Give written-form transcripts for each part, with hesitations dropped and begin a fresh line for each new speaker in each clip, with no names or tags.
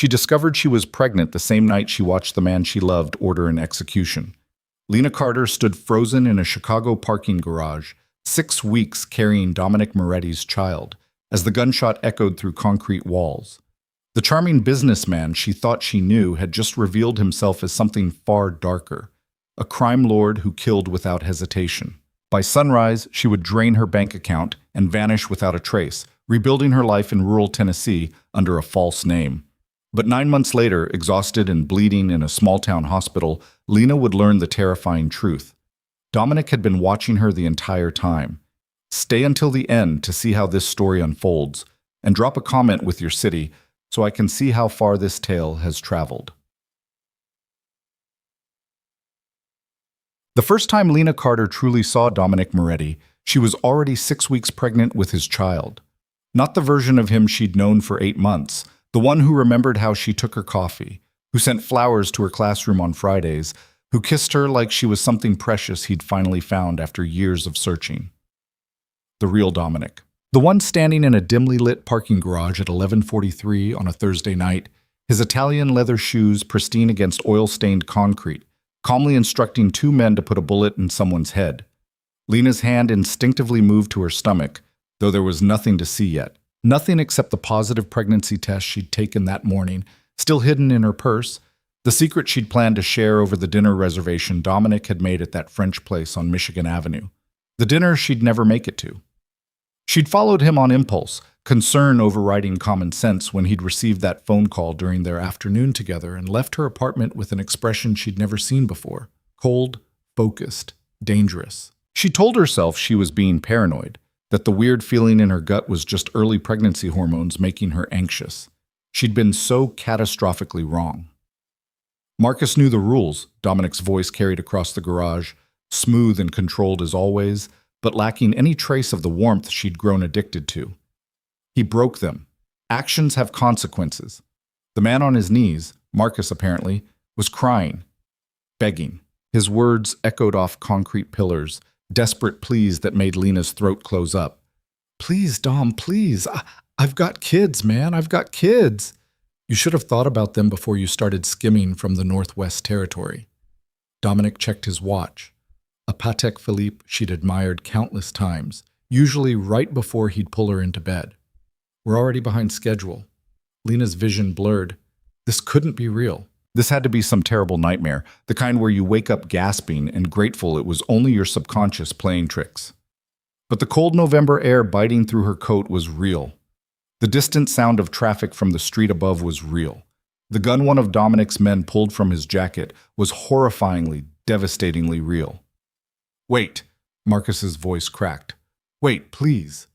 She discovered she was pregnant the same night she watched the man she loved order an execution. Lena Carter stood frozen in a Chicago parking garage, 6 weeks carrying Dominic Moretti's child, as the gunshot echoed through concrete walls. The charming businessman she thought she knew had just revealed himself as something far darker, a crime lord who killed without hesitation. By sunrise, she would drain her bank account and vanish without a trace, rebuilding her life in rural Tennessee under a false name. But 9 months later, exhausted and bleeding in a small-town hospital, Lena would learn the terrifying truth. Dominic had been watching her the entire time. Stay until the end to see how this story unfolds, and drop a comment with your city so I can see how far this tale has traveled. The first time Lena Carter truly saw Dominic Moretti, she was already 6 weeks pregnant with his child. Not the version of him she'd known for 8 months, the one who remembered how she took her coffee, who sent flowers to her classroom on Fridays, who kissed her like she was something precious he'd finally found after years of searching. The real Dominic. The one standing in a dimly lit parking garage at 11:43 on a Thursday night, his Italian leather shoes pristine against oil-stained concrete, calmly instructing 2 men to put a bullet in someone's head. Lena's hand instinctively moved to her stomach, though there was nothing to see yet. Nothing except the positive pregnancy test she'd taken that morning, still hidden in her purse, the secret she'd planned to share over the dinner reservation Dominic had made at that French place on Michigan Avenue. The dinner she'd never make it to. She'd followed him on impulse, concern overriding common sense when he'd received that phone call during their afternoon together and left her apartment with an expression she'd never seen before. Cold, focused, dangerous. She told herself she was being paranoid, that the weird feeling in her gut was just early pregnancy hormones making her anxious. She'd been so catastrophically wrong. Marcus knew the rules, Dominic's voice carried across the garage, smooth and controlled as always, but lacking any trace of the warmth she'd grown addicted to. He broke them. Actions have consequences. The man on his knees, Marcus apparently, was crying, begging. His words echoed off concrete pillars, desperate pleas that made Lena's throat close up. "Please, Dom, please. I've got kids, man. I've got kids." You should have thought about them before you started skimming from the Northwest Territory. Dominic checked his watch. A Patek Philippe she'd admired countless times, usually right before he'd pull her into bed. We're already behind schedule. Lena's vision blurred. This couldn't be real. This had to be some terrible nightmare, the kind where you wake up gasping and grateful it was only your subconscious playing tricks. But the cold November air biting through her coat was real. The distant sound of traffic from the street above was real. The gun one of Dominic's men pulled from his jacket was horrifyingly, devastatingly real. "Wait," Marcus's voice cracked. "Wait, please."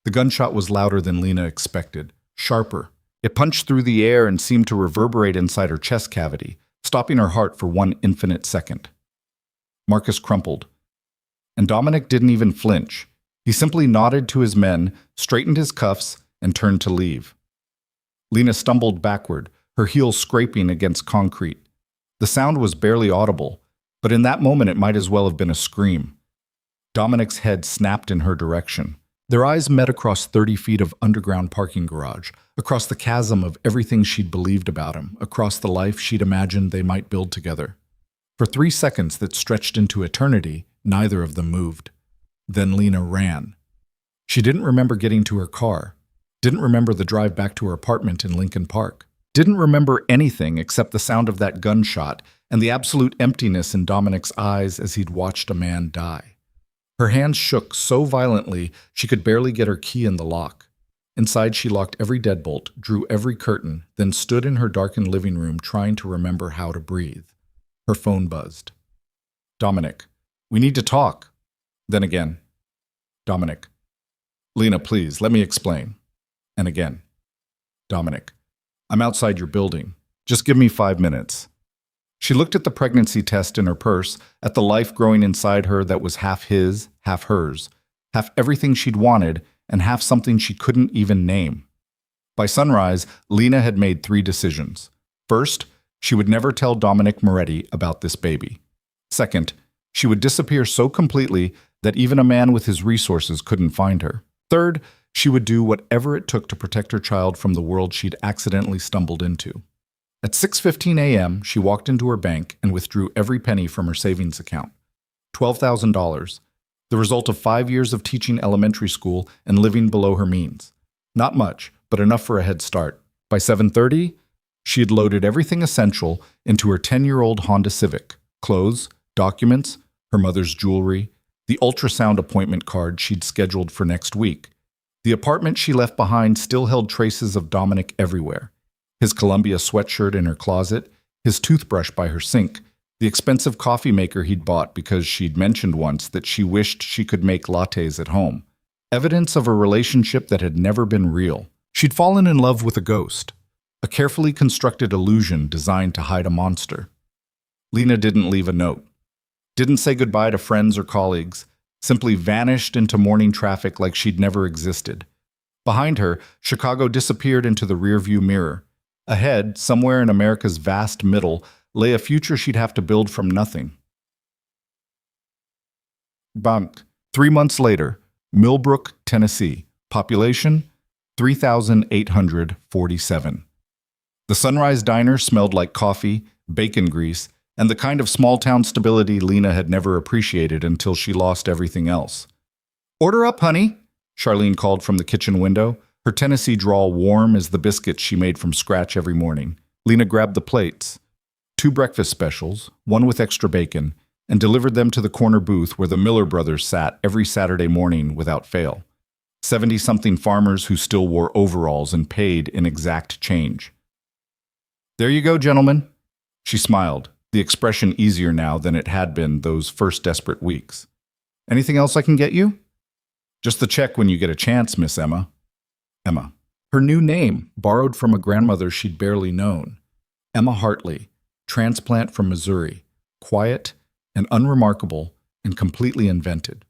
The gunshot was louder than Lena expected, sharper. It punched through the air and seemed to reverberate inside her chest cavity, stopping her heart for one infinite second. Marcus crumpled. And Dominic didn't even flinch. He simply nodded to his men, straightened his cuffs, and turned to leave. Lena stumbled backward, her heels scraping against concrete. The sound was barely audible, but in that moment it might as well have been a scream. Dominic's head snapped in her direction. Their eyes met across 30 feet of underground parking garage, across the chasm of everything she'd believed about him, across the life she'd imagined they might build together. For 3 seconds that stretched into eternity, neither of them moved. Then Lena ran. She didn't remember getting to her car, didn't remember the drive back to her apartment in Lincoln Park, didn't remember anything except the sound of that gunshot and the absolute emptiness in Dominic's eyes as he'd watched a man die. Her hands shook so violently she could barely get her key in the lock. Inside, she locked every deadbolt, drew every curtain, then stood in her darkened living room trying to remember how to breathe. Her phone buzzed. "Dominic, we need to talk." Then again. "Dominic. Lena, please, let me explain." And again. "Dominic, I'm outside your building. Just give me 5 minutes." She looked at the pregnancy test in her purse, at the life growing inside her that was half his, half hers, half everything she'd wanted, and half something she couldn't even name. By sunrise, Lena had made 3 decisions. First, she would never tell Dominic Moretti about this baby. Second, she would disappear so completely that even a man with his resources couldn't find her. Third, She would do whatever it took to protect her child from the world she'd accidentally stumbled into. At 6:15 a.m., she walked into her bank and withdrew every penny from her savings account. $12,000, the result of 5 years of teaching elementary school and living below her means. Not much, but enough for a head start. By 7:30, she had loaded everything essential into her 10-year-old Honda Civic: clothes, documents, her mother's jewelry, the ultrasound appointment card she'd scheduled for next week. The apartment she left behind still held traces of Dominic everywhere. His Columbia sweatshirt in her closet, his toothbrush by her sink, the expensive coffee maker he'd bought because she'd mentioned once that she wished she could make lattes at home. Evidence of a relationship that had never been real. She'd fallen in love with a ghost, a carefully constructed illusion designed to hide a monster. Lena didn't leave a note, didn't say goodbye to friends or colleagues, simply vanished into morning traffic like she'd never existed. Behind her, Chicago disappeared into the rearview mirror. Ahead, somewhere in America's vast middle, lay a future she'd have to build from nothing. Bank. 3 months later, Millbrook, Tennessee. Population, 3,847. The Sunrise Diner smelled like coffee, bacon grease, and the kind of small-town stability Lena had never appreciated until she lost everything else. "Order up, honey," Charlene called from the kitchen window, her Tennessee drawl warm as the biscuits she made from scratch every morning. Lena grabbed the plates, 2 breakfast specials, 1 with extra bacon, and delivered them to the corner booth where the Miller brothers sat every Saturday morning without fail. 70-something farmers who still wore overalls and paid in exact change. "There you go, gentlemen." She smiled, the expression easier now than it had been those first desperate weeks. "Anything else I can get you?" "Just the check when you get a chance, Miss Emma." Emma. Her new name, borrowed from a grandmother she'd barely known. Emma Hartley, transplant from Missouri, quiet and unremarkable and completely invented.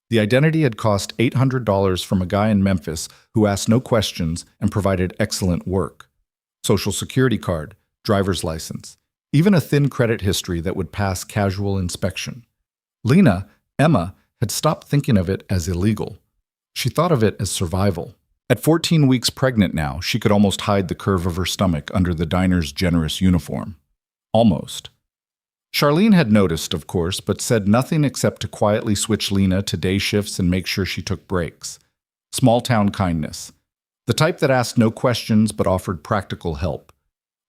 The identity had cost $800 from a guy in Memphis who asked no questions and provided excellent work. Social Security card, driver's license, even a thin credit history that would pass casual inspection. Lena, Emma, had stopped thinking of it as illegal. She thought of it as survival. At 14 weeks pregnant now, she could almost hide the curve of her stomach under the diner's generous uniform. Almost. Charlene had noticed, of course, but said nothing except to quietly switch Lena to day shifts and make sure she took breaks. Small-town kindness. The type that asked no questions but offered practical help.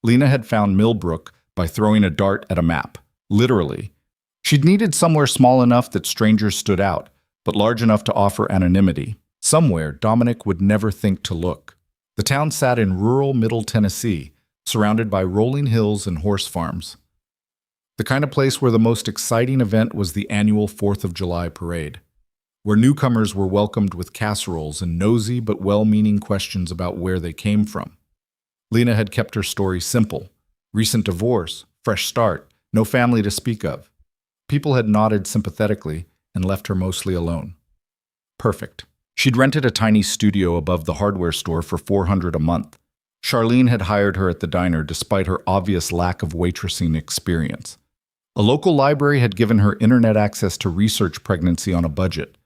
Lena had found Millbrook by throwing a dart at a map. Literally. She'd needed somewhere small enough that strangers stood out, but large enough to offer anonymity. Somewhere Dominic would never think to look. The town sat in rural Middle Tennessee, surrounded by rolling hills and horse farms. The kind of place where the most exciting event was the annual 4th of July parade, where newcomers were welcomed with casseroles and nosy but well-meaning questions about where they came from. Lena had kept her story simple. Recent divorce, fresh start, no family to speak of. People had nodded sympathetically and left her mostly alone. Perfect. She'd rented a tiny studio above the hardware store for $400 a month. Charlene had hired her at the diner despite her obvious lack of waitressing experience. A local library had given her internet access to research pregnancy on a budget.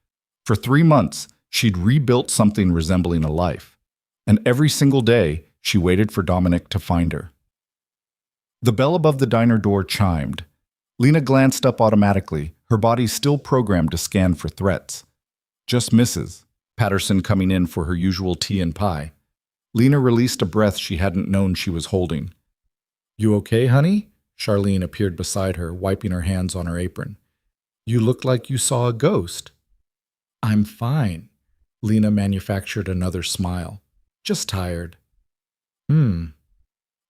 For 3 months, she'd rebuilt something resembling a life. And every single day, she waited for Dominic to find her. The bell above the diner door chimed. Lena glanced up automatically, her body still programmed to scan for threats. Just Mrs. Patterson coming in for her usual tea and pie. Lena released a breath she hadn't known she was holding. "You okay, honey?" Charlene appeared beside her, wiping her hands on her apron. "You look like you saw a ghost." "I'm fine." Lena manufactured another smile. "Just tired."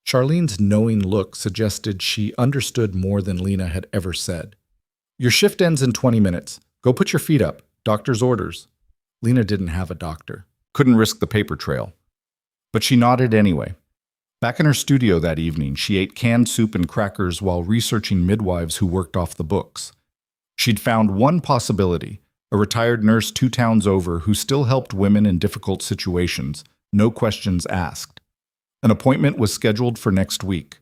Charlene's knowing look suggested she understood more than Lena had ever said. "Your shift ends in 20 minutes. Go put your feet up. Doctor's orders." Lena didn't have a doctor. Couldn't risk the paper trail. But she nodded anyway. Back in her studio that evening, she ate canned soup and crackers while researching midwives who worked off the books. She'd found one possibility, a retired nurse 2 towns over who still helped women in difficult situations, no questions asked. An appointment was scheduled for next week.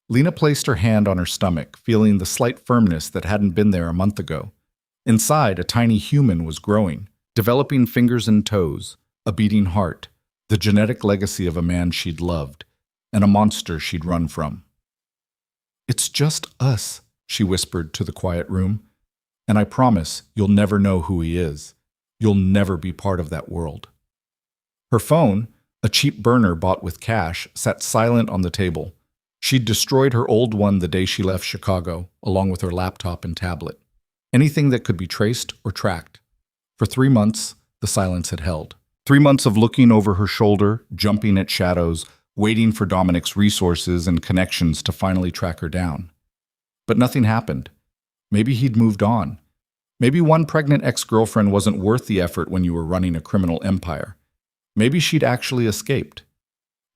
Lena placed her hand on her stomach, feeling the slight firmness that hadn't been there a month ago. Inside, a tiny human was growing, developing fingers and toes, a beating heart, the genetic legacy of a man she'd loved, and a monster she'd run from. "It's just us," she whispered to the quiet room, "and I promise you'll never know who he is. You'll never be part of that world." Her phone, a cheap burner bought with cash, sat silent on the table. She'd destroyed her old one the day she left Chicago, along with her laptop and tablet. Anything that could be traced or tracked. For 3 months, the silence had held. 3 months of looking over her shoulder, jumping at shadows, waiting for Dominic's resources and connections to finally track her down. But nothing happened. Maybe he'd moved on. Maybe one pregnant ex-girlfriend wasn't worth the effort when you were running a criminal empire. Maybe she'd actually escaped.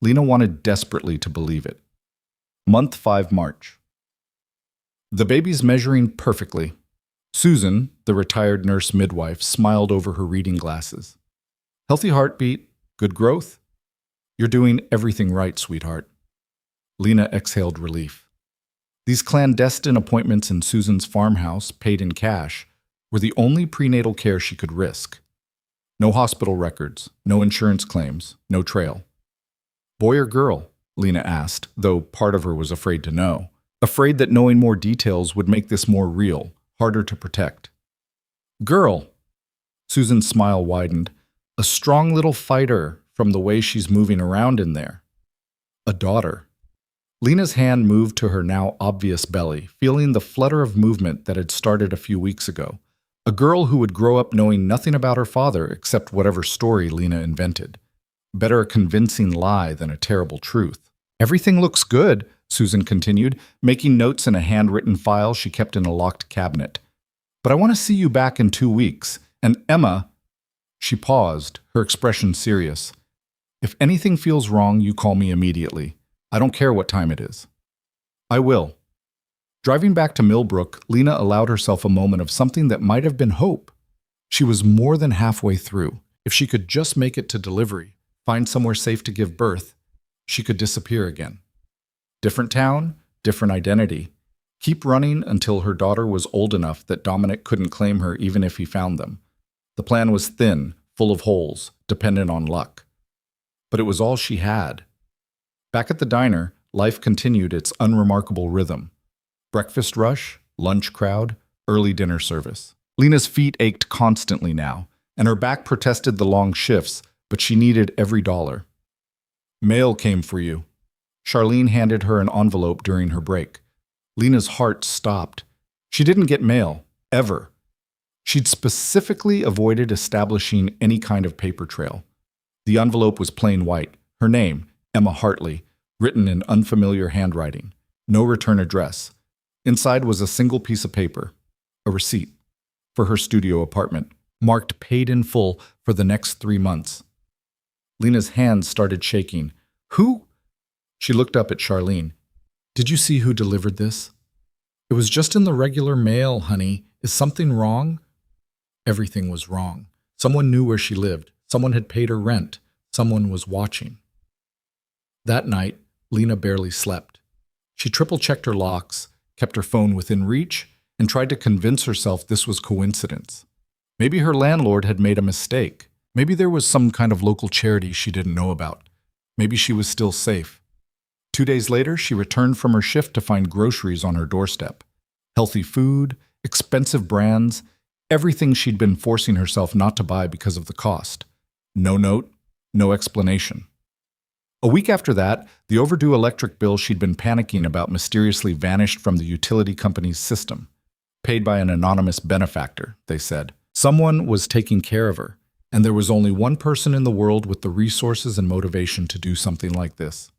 Lena wanted desperately to believe it. Month 5, March. The baby's measuring perfectly. Susan, the retired nurse midwife, smiled over her reading glasses. "Healthy heartbeat, good growth. You're doing everything right, sweetheart." Lena exhaled relief. These clandestine appointments in Susan's farmhouse, paid in cash, were the only prenatal care she could risk. No hospital records, no insurance claims, no trail. "Boy or girl?" Lena asked, though part of her was afraid to know. Afraid that knowing more details would make this more real, harder to protect. "Girl." Susan's smile widened. "A strong little fighter from the way she's moving around in there." "A daughter." Lena's hand moved to her now obvious belly, feeling the flutter of movement that had started a few weeks ago. A girl who would grow up knowing nothing about her father except whatever story Lena invented. Better a convincing lie than a terrible truth. "Everything looks good," Susan continued, making notes in a handwritten file she kept in a locked cabinet. "But I want to see you back in 2 weeks. And Emma—" She paused, her expression serious. "If anything feels wrong, you call me immediately. I don't care what time it is." "I will." Driving back to Millbrook, Lena allowed herself a moment of something that might have been hope. She was more than halfway through. If she could just make it to delivery, find somewhere safe to give birth, she could disappear again. Different town, different identity. Keep running until her daughter was old enough that Dominic couldn't claim her even if he found them. The plan was thin, full of holes, dependent on luck. But it was all she had. Back at the diner, life continued its unremarkable rhythm. Breakfast rush, lunch crowd, early dinner service. Lena's feet ached constantly now, and her back protested the long shifts, but she needed every dollar. "Mail came for you." Charlene handed her an envelope during her break. Lena's heart stopped. She didn't get mail, ever. She'd specifically avoided establishing any kind of paper trail. The envelope was plain white, her name, Emma Hartley, written in unfamiliar handwriting. No return address. Inside was a single piece of paper, a receipt, for her studio apartment, marked paid in full for the next 3 months. Lena's hands started shaking. "Who?" She looked up at Charlene. "Did you see who delivered this?" "It was just in the regular mail, honey. Is something wrong?" Everything was wrong. Someone knew where she lived. Someone had paid her rent. Someone was watching. That night, Lena barely slept. She triple-checked her locks, kept her phone within reach, and tried to convince herself this was coincidence. Maybe her landlord had made a mistake. Maybe there was some kind of local charity she didn't know about. Maybe she was still safe. 2 days later, she returned from her shift to find groceries on her doorstep. Healthy food, expensive brands, everything she'd been forcing herself not to buy because of the cost. No note, no explanation. A week after that, the overdue electric bill she'd been panicking about mysteriously vanished from the utility company's system. Paid by an anonymous benefactor, they said. Someone was taking care of her, and there was only one person in the world with the resources and motivation to do something like this.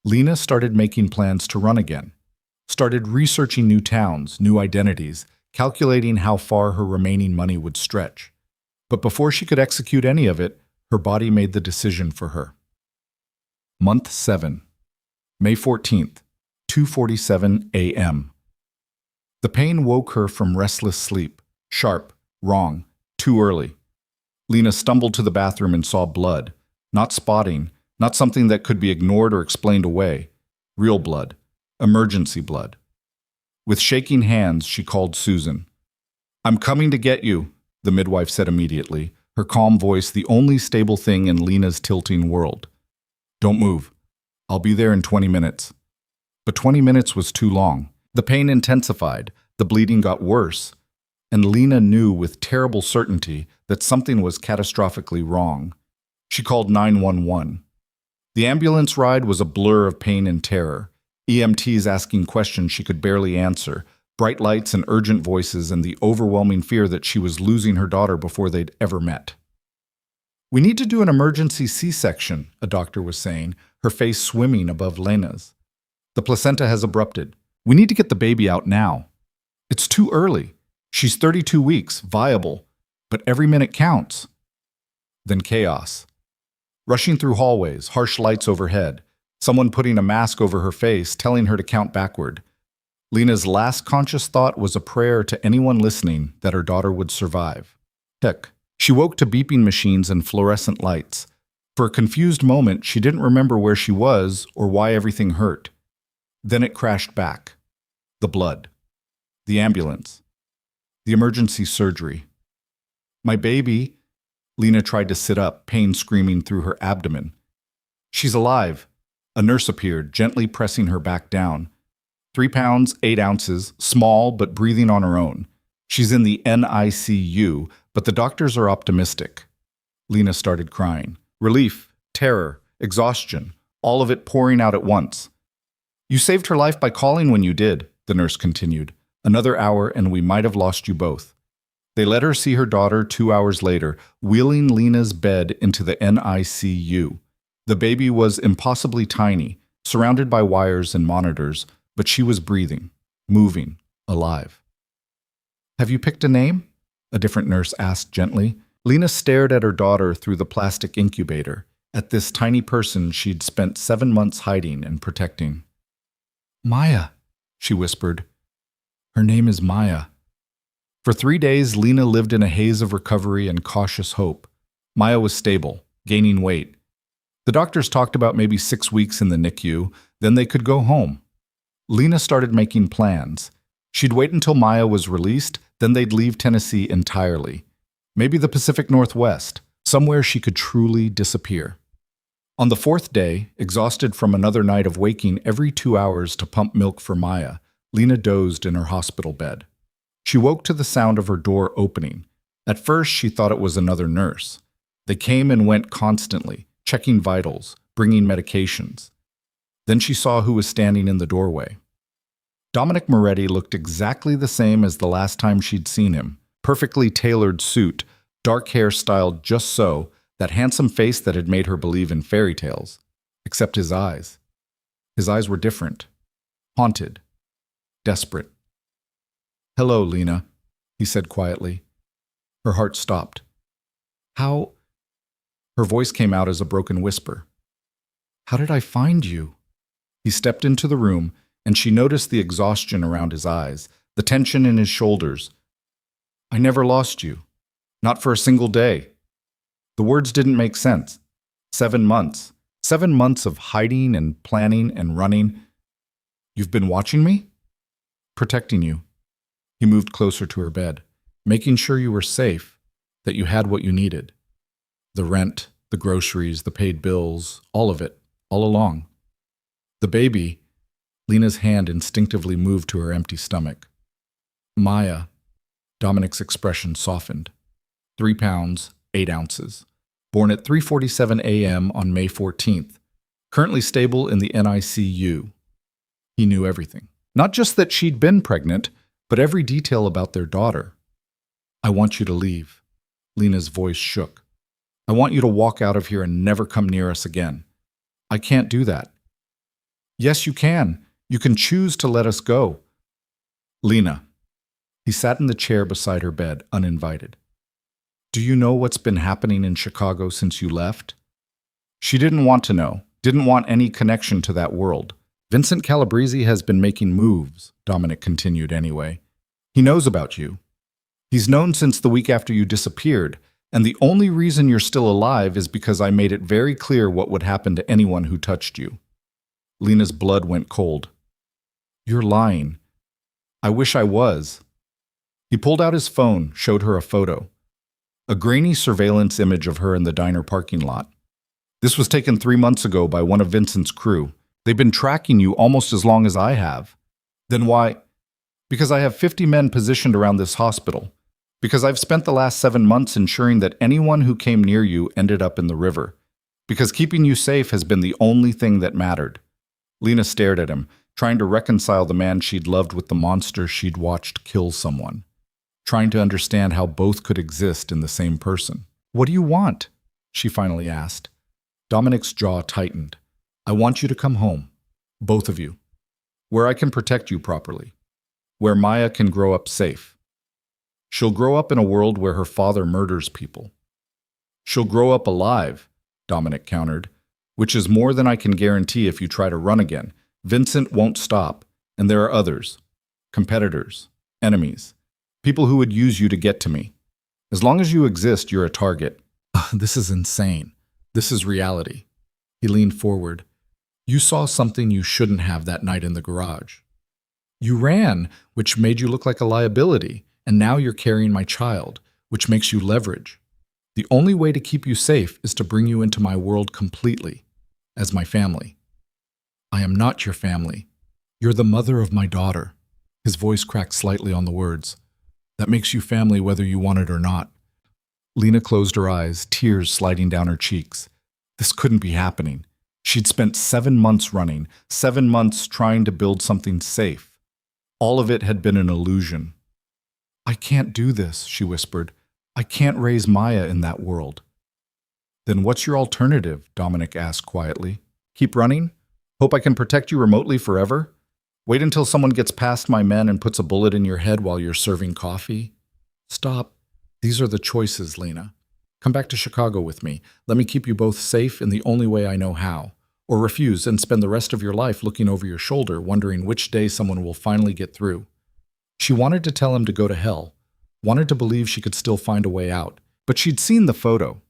Lena started making plans to run again. Started researching new towns, new identities, calculating how far her remaining money would stretch. But before she could execute any of it, her body made the decision for her. Month 7, May 14th, 2:47 a.m. The pain woke her from restless sleep. Sharp, wrong, too early. Lena stumbled to the bathroom and saw blood. Not spotting, not something that could be ignored or explained away. Real blood. Emergency blood. With shaking hands, she called Susan. "I'm coming to get you," the midwife said immediately, her calm voice the only stable thing in Lena's tilting world. "Don't move. I'll be there in 20 minutes." But 20 minutes was too long. The pain intensified, the bleeding got worse, and Lena knew with terrible certainty that something was catastrophically wrong. She called 911. The ambulance ride was a blur of pain and terror, EMTs asking questions she could barely answer, bright lights and urgent voices, and the overwhelming fear that she was losing her daughter before they'd ever met. "We need to do an emergency C-section," a doctor was saying, her face swimming above Lena's. "The placenta has abrupted. We need to get the baby out now. It's too early. She's 32 weeks, viable, but every minute counts." Then chaos. Rushing through hallways, harsh lights overhead, someone putting a mask over her face, telling her to count backward. Lena's last conscious thought was a prayer to anyone listening that her daughter would survive. Heck, she woke to beeping machines and fluorescent lights. For a confused moment, she didn't remember where she was or why everything hurt. Then it crashed back. The blood. The ambulance. The emergency surgery. "My baby." Lena tried to sit up, pain screaming through her abdomen. "She's alive." A nurse appeared, gently pressing her back down. 3 pounds, 8 ounces, small but breathing on her own. She's in the NICU, but the doctors are optimistic. Lena started crying. Relief, terror, exhaustion, all of it pouring out at once. "You saved her life by calling when you did," the nurse continued. "Another hour and we might have lost you both." They let her see her daughter 2 hours later, wheeling Lena's bed into the NICU. The baby was impossibly tiny, surrounded by wires and monitors, but she was breathing, moving, alive. "Have you picked a name?" a different nurse asked gently. Lena stared at her daughter through the plastic incubator, at this tiny person she'd spent 7 months hiding and protecting. "Maya," she whispered. "Her name is Maya." For 3 days, Lena lived in a haze of recovery and cautious hope. Maya was stable, gaining weight. The doctors talked about maybe 6 weeks in the NICU, then they could go home. Lena started making plans. She'd wait until Maya was released, then they'd leave Tennessee entirely. Maybe the Pacific Northwest, somewhere she could truly disappear. On the 4th day, exhausted from another night of waking every 2 hours to pump milk for Maya, Lena dozed in her hospital bed. She woke to the sound of her door opening. At first, she thought it was another nurse. They came and went constantly, checking vitals, bringing medications. Then she saw who was standing in the doorway. Dominic Moretti looked exactly the same as the last time she'd seen him. Perfectly tailored suit, dark hair styled just so, that handsome face that had made her believe in fairy tales. Except his eyes. His eyes were different. Haunted. Desperate. "Hello, Lena," he said quietly. Her heart stopped. "How—" Her voice came out as a broken whisper. "How did I find you?" He stepped into the room, and she noticed the exhaustion around his eyes, the tension in his shoulders. "I never lost you. Not for a single day." The words didn't make sense. 7 months. 7 months of hiding and planning and running. "You've been watching me?" "Protecting you." He moved closer to her bed, making sure you were safe, that you had what you needed. The rent, the groceries, the paid bills, all of it, all along. The baby, Lena's hand instinctively moved to her empty stomach. "Maya," Dominic's expression softened. 3 pounds, 8 ounces. Born at 3:47 a.m. on May 14th. Currently stable in the NICU. He knew everything. Not just that she'd been pregnant, but every detail about their daughter. "I want you to leave." Lena's voice shook. "I want you to walk out of here and never come near us again." "I can't do that." "Yes, you can. You can choose to let us go." "Lena." He sat in the chair beside her bed, uninvited. "Do you know what's been happening in Chicago since you left?" She didn't want to know, didn't want any connection to that world. "Vincent Calabrese has been making moves," Dominic continued anyway. "He knows about you. He's known since the week after you disappeared, and the only reason you're still alive is because I made it very clear what would happen to anyone who touched you." Lena's blood went cold. "You're lying." "I wish I was." He pulled out his phone, showed her a photo. A grainy surveillance image of her in the diner parking lot. This was taken 3 months ago by one of Vincent's crew. They've been tracking you almost as long as I have. Then why? Because I have 50 men positioned around this hospital. Because I've spent the last 7 months ensuring that anyone who came near you ended up in the river. Because keeping you safe has been the only thing that mattered. Lena stared at him, trying to reconcile the man she'd loved with the monster she'd watched kill someone. Trying to understand how both could exist in the same person. "What do you want?" she finally asked. Dominic's jaw tightened. "I want you to come home. Both of you. Where I can protect you properly. Where Maya can grow up safe. She'll grow up in a world where her father murders people. She'll grow up alive," Dominic countered, "which is more than I can guarantee if you try to run again. Vincent won't stop, and there are others. Competitors. Enemies. People who would use you to get to me. As long as you exist, you're a target." This is insane. This is reality. He leaned forward. "You saw something you shouldn't have that night in the garage. You ran, which made you look like a liability, and now you're carrying my child, which makes you leverage. The only way to keep you safe is to bring you into my world completely, as my family." "I am not your family. You're the mother of my daughter." His voice cracked slightly on the words. "That makes you family whether you want it or not." Lena closed her eyes, tears sliding down her cheeks. This couldn't be happening. She'd spent 7 months running, 7 months trying to build something safe. All of it had been an illusion. "I can't do this," she whispered. "I can't raise Maya in that world." "Then what's your alternative?" Dominic asked quietly. "Keep running? Hope I can protect you remotely forever? Wait until someone gets past my men and puts a bullet in your head while you're serving coffee?" "Stop. These are the choices, Lena. Come back to Chicago with me. Let me keep you both safe in the only way I know how. Or refuse and spend the rest of your life looking over your shoulder, wondering which day someone will finally get through." She wanted to tell him to go to hell, wanted to believe she could still find a way out, but she'd seen the photo,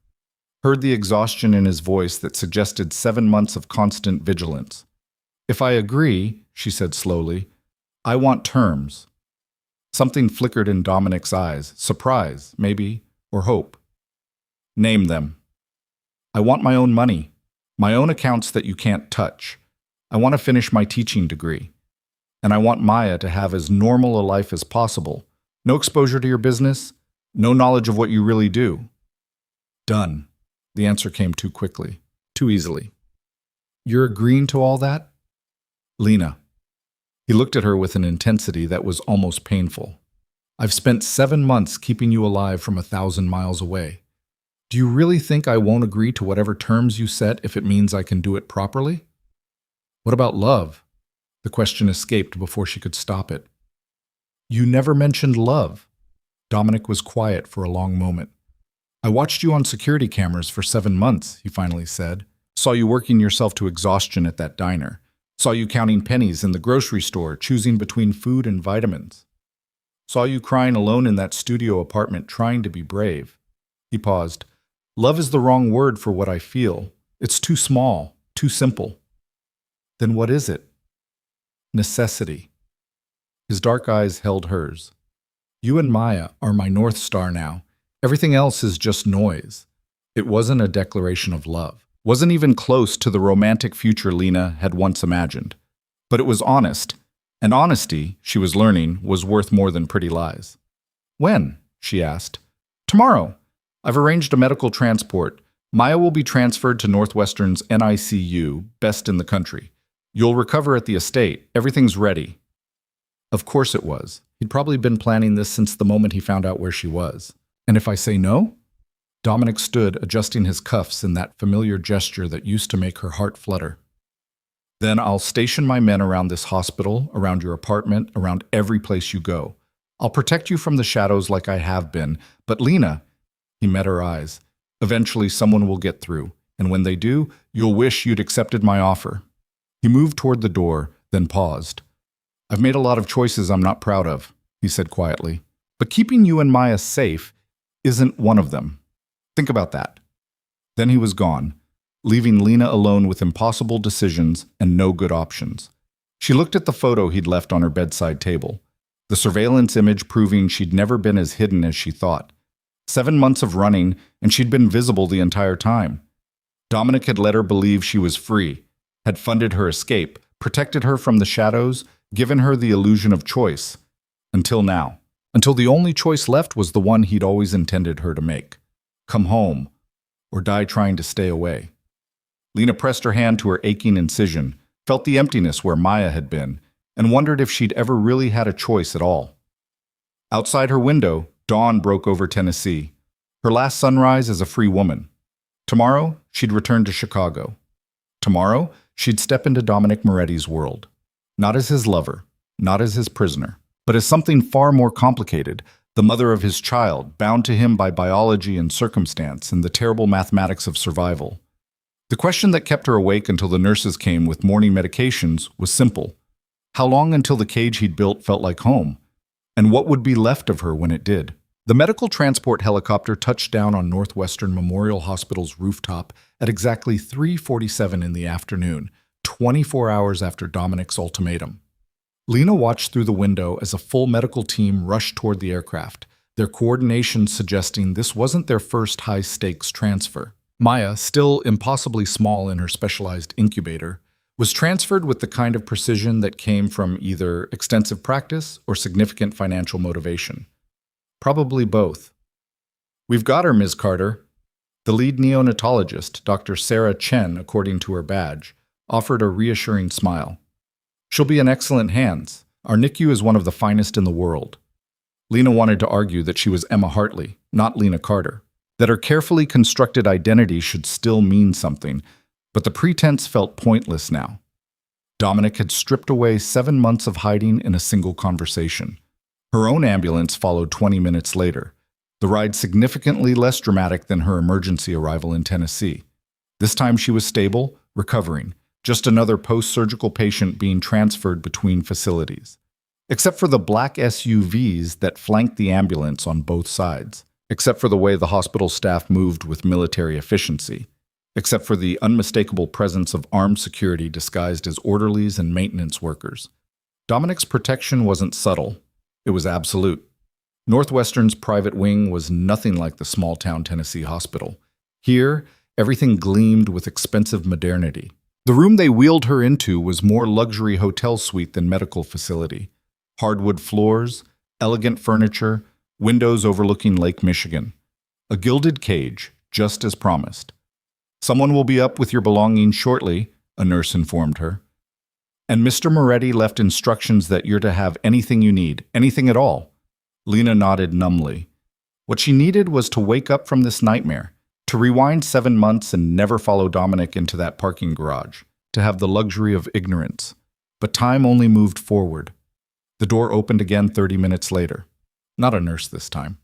heard the exhaustion in his voice that suggested 7 months of constant vigilance. "If I agree," she said slowly, "I want terms." Something flickered in Dominic's eyes, surprise, maybe, or hope. "Name them." "I want my own money, my own accounts that you can't touch. I want to finish my teaching degree. And I want Maya to have as normal a life as possible. No exposure to your business, no knowledge of what you really do." "Done." The answer came too quickly, too easily. "You're agreeing to all that?" "Lena." He looked at her with an intensity that was almost painful. "I've spent 7 months keeping you alive from 1,000 miles away. Do you really think I won't agree to whatever terms you set if it means I can do it properly?" "What about love?" The question escaped before she could stop it. "You never mentioned love." Dominic was quiet for a long moment. "I watched you on security cameras for 7 months," he finally said. "Saw you working yourself to exhaustion at that diner. Saw you counting pennies in the grocery store, choosing between food and vitamins. Saw you crying alone in that studio apartment, trying to be brave." He paused. "Love is the wrong word for what I feel. It's too small, too simple." "Then what is it?" "Necessity." His dark eyes held hers. "You and Maya are my North Star now. Everything else is just noise." It wasn't a declaration of love. Wasn't even close to the romantic future Lena had once imagined. But it was honest, and honesty, she was learning, was worth more than pretty lies. "When?" she asked. "Tomorrow. I've arranged a medical transport. Maya will be transferred to Northwestern's NICU, best in the country. You'll recover at the estate. Everything's ready." Of course it was. He'd probably been planning this since the moment he found out where she was. "And if I say no?" Dominic stood, adjusting his cuffs in that familiar gesture that used to make her heart flutter. "Then I'll station my men around this hospital, around your apartment, around every place you go. I'll protect you from the shadows like I have been. But Lena," he met her eyes, "eventually someone will get through. And when they do, you'll wish you'd accepted my offer." He moved toward the door, then paused. "I've made a lot of choices I'm not proud of," he said quietly. "But keeping you and Maya safe isn't one of them. Think about that." Then he was gone, leaving Lena alone with impossible decisions and no good options. She looked at the photo he'd left on her bedside table, the surveillance image proving she'd never been as hidden as she thought. 7 months of running, and she'd been visible the entire time. Dominic had let her believe she was free, had funded her escape, protected her from the shadows, given her the illusion of choice. Until now. Until the only choice left was the one he'd always intended her to make. Come home, or die trying to stay away. Lena pressed her hand to her aching incision, felt the emptiness where Maya had been, and wondered if she'd ever really had a choice at all. Outside her window, dawn broke over Tennessee. Her last sunrise as a free woman. Tomorrow, she'd return to Chicago. Tomorrow, she'd step into Dominic Moretti's world. Not as his lover, not as his prisoner, but as something far more complicated, the mother of his child, bound to him by biology and circumstance and the terrible mathematics of survival. The question that kept her awake until the nurses came with morning medications was simple. How long until the cage he'd built felt like home? And what would be left of her when it did? The medical transport helicopter touched down on Northwestern Memorial Hospital's rooftop at exactly 3:47 in the afternoon, 24 hours after Dominic's ultimatum. Lena watched through the window as a full medical team rushed toward the aircraft, their coordination suggesting this wasn't their first high-stakes transfer. Maya, still impossibly small in her specialized incubator, was transferred with the kind of precision that came from either extensive practice or significant financial motivation. Probably both. "We've got her, Ms. Carter." The lead neonatologist, Dr. Sarah Chen, according to her badge, offered a reassuring smile. "She'll be in excellent hands. Our NICU is one of the finest in the world." Lena wanted to argue that she was Emma Hartley, not Lena Carter, that her carefully constructed identity should still mean something, but the pretense felt pointless now. Dominic had stripped away 7 months of hiding in a single conversation. Her own ambulance followed 20 minutes later, the ride significantly less dramatic than her emergency arrival in Tennessee. This time she was stable, recovering, just another post-surgical patient being transferred between facilities. Except for the black SUVs that flanked the ambulance on both sides, except for the way the hospital staff moved with military efficiency, except for the unmistakable presence of armed security disguised as orderlies and maintenance workers. Dominic's protection wasn't subtle. It was absolute. Northwestern's private wing was nothing like the small-town Tennessee hospital. Here, everything gleamed with expensive modernity. The room they wheeled her into was more luxury hotel suite than medical facility. Hardwood floors, elegant furniture, windows overlooking Lake Michigan. A gilded cage, just as promised. "Someone will be up with your belongings shortly," a nurse informed her. "And Mr. Moretti left instructions that you're to have anything you need, anything at all." Lena nodded numbly. What she needed was to wake up from this nightmare, to rewind 7 months and never follow Dominic into that parking garage, to have the luxury of ignorance. But time only moved forward. The door opened again 30 minutes later. Not a nurse this time.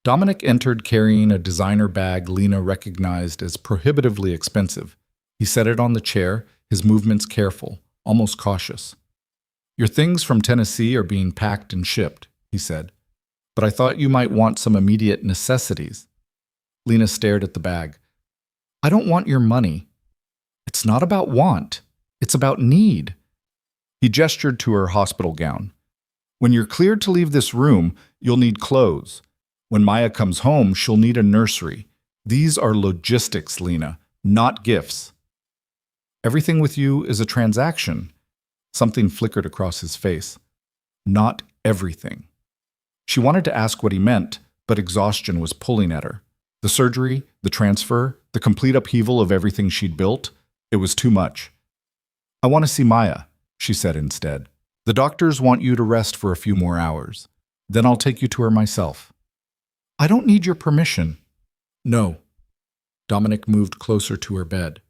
Dominic entered carrying a designer bag Lena recognized as prohibitively expensive. He set it on the chair, his movements careful, almost cautious. "Your things from Tennessee are being packed and shipped," he said. "But I thought you might want some immediate necessities." Lena stared at the bag. "I don't want your money." "It's not about want. It's about need." He gestured to her hospital gown. "When you're cleared to leave this room, you'll need clothes. When Maya comes home, she'll need a nursery. These are logistics, Lena, not gifts." "Everything with you is a transaction." Something flickered across his face. "Not everything." She wanted to ask what he meant, but exhaustion was pulling at her. The surgery, the transfer, the complete upheaval of everything she'd built, it was too much. "I want to see Maya," she said instead. "The doctors want you to rest for a few more hours. Then I'll take you to her myself." "I don't need your permission." "No." Dominic moved closer to her bed.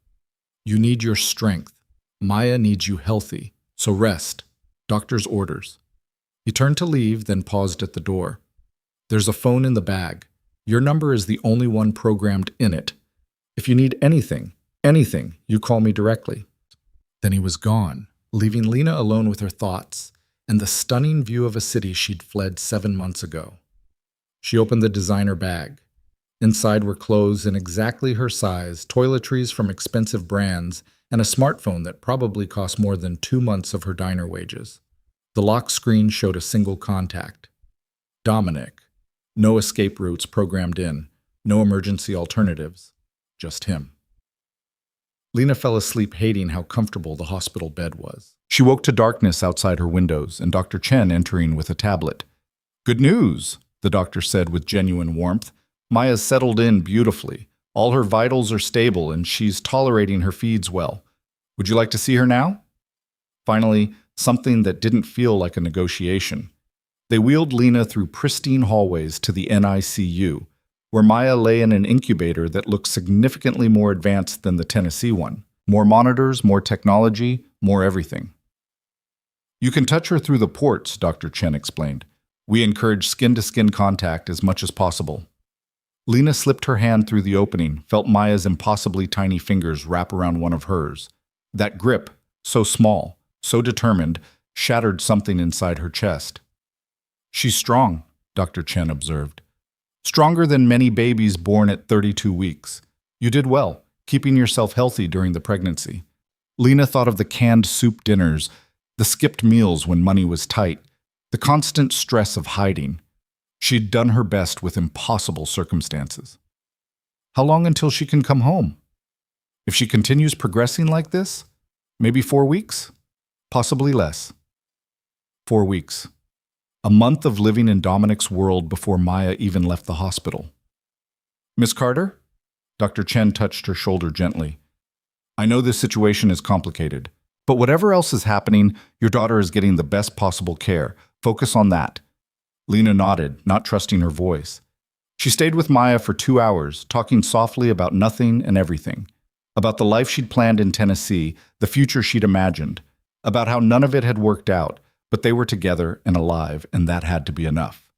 "You need your strength. Maya needs you healthy, so rest. Doctor's orders." He turned to leave, then paused at the door. "There's a phone in the bag. Your number is the only one programmed in it. If you need anything, you call me directly." Then he was gone, leaving Lena alone with her thoughts and the stunning view of a city she'd fled 7 months ago. She opened the designer bag. Inside were clothes in exactly her size, toiletries from expensive brands, and a smartphone that probably cost more than 2 months of her diner wages. The lock screen showed a single contact. Dominic. No escape routes programmed in, no emergency alternatives, just him. Lena fell asleep hating how comfortable the hospital bed was. She woke to darkness outside her windows and Dr. Chen entering with a tablet. "Good news," the doctor said with genuine warmth. "Maya's settled in beautifully. All her vitals are stable and she's tolerating her feeds well. Would you like to see her now?" Finally, something that didn't feel like a negotiation. They wheeled Lena through pristine hallways to the NICU, where Maya lay in an incubator that looked significantly more advanced than the Tennessee one. More monitors, more technology, more everything. "You can touch her through the ports," Dr. Chen explained. "We encourage skin-to-skin contact as much as possible." Lena slipped her hand through the opening, felt Maya's impossibly tiny fingers wrap around one of hers. That grip, so small, so determined, shattered something inside her chest. "She's strong," Dr. Chen observed. "Stronger than many babies born at 32 weeks. You did well, keeping yourself healthy during the pregnancy." Lena thought of the canned soup dinners, the skipped meals when money was tight, the constant stress of hiding. She'd done her best with impossible circumstances. How long until she can come home? If she continues progressing like this, maybe 4 weeks? Possibly less. 4 weeks. A month of living in Dominic's world before Maya even left the hospital. "Miss Carter?" Dr. Chen touched her shoulder gently. "I know this situation is complicated, but whatever else is happening, your daughter is getting the best possible care. Focus on that." Lena nodded, not trusting her voice. She stayed with Maya for 2 hours, talking softly about nothing and everything. About the life she'd planned in Tennessee, the future she'd imagined. About how none of it had worked out, but they were together and alive, and that had to be enough.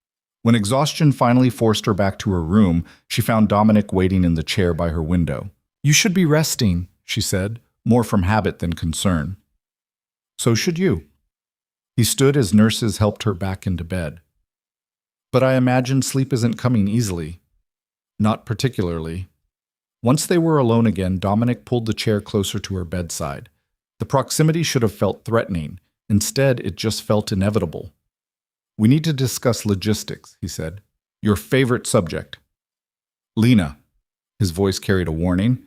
When exhaustion finally forced her back to her room, she found Dominic waiting in the chair by her window. "You should be resting," she said, more from habit than concern. "So should you." He stood as nurses helped her back into bed. "But I imagine sleep isn't coming easily." "Not particularly." Once they were alone again, Dominic pulled the chair closer to her bedside. The proximity should have felt threatening. Instead, it just felt inevitable. "We need to discuss logistics," he said. "Your favorite subject." "Lena," his voice carried a warning,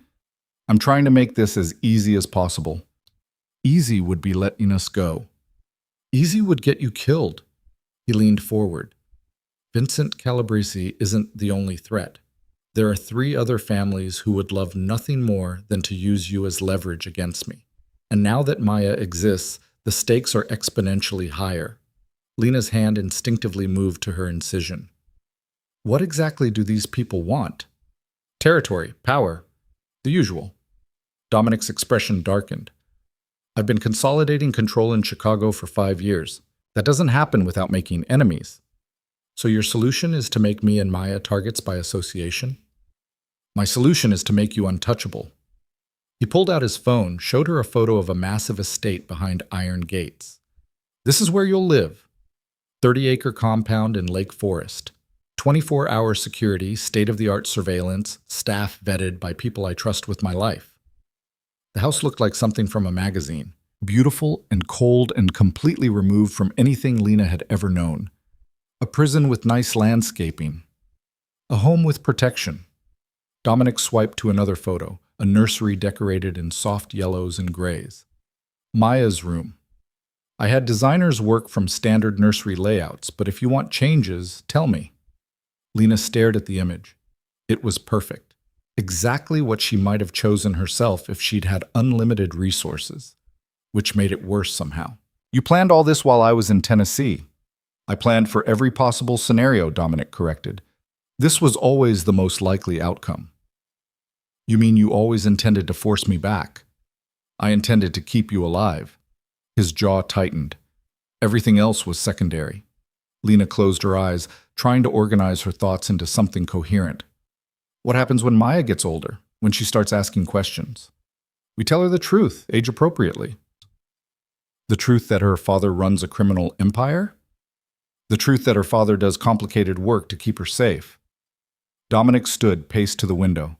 "I'm trying to make this as easy as possible." "Easy would be letting us go. Easy would get you killed." He leaned forward. "Vincent Calabrese isn't the only threat. There are 3 other families who would love nothing more than to use you as leverage against me. And now that Maya exists, the stakes are exponentially higher." Lena's hand instinctively moved to her incision. "What exactly do these people want?" "Territory, power, the usual." Dominic's expression darkened. "I've been consolidating control in Chicago for 5 years. That doesn't happen without making enemies. So your solution is to make me and Maya targets by association?" "My solution is to make you untouchable." He pulled out his phone, showed her a photo of a massive estate behind iron gates. "This is where you'll live. 30-acre compound in Lake Forest. 24-hour security, state-of-the-art surveillance, staff vetted by people I trust with my life." The house looked like something from a magazine. Beautiful and cold and completely removed from anything Lena had ever known. A prison with nice landscaping. A home with protection. Dominic swiped to another photo. A nursery decorated in soft yellows and grays. Maya's room. "I had designers work from standard nursery layouts, but if you want changes, tell me." Lena stared at the image. It was perfect. Exactly what she might have chosen herself if she'd had unlimited resources, which made it worse somehow. "You planned all this while I was in Tennessee." "I planned for every possible scenario," Dominic corrected. "This was always the most likely outcome." "You mean you always intended to force me back?" "I intended to keep you alive." His jaw tightened. Everything else was secondary. Lena closed her eyes, trying to organize her thoughts into something coherent. "What happens when Maya gets older, when she starts asking questions?" "We tell her the truth, age-appropriately." "The truth that her father runs a criminal empire?" "The truth that her father does complicated work to keep her safe." Dominic stood, paced to the window.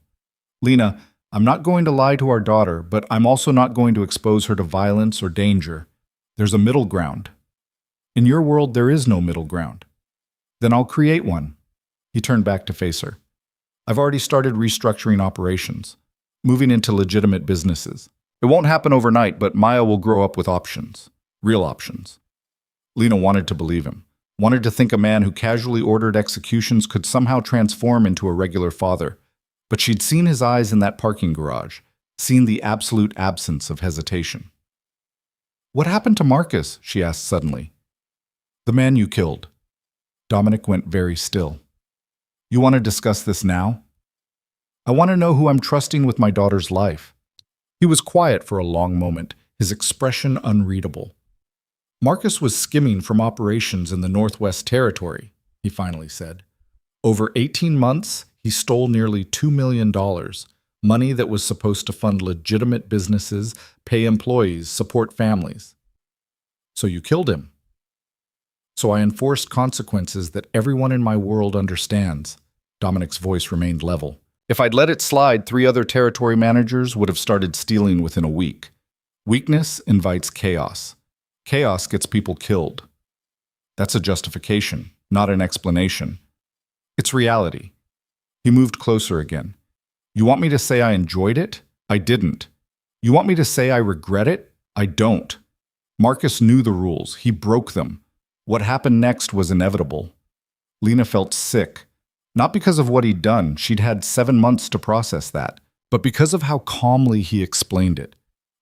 "Lena, I'm not going to lie to our daughter, but I'm also not going to expose her to violence or danger. There's a middle ground." "In your world, there is no middle ground." "Then I'll create one." He turned back to face her. I've already started restructuring operations, moving into legitimate businesses. It won't happen overnight, but Maya will grow up with options. Real options. Lena wanted to believe him. Wanted to think a man who casually ordered executions could somehow transform into a regular father. But she'd seen his eyes in that parking garage, seen the absolute absence of hesitation. What happened to Marcus? She asked suddenly. The man you killed. Dominic went very still. You want to discuss this now? I want to know who I'm trusting with my daughter's life. He was quiet for a long moment, his expression unreadable. Marcus was skimming from operations in the Northwest Territory, he finally said. Over 18 months, he stole nearly $2 million, money that was supposed to fund legitimate businesses, pay employees, support families. So you killed him. So I enforced consequences that everyone in my world understands. Dominic's voice remained level. If I'd let it slide, 3 other territory managers would have started stealing within a week. Weakness invites chaos. Chaos gets people killed. That's a justification, not an explanation. It's reality. He moved closer again. You want me to say I enjoyed it? I didn't. You want me to say I regret it? I don't. Marcus knew the rules. He broke them. What happened next was inevitable. Lena felt sick. Not because of what he'd done, she'd had 7 months to process that, but because of how calmly he explained it,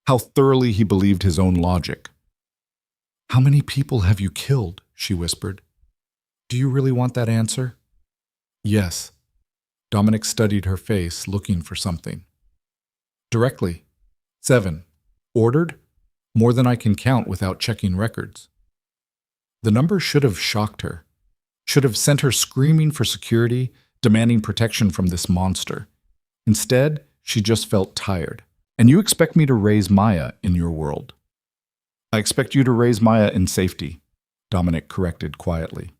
how thoroughly he believed his own logic. How many people have you killed? She whispered. Do you really want that answer? Yes. Dominic studied her face, looking for something. Directly. 7. Ordered? More than I can count without checking records. The number should have shocked her. Should have sent her screaming for security, demanding protection from this monster. Instead, she just felt tired. And you expect me to raise Maya in your world? I expect you to raise Maya in safety, Dominic corrected quietly.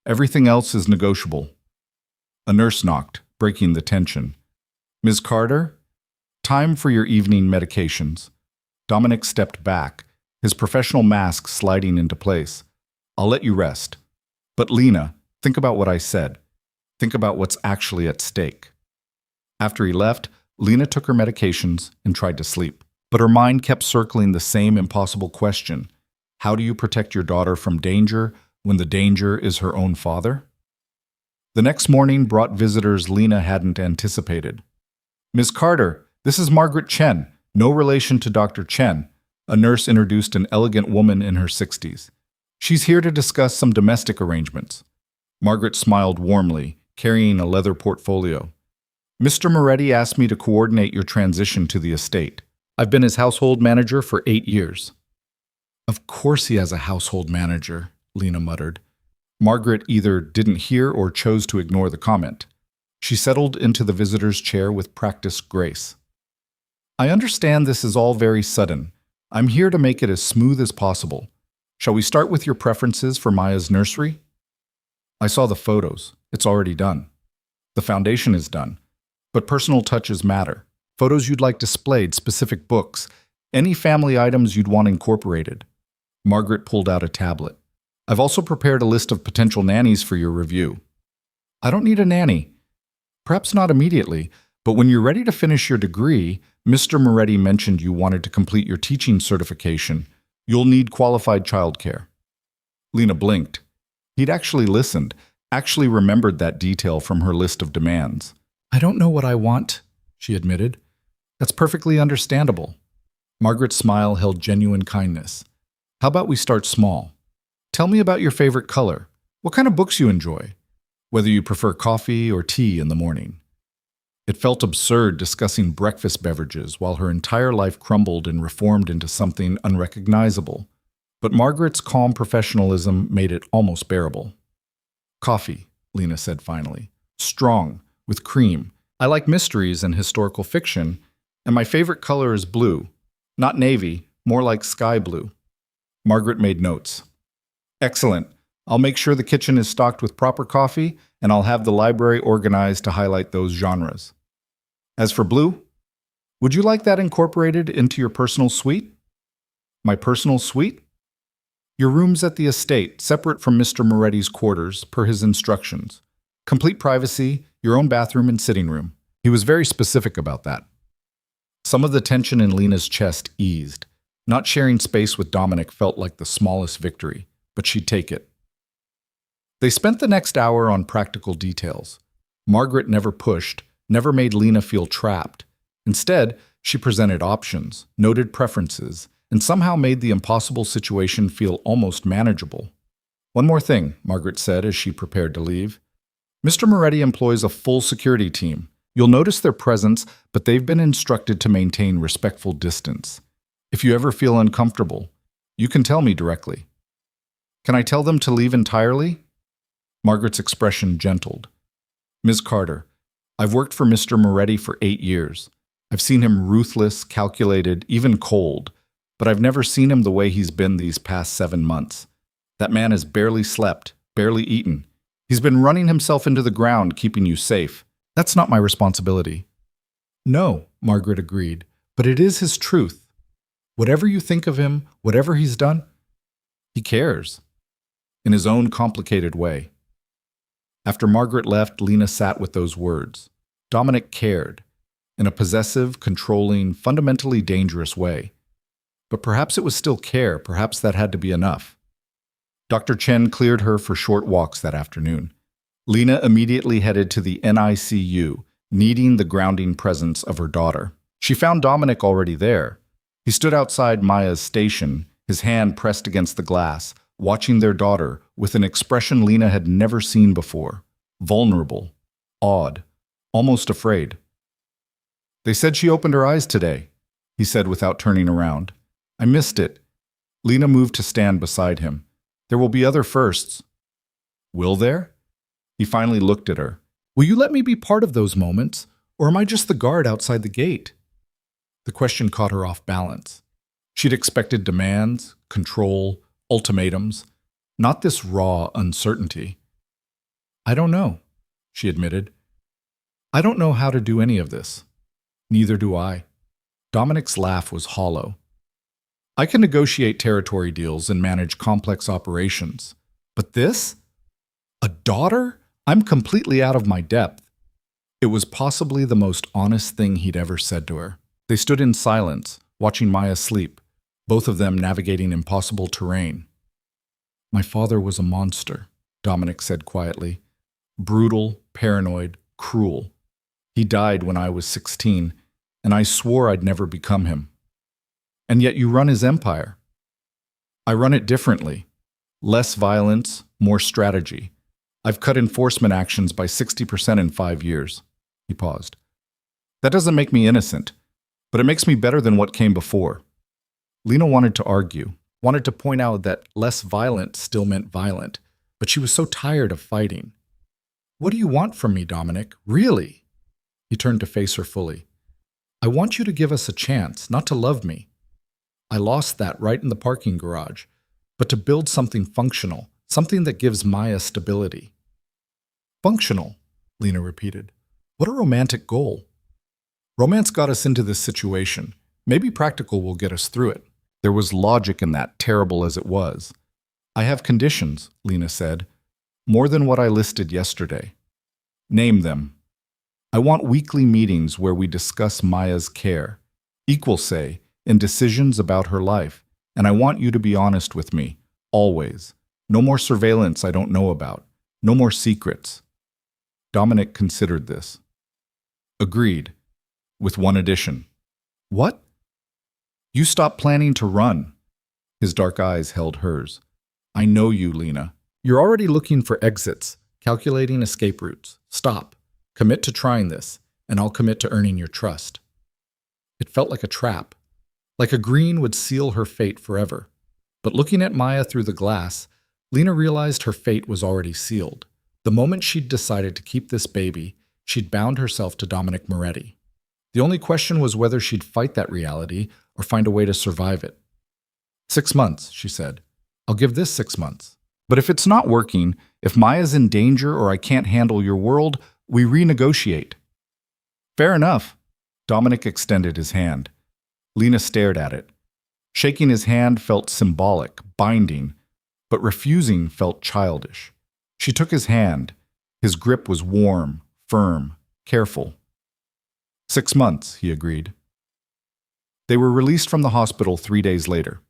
Everything else is negotiable. A nurse knocked, breaking the tension. Ms. Carter, time for your evening medications. Dominic stepped back, his professional mask sliding into place. I'll let you rest. But Lena, think about what I said. Think about what's actually at stake. After he left, Lena took her medications and tried to sleep. But her mind kept circling the same impossible question. How do you protect your daughter from danger when the danger is her own father? The next morning brought visitors Lena hadn't anticipated. Ms. Carter, this is Margaret Chen, no relation to Dr. Chen. A nurse introduced an elegant woman in her 60s. She's here to discuss some domestic arrangements. Margaret smiled warmly, carrying a leather portfolio. Mr. Moretti asked me to coordinate your transition to the estate. I've been his household manager for 8 years. Of course he has a household manager, Lena muttered. Margaret either didn't hear or chose to ignore the comment. She settled into the visitor's chair with practiced grace. I understand this is all very sudden. I'm here to make it as smooth as possible. Shall we start with your preferences for Maya's nursery? I saw the photos. It's already done. The foundation is done. But personal touches matter. Photos you'd like displayed, specific books, any family items you'd want incorporated. Margaret pulled out a tablet. I've also prepared a list of potential nannies for your review. I don't need a nanny. Perhaps not immediately, but when you're ready to finish your degree, Mr. Moretti mentioned you wanted to complete your teaching certification. You'll need qualified childcare. Lena blinked. He'd actually listened, actually remembered that detail from her list of demands. I don't know what I want, she admitted. That's perfectly understandable. Margaret's smile held genuine kindness. How about we start small? Tell me about your favorite color. What kind of books you enjoy? Whether you prefer coffee or tea in the morning. It felt absurd discussing breakfast beverages while her entire life crumbled and reformed into something unrecognizable. But Margaret's calm professionalism made it almost bearable. Coffee, Lena said finally. Strong, with cream. I like mysteries and historical fiction, and my favorite color is blue. Not navy, more like sky blue. Margaret made notes. Excellent. I'll make sure the kitchen is stocked with proper coffee, and I'll have the library organized to highlight those genres. As for blue, would you like that incorporated into your personal suite? My personal suite? Your room's at the estate, separate from Mr. Moretti's quarters, per his instructions. Complete privacy, your own bathroom and sitting room. He was very specific about that. Some of the tension in Lena's chest eased. Not sharing space with Dominic felt like the smallest victory, but she'd take it. They spent the next hour on practical details. Margaret never pushed, never made Lena feel trapped. Instead, she presented options, noted preferences, and somehow made the impossible situation feel almost manageable. One more thing, Margaret said as she prepared to leave. Mr. Moretti employs a full security team. You'll notice their presence, but they've been instructed to maintain respectful distance. If you ever feel uncomfortable, you can tell me directly. Can I tell them to leave entirely? Margaret's expression gentled. Ms. Carter, I've worked for Mr. Moretti for 8 years. I've seen him ruthless, calculated, even cold, but I've never seen him the way he's been these past 7 months. That man has barely slept, barely eaten. He's been running himself into the ground, keeping you safe. That's not my responsibility. No, Margaret agreed, but it is his truth. Whatever you think of him, whatever he's done, he cares. In his own complicated way. After Margaret left, Lena sat with those words. Dominic cared, in a possessive, controlling, fundamentally dangerous way. But perhaps it was still care, perhaps that had to be enough. Dr. Chen cleared her for short walks that afternoon. Lena immediately headed to the NICU, needing the grounding presence of her daughter. She found Dominic already there. He stood outside Maya's station, his hand pressed against the glass, watching their daughter with an expression Lena had never seen before. Vulnerable, awed, almost afraid. They said she opened her eyes today, he said without turning around. I missed it. Lena moved to stand beside him. There will be other firsts. Will there? He finally looked at her. Will you let me be part of those moments, or am I just the guard outside the gate? The question caught her off balance. She'd expected demands, control, ultimatums, not this raw uncertainty. I don't know, she admitted. I don't know how to do any of this. Neither do I. Dominic's laugh was hollow. I can negotiate territory deals and manage complex operations. But this? A daughter? I'm completely out of my depth. It was possibly the most honest thing he'd ever said to her. They stood in silence, watching Maya sleep, both of them navigating impossible terrain. My father was a monster, Dominic said quietly. Brutal, paranoid, cruel. He died when I was 16, and I swore I'd never become him. And yet you run his empire. I run it differently. Less violence, more strategy. I've cut enforcement actions by 60% in 5 years. He paused. That doesn't make me innocent, but it makes me better than what came before. Lena wanted to argue, wanted to point out that less violent still meant violent, but she was so tired of fighting. What do you want from me, Dominic? Really? He turned to face her fully. I want you to give us a chance, not to love me. I lost that right in the parking garage, but to build something functional, something that gives Maya stability. Functional, Lena repeated. What a romantic goal. Romance got us into this situation. Maybe practical will get us through it. There was logic in that, terrible as it was. I have conditions, Lena said. More than what I listed yesterday. Name them. I want weekly meetings where we discuss Maya's care. Equal say in decisions about her life. And I want you to be honest with me, always. No more surveillance I don't know about. No more secrets. Dominic considered this. Agreed, with one addition. What? You stop planning to run. His dark eyes held hers. I know you, Lena. You're already looking for exits, calculating escape routes. Stop. Commit to trying this, and I'll commit to earning your trust. It felt like a trap, like a green would seal her fate forever. But looking at Maya through the glass, Lena realized her fate was already sealed. The moment she'd decided to keep this baby, she'd bound herself to Dominic Moretti. The only question was whether she'd fight that reality or find a way to survive it. 6 months, she said. I'll give this 6 months. But if it's not working, if Maya's in danger or I can't handle your world, we renegotiate. Fair enough. Dominic extended his hand. Lena stared at it. Shaking his hand felt symbolic, binding, but refusing felt childish. She took his hand. His grip was warm, firm, careful. 6 months, he agreed. They were released from the hospital 3 days later.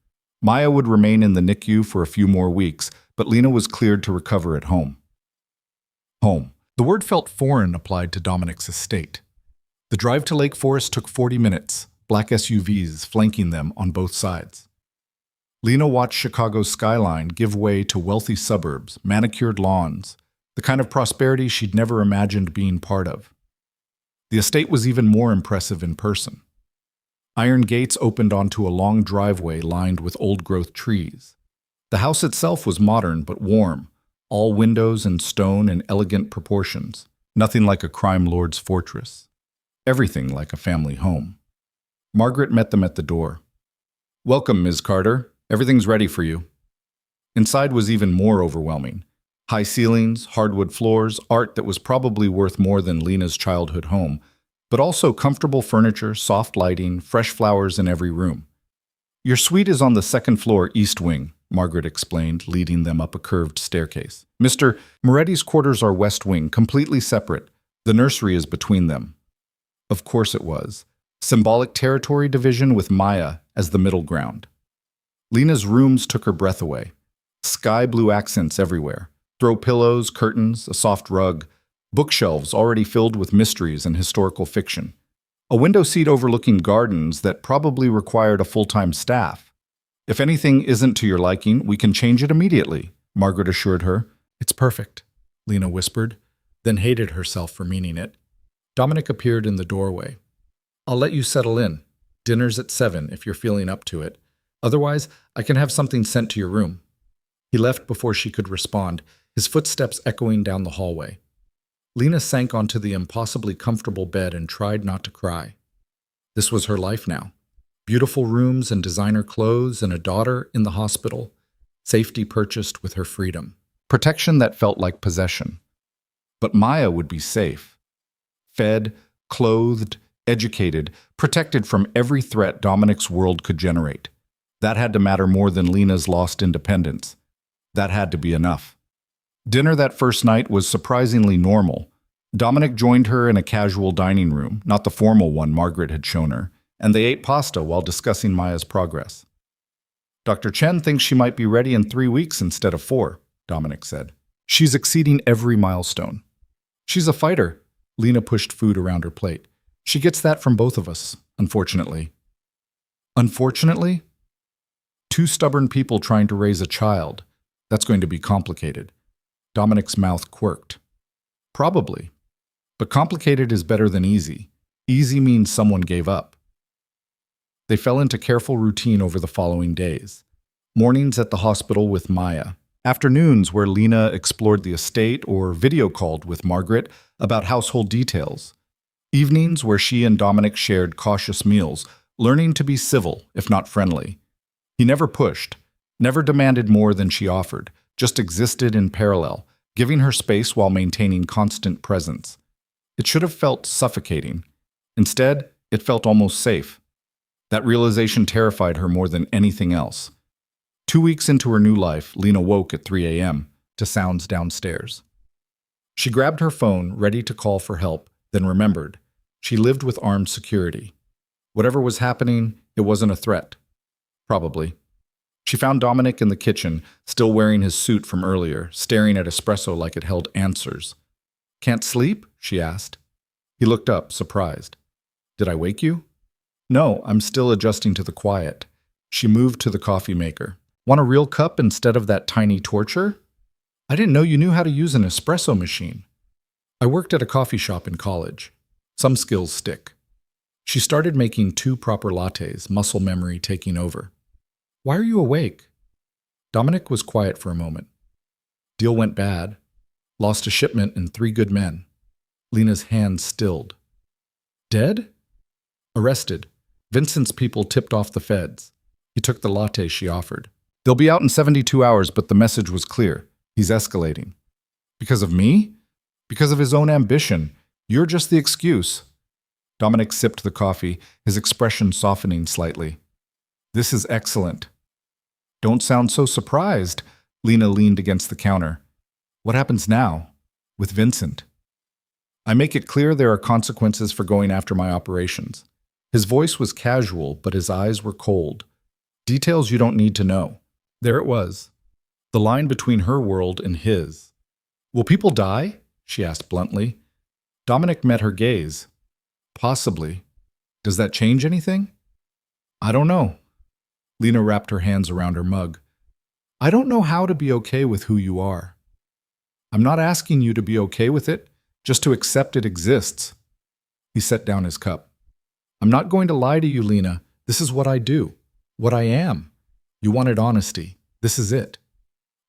Maya would remain in the NICU for a few more weeks, but Lena was cleared to recover at home. Home. The word felt foreign applied to Dominic's estate. The drive to Lake Forest took 40 minutes, black SUVs flanking them on both sides. Lena watched Chicago's skyline give way to wealthy suburbs, manicured lawns, the kind of prosperity she'd never imagined being part of. The estate was even more impressive in person. Iron gates opened onto a long driveway lined with old-growth trees. The house itself was modern but warm, all windows and stone in elegant proportions, nothing like a crime lord's fortress. Everything like a family home. Margaret met them at the door. "Welcome, Ms. Carter. Everything's ready for you." Inside was even more overwhelming. High ceilings, hardwood floors, art that was probably worth more than Lena's childhood home, but also comfortable furniture, soft lighting, fresh flowers in every room. "Your suite is on the second floor east wing," Margaret explained, leading them up a curved staircase. "Mr. Moretti's quarters are west wing, completely separate. The nursery is between them." Of course it was. Symbolic territory division with Maya as the middle ground. Lena's rooms took her breath away. Sky blue accents everywhere. Throw pillows, curtains, a soft rug, bookshelves already filled with mysteries and historical fiction. A window seat overlooking gardens that probably required a full-time staff. "If anything isn't to your liking, we can change it immediately," Margaret assured her. "It's perfect," Lena whispered, then hated herself for meaning it. Dominic appeared in the doorway. "I'll let you settle in. Dinner's at 7 if you're feeling up to it. Otherwise, I can have something sent to your room." He left before she could respond, his footsteps echoing down the hallway. Lena sank onto the impossibly comfortable bed and tried not to cry. This was her life now. Beautiful rooms and designer clothes and a daughter in the hospital. Safety purchased with her freedom. Protection that felt like possession. But Maya would be safe. Fed, clothed, educated, protected from every threat Dominic's world could generate. That had to matter more than Lena's lost independence. That had to be enough. Dinner that first night was surprisingly normal. Dominic joined her in a casual dining room, not the formal one Margaret had shown her, and they ate pasta while discussing Maya's progress. "Dr. Chen thinks she might be ready in 3 weeks instead of 4, Dominic said. "She's exceeding every milestone." "She's a fighter." Lena pushed food around her plate. "She gets that from both of us, unfortunately." "Unfortunately?" "Two stubborn people trying to raise a child. That's going to be complicated." Dominic's mouth quirked. "Probably. But complicated is better than easy. Easy means someone gave up." They fell into careful routine over the following days. Mornings at the hospital with Maya. Afternoons where Lena explored the estate or video called with Margaret about household details. Evenings where she and Dominic shared cautious meals, learning to be civil, if not friendly. He never pushed, never demanded more than she offered, just existed in parallel, giving her space while maintaining constant presence. It should have felt suffocating. Instead, it felt almost safe. That realization terrified her more than anything else. 2 weeks into her new life, Lena woke at 3 a.m. to sounds downstairs. She grabbed her phone, ready to call for help, then remembered. She lived with armed security. Whatever was happening, it wasn't a threat. Probably. She found Dominic in the kitchen, still wearing his suit from earlier, staring at espresso like it held answers. "Can't sleep?" she asked. He looked up, surprised. "Did I wake you?" "No, I'm still adjusting to the quiet." She moved to the coffee maker. "Want a real cup instead of that tiny torture?" "I didn't know you knew how to use an espresso machine." "I worked at a coffee shop in college. Some skills stick." She started making 2 proper lattes, muscle memory taking over. "Why are you awake?" Dominic was quiet for a moment. "Deal went bad. Lost a shipment and 3 good men." Lena's hands stilled. "Dead?" "Arrested. Vincent's people tipped off the feds." He took the latte she offered. "They'll be out in 72 hours, but the message was clear. He's escalating." "Because of me?" "Because of his own ambition. You're just the excuse." Dominic sipped the coffee, his expression softening slightly. "This is excellent." "Don't sound so surprised." Lena leaned against the counter. "What happens now?" with Vincent. I make it clear there are consequences for going after my operations. His voice was casual, but his eyes were cold. Details you don't need to know. There it was. The line between her world and his. Will people die? She asked bluntly. Dominic met her gaze. Possibly. Does that change anything? I don't know. Lena wrapped her hands around her mug. I don't know how to be okay with who you are. I'm not asking you to be okay with it, just to accept it exists. He set down his cup. I'm not going to lie to you, Lena. This is what I do. What I am. You wanted honesty. This is it.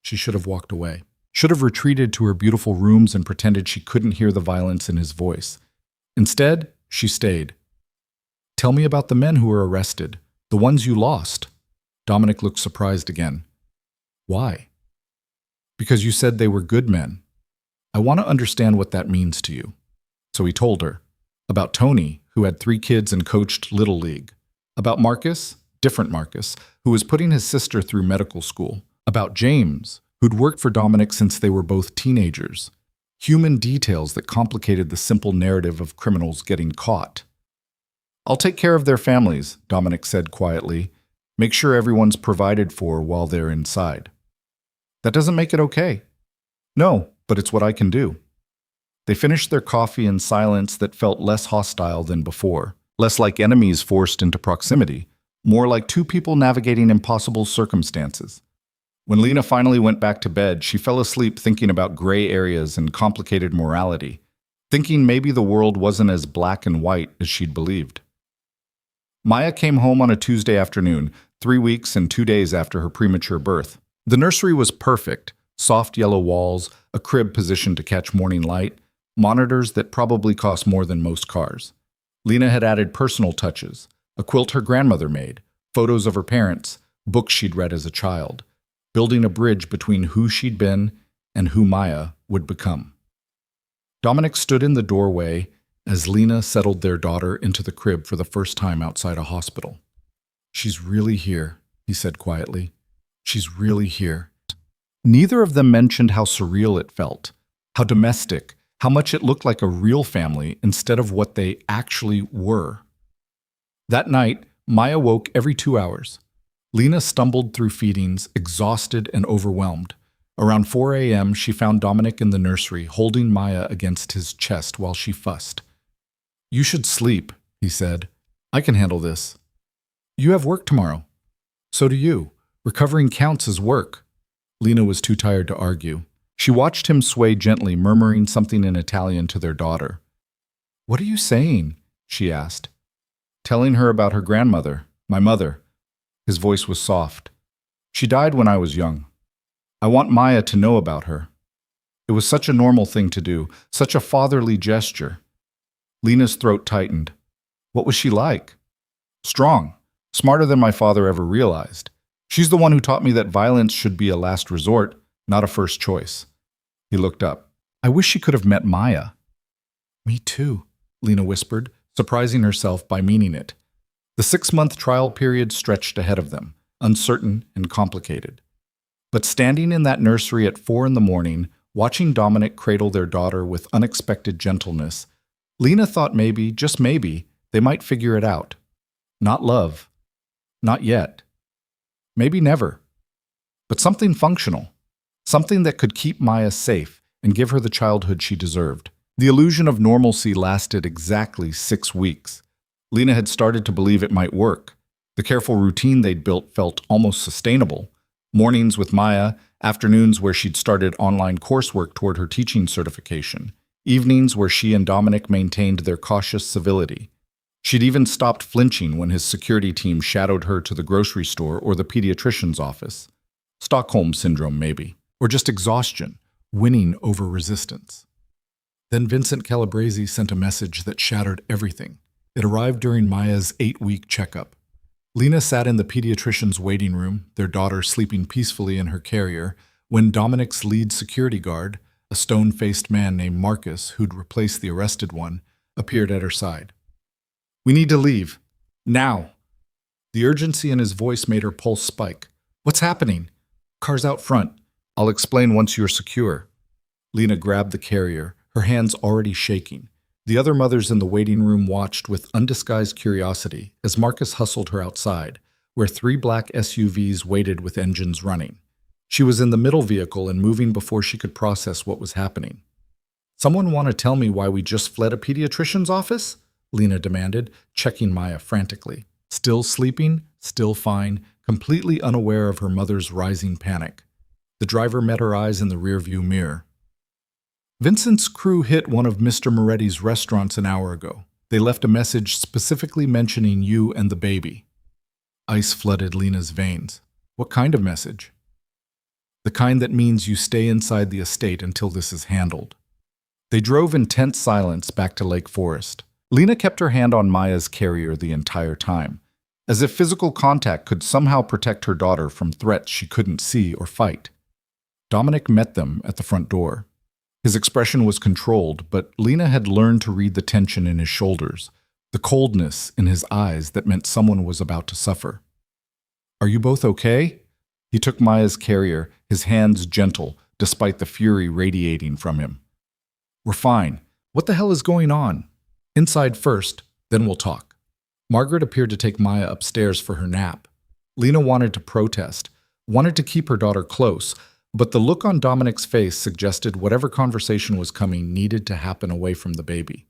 She should have walked away. Should have retreated to her beautiful rooms and pretended she couldn't hear the violence in his voice. Instead, she stayed. Tell me about the men who were arrested, the ones you lost. Dominic looked surprised again. Why? Because you said they were good men. I want to understand what that means to you. So he told her. About Tony, who had 3 kids and coached Little League. About Marcus, different Marcus, who was putting his sister through medical school. About James, who'd worked for Dominic since they were both teenagers. Human details that complicated the simple narrative of criminals getting caught. I'll take care of their families, Dominic said quietly. Make sure everyone's provided for while they're inside. That doesn't make it okay. No, but it's what I can do. They finished their coffee in silence that felt less hostile than before, less like enemies forced into proximity, more like 2 people navigating impossible circumstances. When Lena finally went back to bed, she fell asleep thinking about gray areas and complicated morality, thinking maybe the world wasn't as black and white as she'd believed. Maya came home on a Tuesday afternoon, 3 weeks and 2 days after her premature birth. The nursery was perfect, soft yellow walls, a crib positioned to catch morning light, monitors that probably cost more than most cars. Lena had added personal touches, a quilt her grandmother made, photos of her parents, books she'd read as a child, building a bridge between who she'd been and who Maya would become. Dominic stood in the doorway as Lena settled their daughter into the crib for the first time outside a hospital. She's really here, he said quietly. She's really here. Neither of them mentioned how surreal it felt, how domestic, how much it looked like a real family instead of what they actually were. That night, Maya woke every 2 hours. Lena stumbled through feedings, exhausted and overwhelmed. Around 4 a.m., she found Dominic in the nursery, holding Maya against his chest while she fussed. You should sleep, he said. I can handle this. You have work tomorrow. So do you. Recovering counts as work. Lena was too tired to argue. She watched him sway gently, murmuring something in Italian to their daughter. What are you saying? She asked. Telling her about her grandmother, my mother. His voice was soft. She died when I was young. I want Maya to know about her. It was such a normal thing to do, such a fatherly gesture. Lena's throat tightened. What was she like? Strong, smarter than my father ever realized. She's the one who taught me that violence should be a last resort, not a first choice. He looked up. I wish she could have met Maya. Me too, Lena whispered, surprising herself by meaning it. The 6-month trial period stretched ahead of them, uncertain and complicated. But standing in that nursery at 4 a.m, watching Dominic cradle their daughter with unexpected gentleness, Lena thought maybe, just maybe, they might figure it out. Not love. Not yet. Maybe never. But something functional. Something that could keep Maya safe and give her the childhood she deserved. The illusion of normalcy lasted exactly 6 weeks. Lena had started to believe it might work. The careful routine they'd built felt almost sustainable. Mornings with Maya, afternoons where she'd started online coursework toward her teaching certification, evenings where she and Dominic maintained their cautious civility. She'd even stopped flinching when his security team shadowed her to the grocery store or the pediatrician's office. Stockholm syndrome, maybe. Or just exhaustion, winning over resistance. Then Vincent Calabrese sent a message that shattered everything. It arrived during Maya's 8-week checkup. Lena sat in the pediatrician's waiting room, their daughter sleeping peacefully in her carrier, when Dominic's lead security guard, a stone-faced man named Marcus, who'd replaced the arrested one, appeared at her side. We need to leave. Now. The urgency in his voice made her pulse spike. What's happening? Car's out front. I'll explain once you're secure. Lena grabbed the carrier, her hands already shaking. The other mothers in the waiting room watched with undisguised curiosity as Marcus hustled her outside, where 3 black SUVs waited with engines running. She was in the middle vehicle and moving before she could process what was happening. "Someone want to tell me why we just fled a pediatrician's office?" Lena demanded, checking Maya frantically. Still sleeping, still fine, completely unaware of her mother's rising panic. The driver met her eyes in the rearview mirror. "Vincent's crew hit one of Mr. Moretti's restaurants an hour ago. They left a message specifically mentioning you and the baby." Ice flooded Lena's veins. "What kind of message?" "The kind that means you stay inside the estate until this is handled." They drove in tense silence back to Lake Forest. Lena kept her hand on Maya's carrier the entire time, as if physical contact could somehow protect her daughter from threats she couldn't see or fight. Dominic met them at the front door. His expression was controlled, but Lena had learned to read the tension in his shoulders, the coldness in his eyes that meant someone was about to suffer. "Are you both okay?" He took Maya's carrier, his hands gentle, despite the fury radiating from him. "We're fine. What the hell is going on? Inside first, then we'll talk." Margaret appeared to take Maya upstairs for her nap. Lena wanted to protest, wanted to keep her daughter close, but the look on Dominic's face suggested whatever conversation was coming needed to happen away from the baby.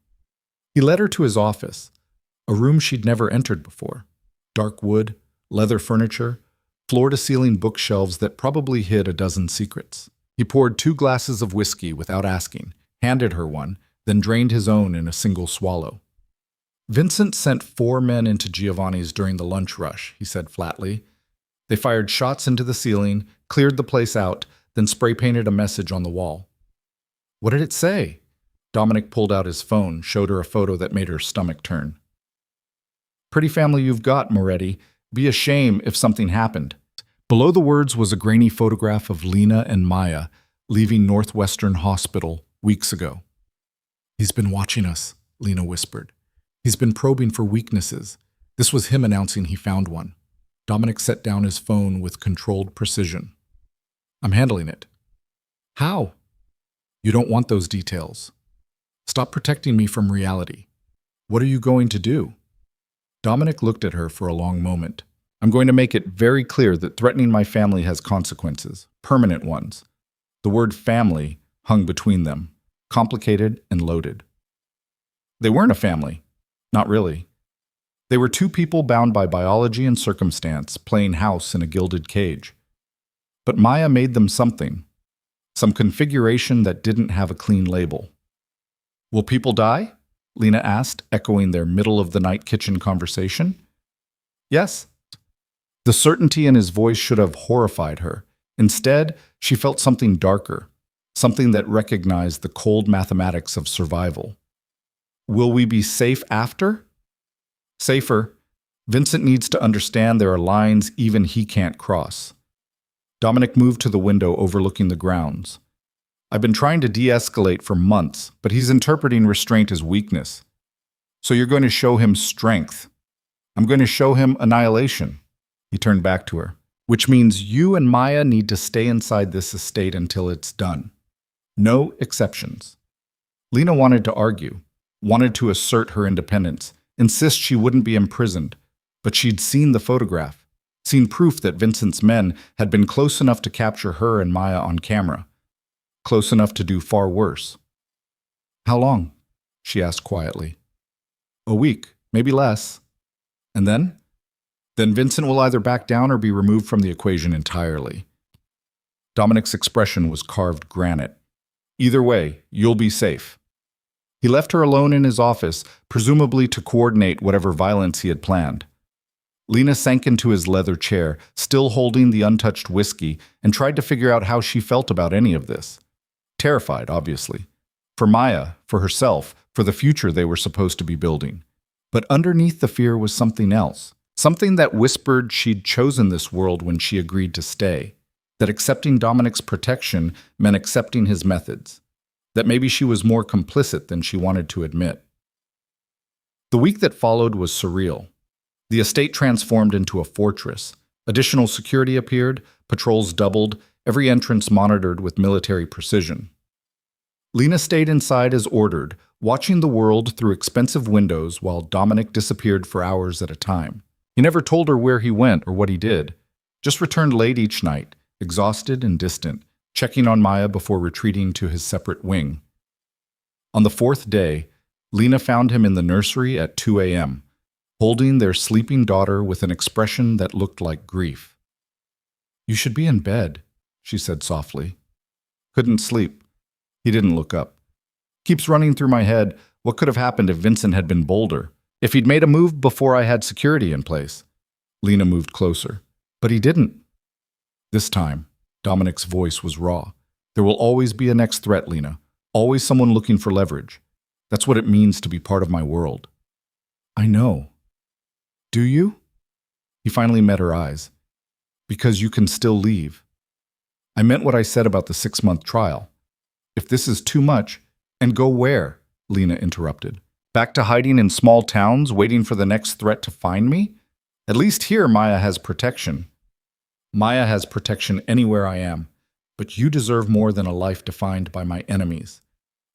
He led her to his office, a room she'd never entered before. Dark wood, leather furniture, floor-to-ceiling bookshelves that probably hid a dozen secrets. He poured 2 glasses of whiskey without asking, handed her one, then drained his own in a single swallow. "Vincent sent 4 men into Giovanni's during the lunch rush," he said flatly. "They fired shots into the ceiling, cleared the place out, then spray-painted a message on the wall." "What did it say?" Dominic pulled out his phone, showed her a photo that made her stomach turn. "Pretty family you've got, Moretti. Be a shame if something happened." Below the words was a grainy photograph of Lena and Maya leaving Northwestern Hospital weeks ago. "He's been watching us," Lena whispered. "He's been probing for weaknesses." This was him announcing he found one. Dominic set down his phone with controlled precision. "I'm handling it." "How?" "You don't want those details. Stop protecting me from reality." "What are you going to do?" Dominic looked at her for a long moment. "I'm going to make it very clear that threatening my family has consequences, permanent ones." The word family hung between them, complicated and loaded. They weren't a family. Not really. They were 2 people bound by biology and circumstance, playing house in a gilded cage. But Maya made them something, some configuration that didn't have a clean label. "Will people die?" Lena asked, echoing their middle-of-the-night kitchen conversation. "Yes." The certainty in his voice should have horrified her. Instead, she felt something darker, something that recognized the cold mathematics of survival. "Will we be safe after?" "Safer. Vincent needs to understand there are lines even he can't cross." Dominic moved to the window overlooking the grounds. "I've been trying to de-escalate for months, but he's interpreting restraint as weakness. So you're going to show him strength. I'm going to show him annihilation." He turned back to her. "Which means you and Maya need to stay inside this estate until it's done. No exceptions." Lena wanted to argue, wanted to assert her independence, insist she wouldn't be imprisoned, but she'd seen the photograph, seen proof that Vincent's men had been close enough to capture her and Maya on camera, close enough to do far worse. "How long?" she asked quietly. "A week, maybe less. And then? Then Vincent will either back down or be removed from the equation entirely." Dominic's expression was carved granite. "Either way, you'll be safe." He left her alone in his office, presumably to coordinate whatever violence he had planned. Lena sank into his leather chair, still holding the untouched whiskey, and tried to figure out how she felt about any of this. Terrified, obviously. For Maya, for herself, for the future they were supposed to be building. But underneath the fear was something else. Something that whispered she'd chosen this world when she agreed to stay. That accepting Dominic's protection meant accepting his methods. That maybe she was more complicit than she wanted to admit. The week that followed was surreal. The estate transformed into a fortress. Additional security appeared, patrols doubled, every entrance monitored with military precision. Lena stayed inside as ordered, watching the world through expensive windows while Dominic disappeared for hours at a time. He never told her where he went or what he did, just returned late each night, exhausted and distant, checking on Maya before retreating to his separate wing. On the fourth day, Lena found him in the nursery at 2 a.m., holding their sleeping daughter with an expression that looked like grief. "You should be in bed," she said softly. "Couldn't sleep." He didn't look up. "Keeps running through my head, what could have happened if Vincent had been bolder? If he'd made a move before I had security in place?" Lena moved closer. "But he didn't." This time, Dominic's voice was raw. "There will always be a next threat, Lena. Always someone looking for leverage. That's what it means to be part of my world." "I know." "Do you?" He finally met her eyes. "Because you can still leave." "I meant what I said about the 6-month trial. If this is too much—" "And go where?" Lena interrupted. "Back to hiding in small towns, waiting for the next threat to find me? At least here Maya has protection." "Maya has protection anywhere I am, but you deserve more than a life defined by my enemies."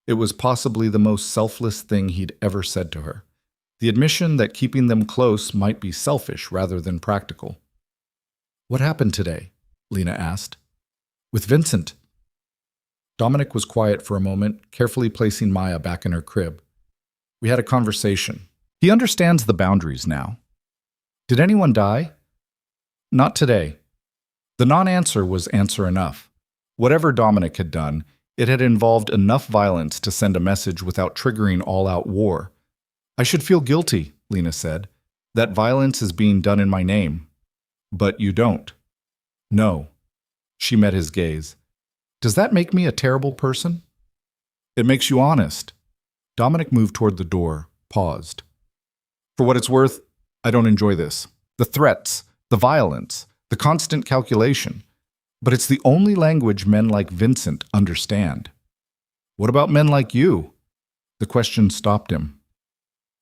It was possibly the most selfless thing he'd ever said to her. The admission that keeping them close might be selfish rather than practical. "What happened today?" Lena asked. "With Vincent." Dominic was quiet for a moment, carefully placing Maya back in her crib. "We had a conversation. He understands the boundaries now." "Did anyone die?" "Not today." The non-answer was answer enough. Whatever Dominic had done, it had involved enough violence to send a message without triggering all-out war. "I should feel guilty," Lena said. "That violence is being done in my name." "But you don't." "No." She met his gaze. "Does that make me a terrible person?" "It makes you honest." Dominic moved toward the door, paused. "For what it's worth, I don't enjoy this. The threats, the violence, the constant calculation. But it's the only language men like Vincent understand." "What about men like you?" The question stopped him.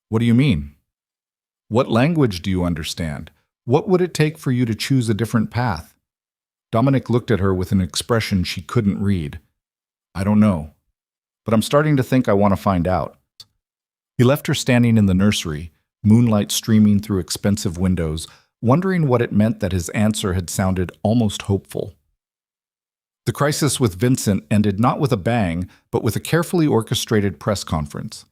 "What do you mean?" "What language do you understand? What would it take for you to choose a different path?" Dominic looked at her with an expression she couldn't read. "I don't know. But I'm starting to think I want to find out." He left her standing in the nursery, moonlight streaming through expensive windows, wondering what it meant that his answer had sounded almost hopeful. The crisis with Vincent ended not with a bang, but with a carefully orchestrated press conference.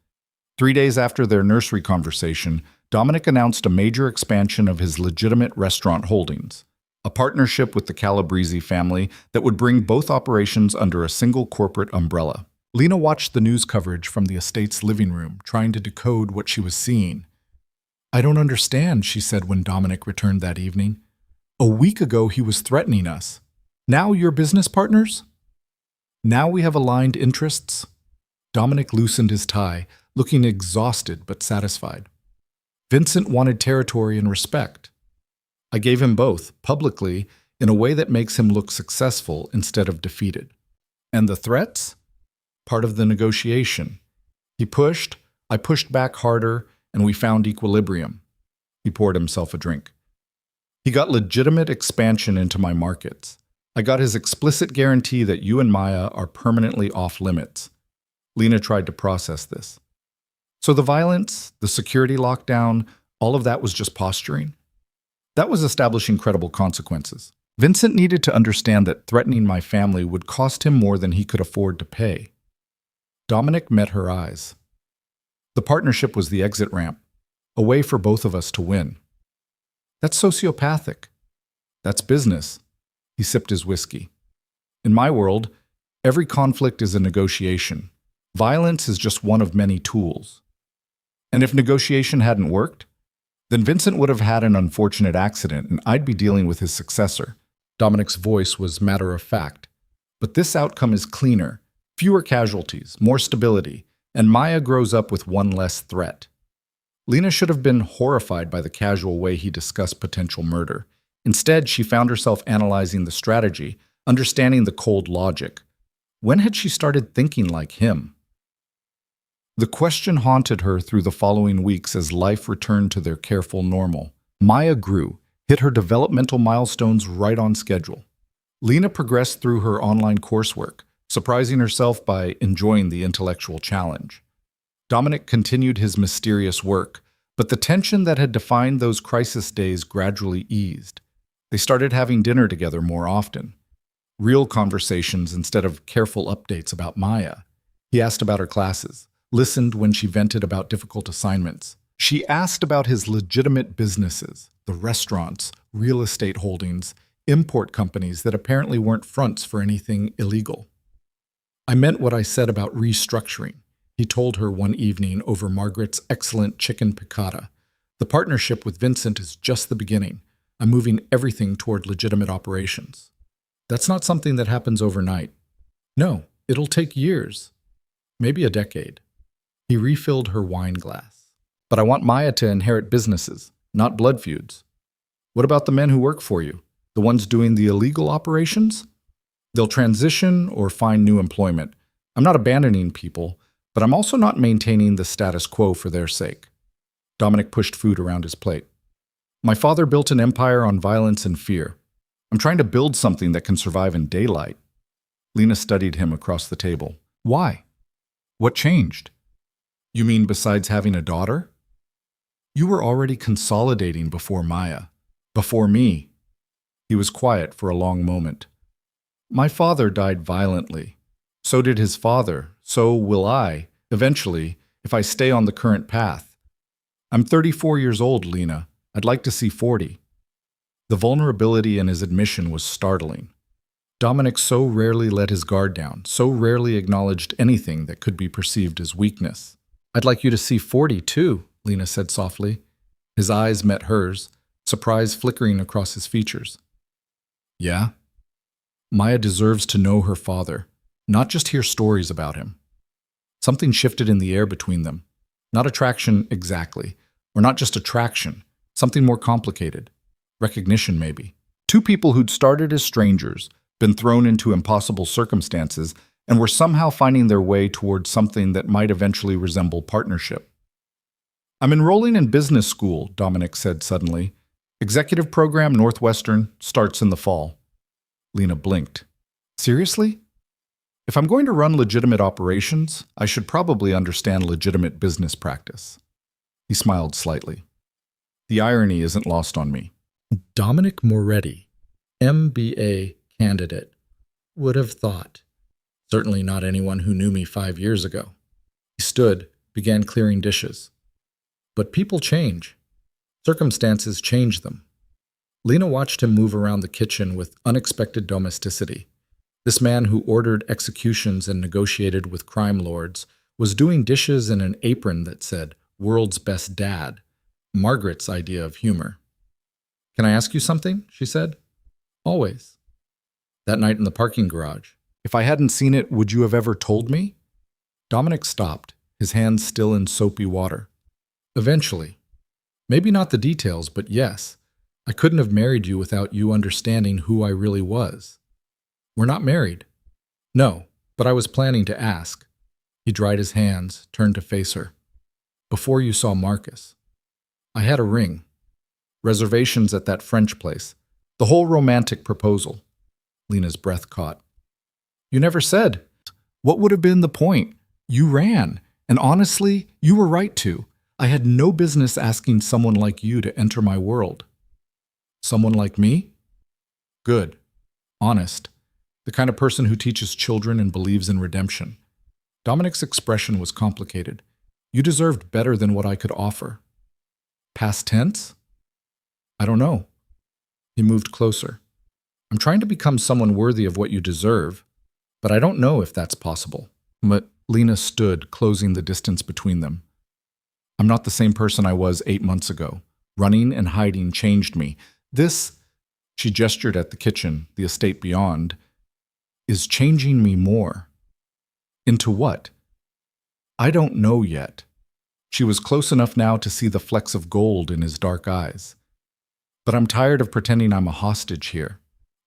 3 days after their nursery conversation, Dominic announced a major expansion of his legitimate restaurant holdings, a partnership with the Calabrese family that would bring both operations under a single corporate umbrella. Lena watched the news coverage from the estate's living room, trying to decode what she was seeing. "I don't understand," she said when Dominic returned that evening. "A week ago he was threatening us. Now you're business partners? Now we have aligned interests?" Dominic loosened his tie, looking exhausted but satisfied. "Vincent wanted territory and respect. I gave him both, publicly, in a way that makes him look successful instead of defeated. And the threats? Part of the negotiation. He pushed, I pushed back harder, and we found equilibrium." He poured himself a drink. "He got legitimate expansion into my markets. I got his explicit guarantee that you and Maya are permanently off limits." Lena tried to process this. "So the violence, the security lockdown, all of that was just posturing?" "That was establishing credible consequences. Vincent needed to understand that threatening my family would cost him more than he could afford to pay." Dominic met her eyes. "The partnership was the exit ramp, a way for both of us to win." "That's sociopathic." "That's business." He sipped his whiskey. "In my world, every conflict is a negotiation. Violence is just one of many tools. And if negotiation hadn't worked, then Vincent would have had an unfortunate accident and I'd be dealing with his successor." Dominic's voice was matter of fact. "But this outcome is cleaner, fewer casualties, more stability, and Maya grows up with one less threat." Lena should have been horrified by the casual way he discussed potential murder. Instead, she found herself analyzing the strategy, understanding the cold logic. When had she started thinking like him? The question haunted her through the following weeks as life returned to their careful normal. Maya grew, hit her developmental milestones right on schedule. Lena progressed through her online coursework, surprising herself by enjoying the intellectual challenge. Dominic continued his mysterious work, but the tension that had defined those crisis days gradually eased. They started having dinner together more often. Real conversations instead of careful updates about Maya. He asked about her classes, listened when she vented about difficult assignments. She asked about his legitimate businesses, the restaurants, real estate holdings, import companies that apparently weren't fronts for anything illegal. I meant what I said about restructuring, he told her one evening over Margaret's excellent chicken piccata. The partnership with Vincent is just the beginning. I'm moving everything toward legitimate operations. That's not something that happens overnight. No, it'll take years. Maybe a decade. He refilled her wine glass. But I want Maya to inherit businesses, not blood feuds. What about the men who work for you? The ones doing the illegal operations? They'll transition or find new employment. I'm not abandoning people, but I'm also not maintaining the status quo for their sake. Dominic pushed food around his plate. My father built an empire on violence and fear. I'm trying to build something that can survive in daylight. Lena studied him across the table. Why? What changed? You mean besides having a daughter? You were already consolidating before Maya, before me. He was quiet for a long moment. My father died violently. So did his father. So will I, eventually, if I stay on the current path. I'm 34 years old, Lena. I'd like to see 40. The vulnerability in his admission was startling. Dominic so rarely let his guard down, so rarely acknowledged anything that could be perceived as weakness. I'd like you to see 40 too, Lena said softly. His eyes met hers, surprise flickering across his features. Yeah? Maya deserves to know her father, not just hear stories about him. Something shifted in the air between them. Not attraction exactly, or not just attraction, something more complicated. Recognition, maybe. Two people who'd started as strangers, been thrown into impossible circumstances, and were somehow finding their way towards something that might eventually resemble partnership. I'm enrolling in business school, Dominic said suddenly. Executive program Northwestern starts in the fall. Lena blinked. Seriously? If I'm going to run legitimate operations, I should probably understand legitimate business practice. He smiled slightly. The irony isn't lost on me. Dominic Moretti, MBA candidate. Would have thought. Certainly not anyone who knew me 5 years ago. He stood, began clearing dishes. But people change. Circumstances change them. Lena watched him move around the kitchen with unexpected domesticity. This man who ordered executions and negotiated with crime lords was doing dishes in an apron that said, "World's Best Dad," Margaret's idea of humor. Can I ask you something? She said. Always. That night in the parking garage. If I hadn't seen it, would you have ever told me? Dominic stopped, his hands still in soapy water. Eventually. Maybe not the details, but yes. I couldn't have married you without you understanding who I really was. We're not married. No, but I was planning to ask. He dried his hands, turned to face her. Before you saw Marcus. I had a ring. Reservations at that French place. The whole romantic proposal. Lena's breath caught. You never said. What would have been the point? You ran. And honestly, you were right to. I had no business asking someone like you to enter my world. Someone like me? Good. Honest. The kind of person who teaches children and believes in redemption. Dominic's expression was complicated. You deserved better than what I could offer. Past tense? I don't know. He moved closer. I'm trying to become someone worthy of what you deserve, but I don't know if that's possible. But Lena stood, closing the distance between them. I'm not the same person I was 8 months ago. Running and hiding changed me. This, she gestured at the kitchen, the estate beyond, is changing me more. Into what? I don't know yet. She was close enough now to see the flecks of gold in his dark eyes. But I'm tired of pretending I'm a hostage here.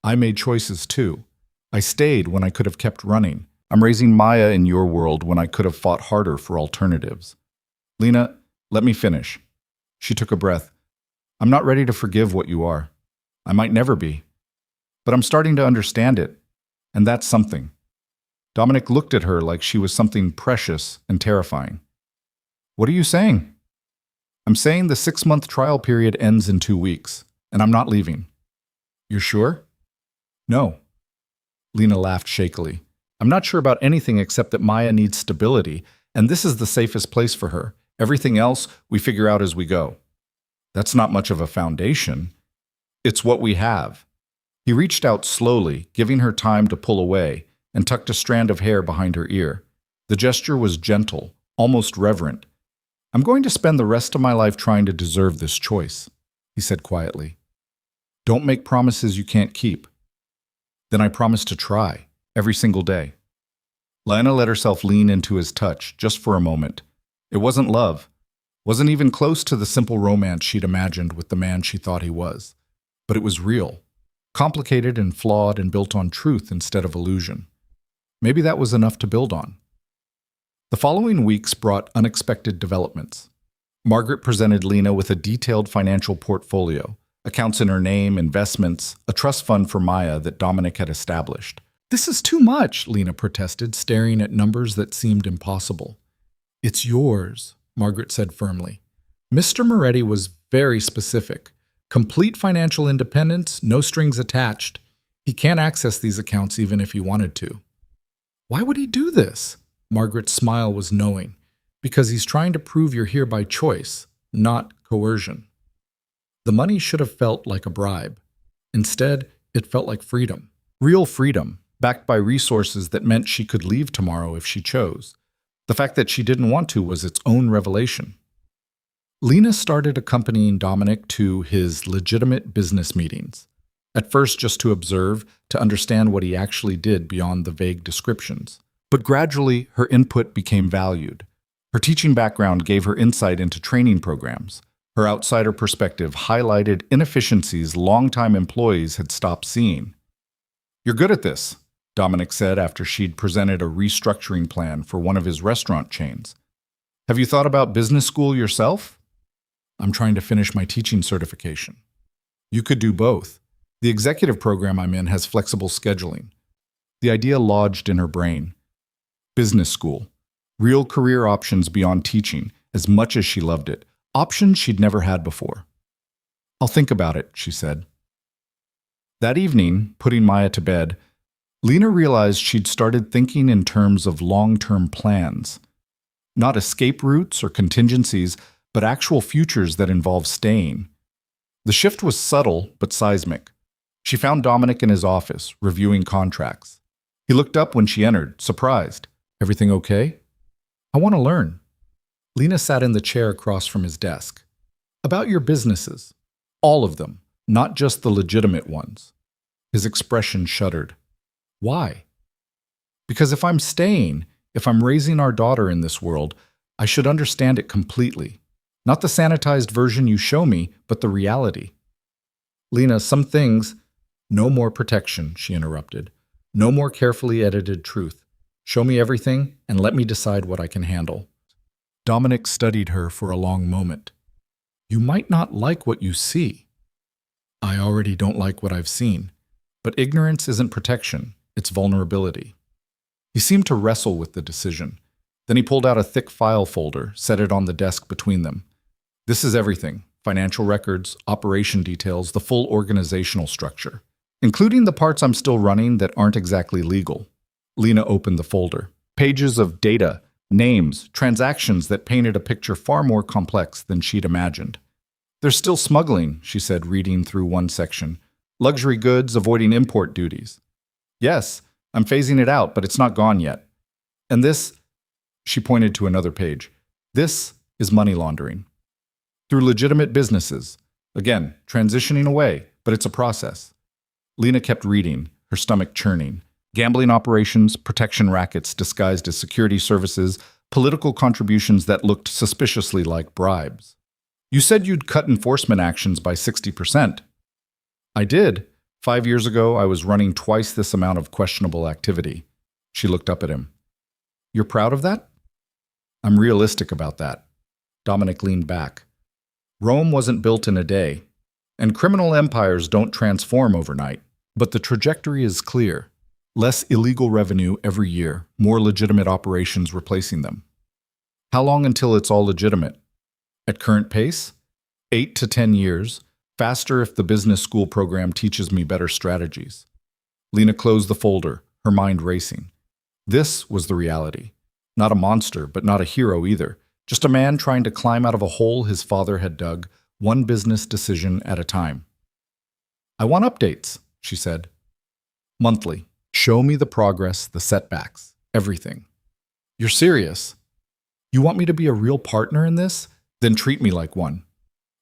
I made choices too. I stayed when I could have kept running. I'm raising Maya in your world when I could have fought harder for alternatives. Lena, let me finish. She took a breath. I'm not ready to forgive what you are. I might never be. But I'm starting to understand it. And that's something. Dominic looked at her like she was something precious and terrifying. What are you saying? I'm saying the 6-month trial period ends in 2 weeks, and I'm not leaving. You're sure? No. Lena laughed shakily. I'm not sure about anything except that Maya needs stability, and this is the safest place for her. Everything else we figure out as we go. That's not much of a foundation. It's what we have. He reached out slowly, giving her time to pull away, and tucked a strand of hair behind her ear. The gesture was gentle, almost reverent. I'm going to spend the rest of my life trying to deserve this choice, he said quietly. Don't make promises you can't keep. Then I promise to try, every single day. Lena let herself lean into his touch, just for a moment. It wasn't love, wasn't even close to the simple romance she'd imagined with the man she thought he was. But it was real, complicated and flawed and built on truth instead of illusion. Maybe that was enough to build on. The following weeks brought unexpected developments. Margaret presented Lena with a detailed financial portfolio, accounts in her name, investments, a trust fund for Maya that Dominic had established. This is too much, Lena protested, staring at numbers that seemed impossible. It's yours, Margaret said firmly. Mr. Moretti was very specific. Complete financial independence, no strings attached. He can't access these accounts even if he wanted to. Why would he do this? Margaret's smile was knowing. Because he's trying to prove you're here by choice, not coercion. The money should have felt like a bribe. Instead, it felt like freedom. Real freedom, backed by resources that meant she could leave tomorrow if she chose. The fact that she didn't want to was its own revelation. Lena started accompanying Dominic to his legitimate business meetings. At first just to observe, to understand what he actually did beyond the vague descriptions. But gradually, her input became valued. Her teaching background gave her insight into training programs. Her outsider perspective highlighted inefficiencies longtime employees had stopped seeing. You're good at this, Dominic said after she'd presented a restructuring plan for one of his restaurant chains. Have you thought about business school yourself? I'm trying to finish my teaching certification. You could do both. The executive program I'm in has flexible scheduling. The idea lodged in her brain. Business school. Real career options beyond teaching, as much as she loved it. Options she'd never had before. I'll think about it, she said. That evening, putting Maya to bed, Lena realized she'd started thinking in terms of long-term plans. Not escape routes or contingencies, but actual futures that involve staying. The shift was subtle but seismic. She found Dominic in his office, reviewing contracts. He looked up when she entered, surprised. Everything okay? I want to learn. Lena sat in the chair across from his desk. About your businesses. All of them, not just the legitimate ones. His expression shuddered. Why? Because if I'm staying, if I'm raising our daughter in this world, I should understand it completely. Not the sanitized version you show me, but the reality. Lena, some things... No more protection, she interrupted. No more carefully edited truth. Show me everything and let me decide what I can handle. Dominic studied her for a long moment. You might not like what you see. I already don't like what I've seen. But ignorance isn't protection, it's vulnerability. He seemed to wrestle with the decision. Then he pulled out a thick file folder, set it on the desk between them. This is everything. Financial records, operation details, the full organizational structure. Including the parts I'm still running that aren't exactly legal. Lena opened the folder. Pages of data, names, transactions that painted a picture far more complex than she'd imagined. There's still smuggling, she said, reading through one section. Luxury goods avoiding import duties. Yes, I'm phasing it out, but it's not gone yet. And this, she pointed to another page, this is money laundering. Through legitimate businesses. Again, transitioning away, but it's a process. Lena kept reading, her stomach churning. Gambling operations, protection rackets disguised as security services, political contributions that looked suspiciously like bribes. You said you'd cut enforcement actions by 60%. I did. 5 years ago, I was running twice this amount of questionable activity. She looked up at him. You're proud of that? I'm realistic about that. Dominic leaned back. Rome wasn't built in a day, and criminal empires don't transform overnight. But the trajectory is clear. Less illegal revenue every year, more legitimate operations replacing them. How long until it's all legitimate? At current pace? 8 to 10 years, faster if the business school program teaches me better strategies. Lena closed the folder, her mind racing. This was the reality. Not a monster, but not a hero either. Just a man trying to climb out of a hole his father had dug, one business decision at a time. I want updates, she said. Monthly. Show me the progress, the setbacks, everything. You're serious? You want me to be a real partner in this? Then treat me like one.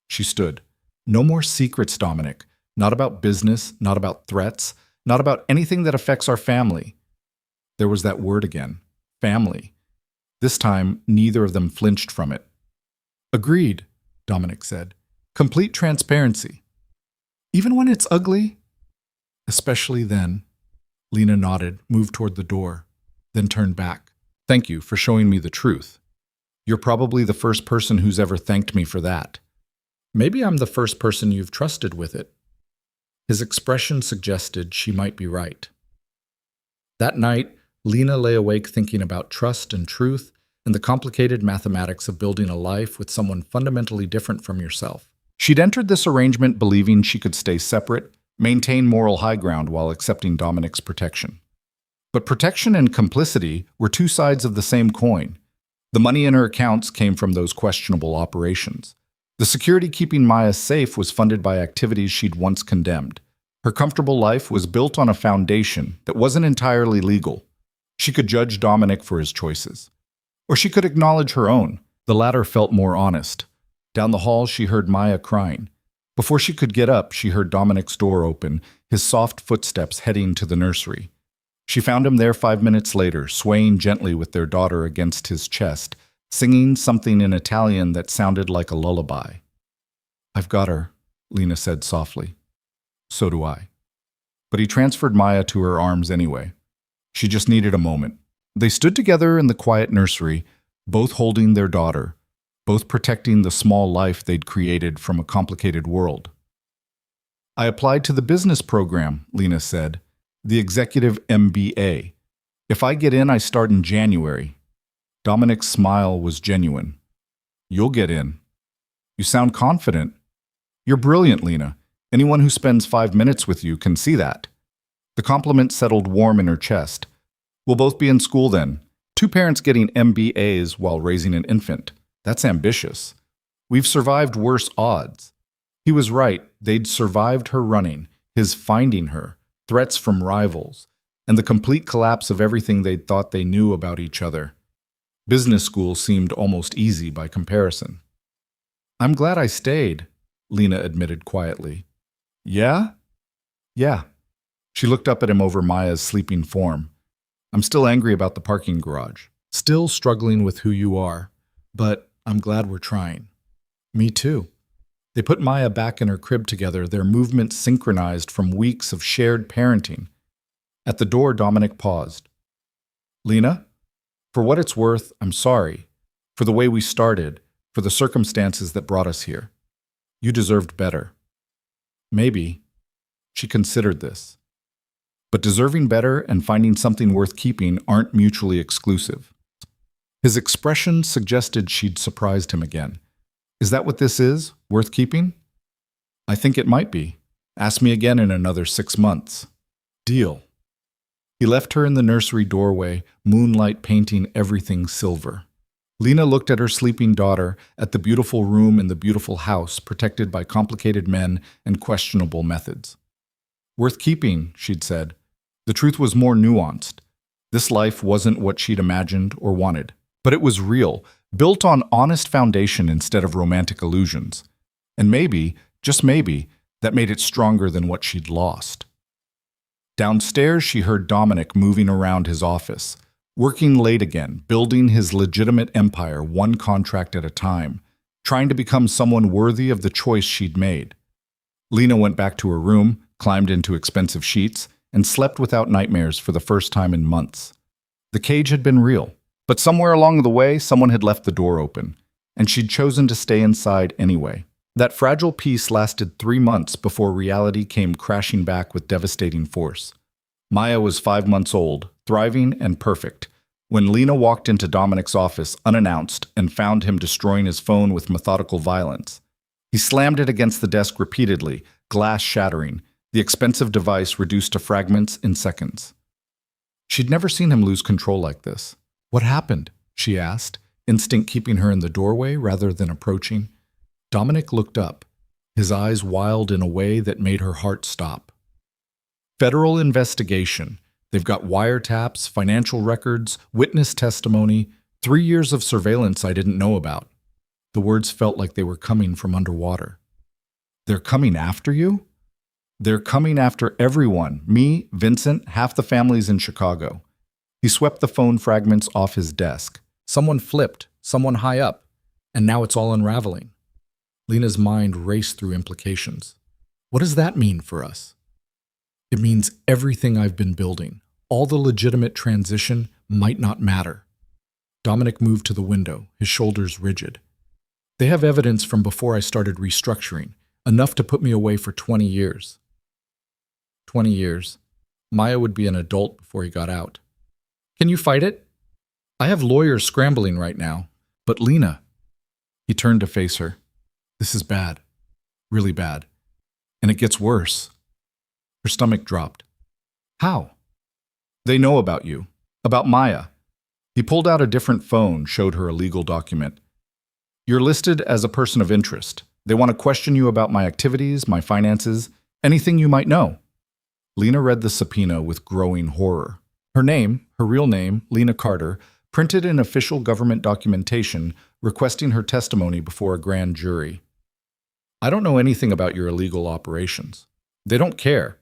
She stood. No more secrets, Dominic. Not about business, not about threats, not about anything that affects our family. There was that word again. Family. This time, neither of them flinched from it. Agreed, Dominic said. Complete transparency. Even when it's ugly? Especially then. Lena nodded, moved toward the door, then turned back. Thank you for showing me the truth. You're probably the first person who's ever thanked me for that. Maybe I'm the first person you've trusted with it. His expression suggested she might be right. That night, Lena lay awake thinking about trust and truth and the complicated mathematics of building a life with someone fundamentally different from yourself. She'd entered this arrangement believing she could stay separate, maintain moral high ground while accepting Dominic's protection. But protection and complicity were two sides of the same coin. The money in her accounts came from those questionable operations. The security keeping Maya safe was funded by activities she'd once condemned. Her comfortable life was built on a foundation that wasn't entirely legal. She could judge Dominic for his choices. Or she could acknowledge her own. The latter felt more honest. Down the hall, she heard Maya crying. Before she could get up, she heard Dominic's door open, his soft footsteps heading to the nursery. She found him there 5 minutes later, swaying gently with their daughter against his chest, singing something in Italian that sounded like a lullaby. I've got her, Lena said softly. So do I. But he transferred Maya to her arms anyway. She just needed a moment. They stood together in the quiet nursery, both holding their daughter, both protecting the small life they'd created from a complicated world. I applied to the business program, Lena said, the executive MBA. If I get in, I start in January. Dominic's smile was genuine. You'll get in. You sound confident. You're brilliant, Lena. Anyone who spends 5 minutes with you can see that. The compliment settled warm in her chest. We'll both be in school then. 2 parents getting MBAs while raising an infant. That's ambitious. We've survived worse odds. He was right. They'd survived her running, his finding her, threats from rivals, and the complete collapse of everything they'd thought they knew about each other. Business school seemed almost easy by comparison. I'm glad I stayed, Lena admitted quietly. Yeah? Yeah. She looked up at him over Maya's sleeping form. I'm still angry about the parking garage. Still struggling with who you are. But I'm glad we're trying. Me too. They put Maya back in her crib together, their movements synchronized from weeks of shared parenting. At the door, Dominic paused. Lena, for what it's worth, I'm sorry. For the way we started, for the circumstances that brought us here. You deserved better. Maybe. She considered this. But deserving better and finding something worth keeping aren't mutually exclusive. His expression suggested she'd surprised him again. Is that what this is? Worth keeping? I think it might be. Ask me again in another 6 months. Deal. He left her in the nursery doorway, moonlight painting everything silver. Lena looked at her sleeping daughter, at the beautiful room in the beautiful house protected by complicated men and questionable methods. Worth keeping, she'd said. The truth was more nuanced. This life wasn't what she'd imagined or wanted. But it was real, built on honest foundation instead of romantic illusions. And maybe, just maybe, that made it stronger than what she'd lost. Downstairs, she heard Dominic moving around his office, working late again, building his legitimate empire one contract at a time, trying to become someone worthy of the choice she'd made. Lena went back to her room, climbed into expensive sheets, and slept without nightmares for the first time in months. The cage had been real. But somewhere along the way, someone had left the door open, and she'd chosen to stay inside anyway. That fragile peace lasted 3 months before reality came crashing back with devastating force. Maya was 5 months old, thriving and perfect, when Lena walked into Dominic's office unannounced and found him destroying his phone with methodical violence. He slammed it against the desk repeatedly, glass shattering, the expensive device reduced to fragments in seconds. She'd never seen him lose control like this. "What happened?" she asked, instinct keeping her in the doorway rather than approaching. Dominic looked up, his eyes wild in a way that made her heart stop. "Federal investigation. They've got wiretaps, financial records, witness testimony, 3 years of surveillance I didn't know about." The words felt like they were coming from underwater. "They're coming after you?" "They're coming after everyone. Me, Vincent, half the families in Chicago." He swept the phone fragments off his desk. Someone flipped, someone high up, and now it's all unraveling. Lena's mind raced through implications. What does that mean for us? It means everything I've been building, all the legitimate transition, might not matter. Dominic moved to the window, his shoulders rigid. They have evidence from before I started restructuring, enough to put me away for 20 years. 20 years. Maya would be an adult before he got out. Can you fight it? I have lawyers scrambling right now. But Lena. He turned to face her. This is bad. Really bad. And it gets worse. Her stomach dropped. How? They know about you. About Maya. He pulled out a different phone, showed her a legal document. You're listed as a person of interest. They want to question you about my activities, my finances, anything you might know. Lena read the subpoena with growing horror. Her name, her real name, Lena Carter, printed in official government documentation requesting her testimony before a grand jury. I don't know anything about your illegal operations. They don't care.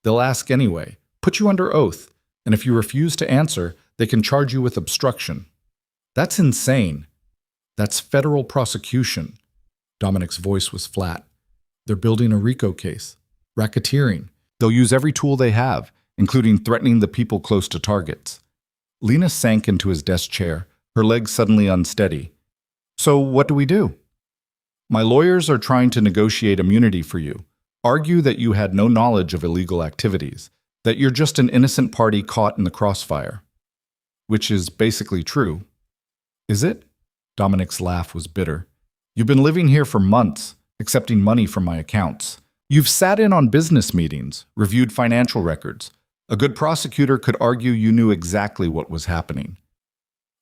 They'll ask anyway, put you under oath, and if you refuse to answer, they can charge you with obstruction. That's insane. That's federal prosecution. Dominic's voice was flat. They're building a RICO case. Racketeering. They'll use every tool they have, including threatening the people close to targets. Lena sank into his desk chair, her legs suddenly unsteady. So what do we do? My lawyers are trying to negotiate immunity for you, argue that you had no knowledge of illegal activities, that you're just an innocent party caught in the crossfire. Which is basically true. Is it? Dominic's laugh was bitter. You've been living here for months, accepting money from my accounts. You've sat in on business meetings, reviewed financial records. A good prosecutor could argue you knew exactly what was happening.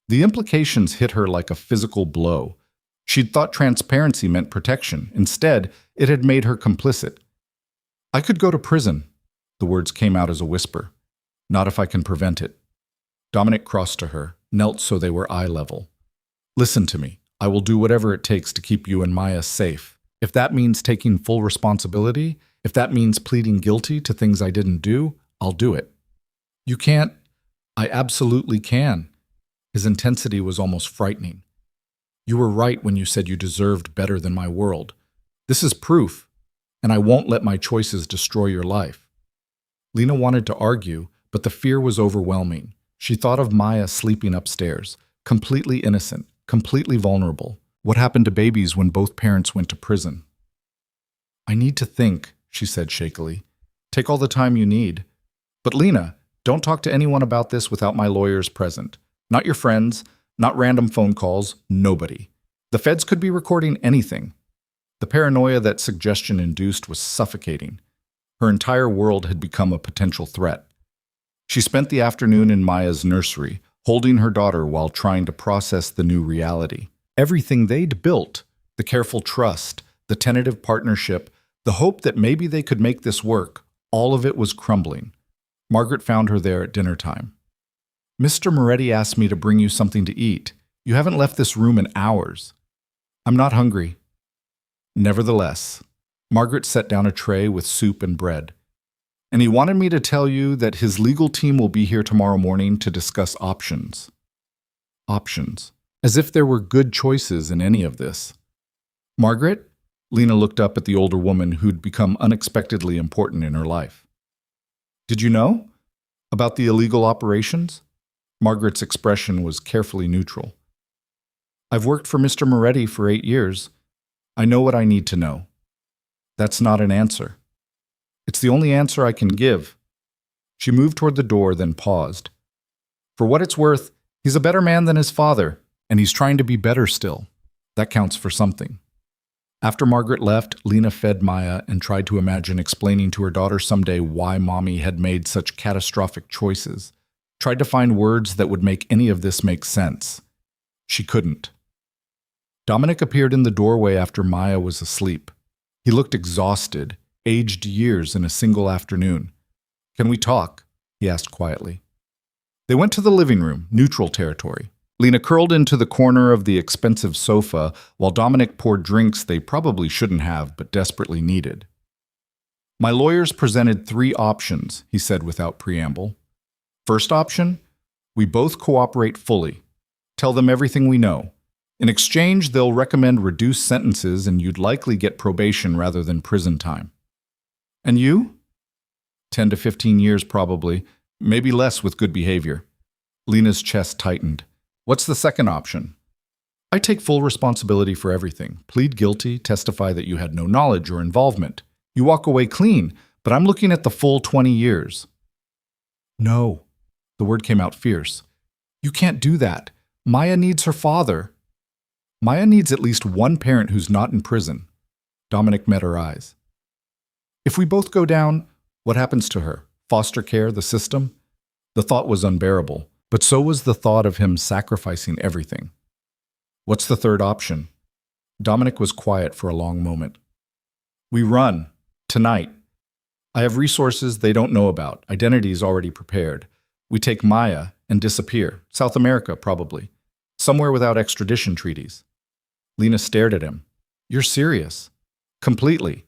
The implications hit her like a physical blow. She'd thought transparency meant protection. Instead, it had made her complicit. I could go to prison. The words came out as a whisper. Not if I can prevent it. Dominic crossed to her, knelt so they were eye level. Listen to me. I will do whatever it takes to keep you and Maya safe. If that means taking full responsibility, if that means pleading guilty to things I didn't do, I'll do it. You can't. I absolutely can. His intensity was almost frightening. You were right when you said you deserved better than my world. This is proof, and I won't let my choices destroy your life. Lena wanted to argue, but the fear was overwhelming. She thought of Maya sleeping upstairs, completely innocent, completely vulnerable. What happened to babies when both parents went to prison? I need to think, she said shakily. Take all the time you need. But Lena, don't talk to anyone about this without my lawyers present. Not your friends, not random phone calls, nobody. The feds could be recording anything. The paranoia that suggestion induced was suffocating. Her entire world had become a potential threat. She spent the afternoon in Maya's nursery, holding her daughter while trying to process the new reality. Everything they'd built, the careful trust, the tentative partnership, the hope that maybe they could make this work, all of it was crumbling. Margaret found her there at dinner time. Mr. Moretti asked me to bring you something to eat. You haven't left this room in hours. I'm not hungry. Nevertheless, Margaret set down a tray with soup and bread. And he wanted me to tell you that his legal team will be here tomorrow morning to discuss options. Options. As if there were good choices in any of this. Margaret? Lena looked up at the older woman who'd become unexpectedly important in her life. Did you know? About the illegal operations? Margaret's expression was carefully neutral. I've worked for Mr. Moretti for 8 years. I know what I need to know. That's not an answer. It's the only answer I can give. She moved toward the door, then paused. For what it's worth, he's a better man than his father, and he's trying to be better still. That counts for something. After Margaret left, Lena fed Maya and tried to imagine explaining to her daughter someday why Mommy had made such catastrophic choices. Tried to find words that would make any of this make sense. She couldn't. Dominic appeared in the doorway after Maya was asleep. He looked exhausted, aged years in a single afternoon. "Can we talk?" he asked quietly. They went to the living room, neutral territory. Lena curled into the corner of the expensive sofa while Dominic poured drinks they probably shouldn't have but desperately needed. "My lawyers presented 3 options," he said without preamble. "First option, we both cooperate fully. Tell them everything we know. In exchange, they'll recommend reduced sentences and you'd likely get probation rather than prison time. And you? 10 to 15 years probably, maybe less with good behavior." Lena's chest tightened. "What's the second option?" "I take full responsibility for everything. Plead guilty, testify that you had no knowledge or involvement. You walk away clean, but I'm looking at the full 20 years. "No." The word came out fierce. "You can't do that. Maya needs her father." "Maya needs at least one parent who's not in prison." Dominic met her eyes. "If we both go down, what happens to her? Foster care, the system?" The thought was unbearable, but so was the thought of him sacrificing everything. "What's the third option?" Dominic was quiet for a long moment. "We run. Tonight. I have resources they don't know about. Identities already prepared. We take Maya and disappear. South America, probably. Somewhere without extradition treaties." Lena stared at him. "You're serious?" "Completely.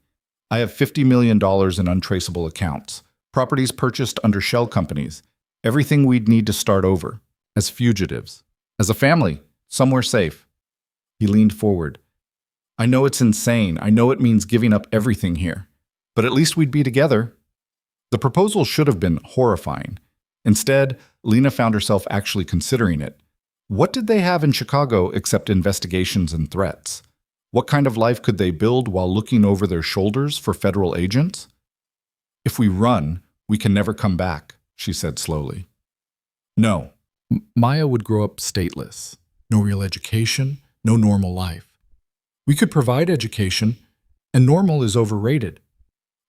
I have $50 million in untraceable accounts. Properties purchased under shell companies. Everything we'd need to start over. As fugitives. As a family. Somewhere safe." He leaned forward. "I know it's insane. I know it means giving up everything here. But at least we'd be together." The proposal should have been horrifying. Instead, Lena found herself actually considering it. What did they have in Chicago except investigations and threats? What kind of life could they build while looking over their shoulders for federal agents? "If we run, we can never come back," she said slowly. "No." Maya would grow up stateless. No real education, no normal life. "We could provide education, and normal is overrated."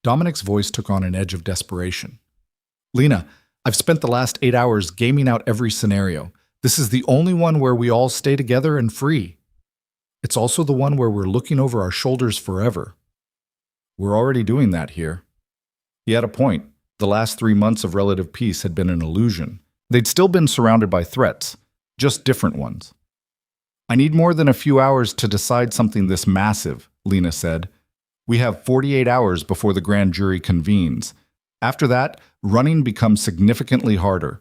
Dominic's voice took on an edge of desperation. "Lena, I've spent the last 8 hours gaming out every scenario. This is the only one where we all stay together and free. It's also the one where we're looking over our shoulders forever. We're already doing that here." He had a point. The last 3 months of relative peace had been an illusion. They'd still been surrounded by threats, just different ones. "I need more than a few hours to decide something this massive," Lena said. "We have 48 hours before the grand jury convenes. After that, running becomes significantly harder.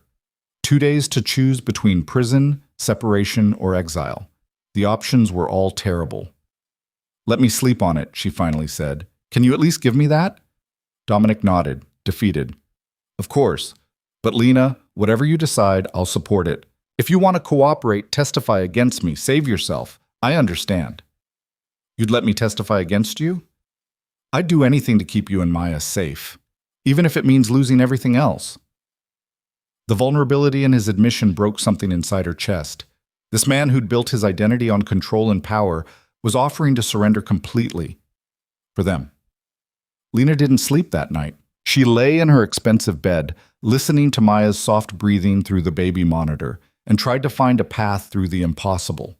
2 days to choose between prison, separation, or exile. The options were all terrible." "Let me sleep on it," she finally said. "Can you at least give me that?" Dominic nodded, defeated. "Of course. But Lena, whatever you decide, I'll support it. If you want to cooperate, testify against me, save yourself. I understand." "You'd let me testify against you?" "I'd do anything to keep you and Maya safe, even if it means losing everything else." The vulnerability in his admission broke something inside her chest. This man who'd built his identity on control and power was offering to surrender completely. For them. Lena didn't sleep that night. She lay in her expensive bed, listening to Maya's soft breathing through the baby monitor, and tried to find a path through the impossible.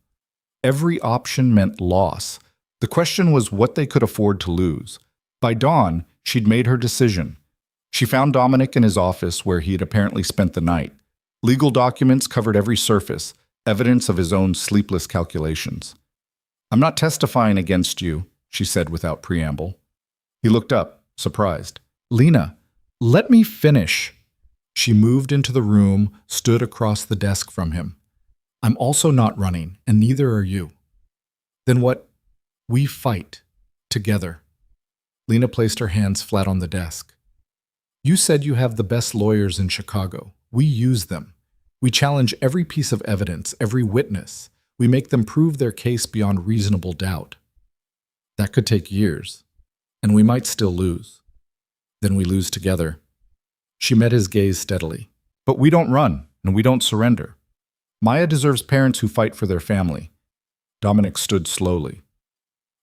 Every option meant loss. The question was what they could afford to lose. By dawn, she'd made her decision. She found Dominic in his office where he had apparently spent the night. Legal documents covered every surface, evidence of his own sleepless calculations. "I'm not testifying against you," she said without preamble. He looked up, surprised. "Lena, let me finish." She moved into the room, stood across the desk from him. "I'm also not running, and neither are you." "Then what?" "We fight. Together." Lena placed her hands flat on the desk. "You said you have the best lawyers in Chicago. We use them. We challenge every piece of evidence, every witness. We make them prove their case beyond reasonable doubt. That could take years, and we might still lose. Then we lose together." She met his gaze steadily. But we don't run, and we don't surrender. Maya deserves parents who fight for their family. Dominic stood slowly.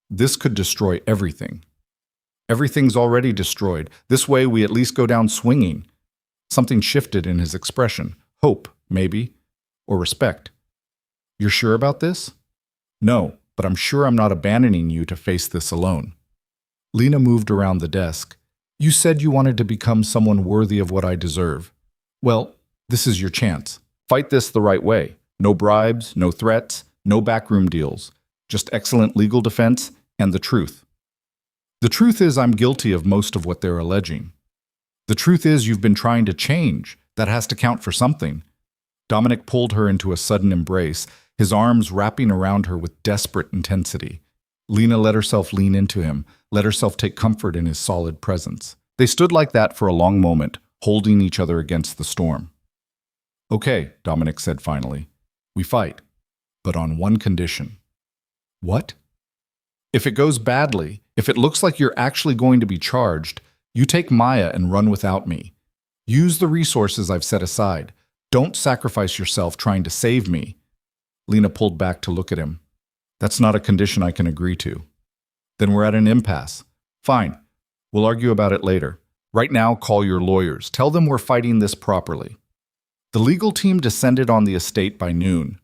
This could destroy everything. Everything's already destroyed. This way we at least go down swinging. Something shifted in his expression. Hope, maybe. Or respect. You're sure about this? No, but I'm sure I'm not abandoning you to face this alone. Lena moved around the desk. You said you wanted to become someone worthy of what I deserve. Well, this is your chance. Fight this the right way. No bribes, no threats, no backroom deals. Just excellent legal defense and the truth. The truth is I'm guilty of most of what they're alleging. The truth is you've been trying to change. That has to count for something. Dominic pulled her into a sudden embrace, his arms wrapping around her with desperate intensity. Lena let herself lean into him, let herself take comfort in his solid presence. They stood like that for a long moment, holding each other against the storm. Okay, Dominic said finally. We fight, but on one condition. What? If it goes badly, if it looks like you're actually going to be charged, you take Maya and run without me. Use the resources I've set aside. Don't sacrifice yourself trying to save me. Lena pulled back to look at him. That's not a condition I can agree to. Then we're at an impasse. Fine. We'll argue about it later. Right now, call your lawyers. Tell them we're fighting this properly. The legal team descended on the estate by noon.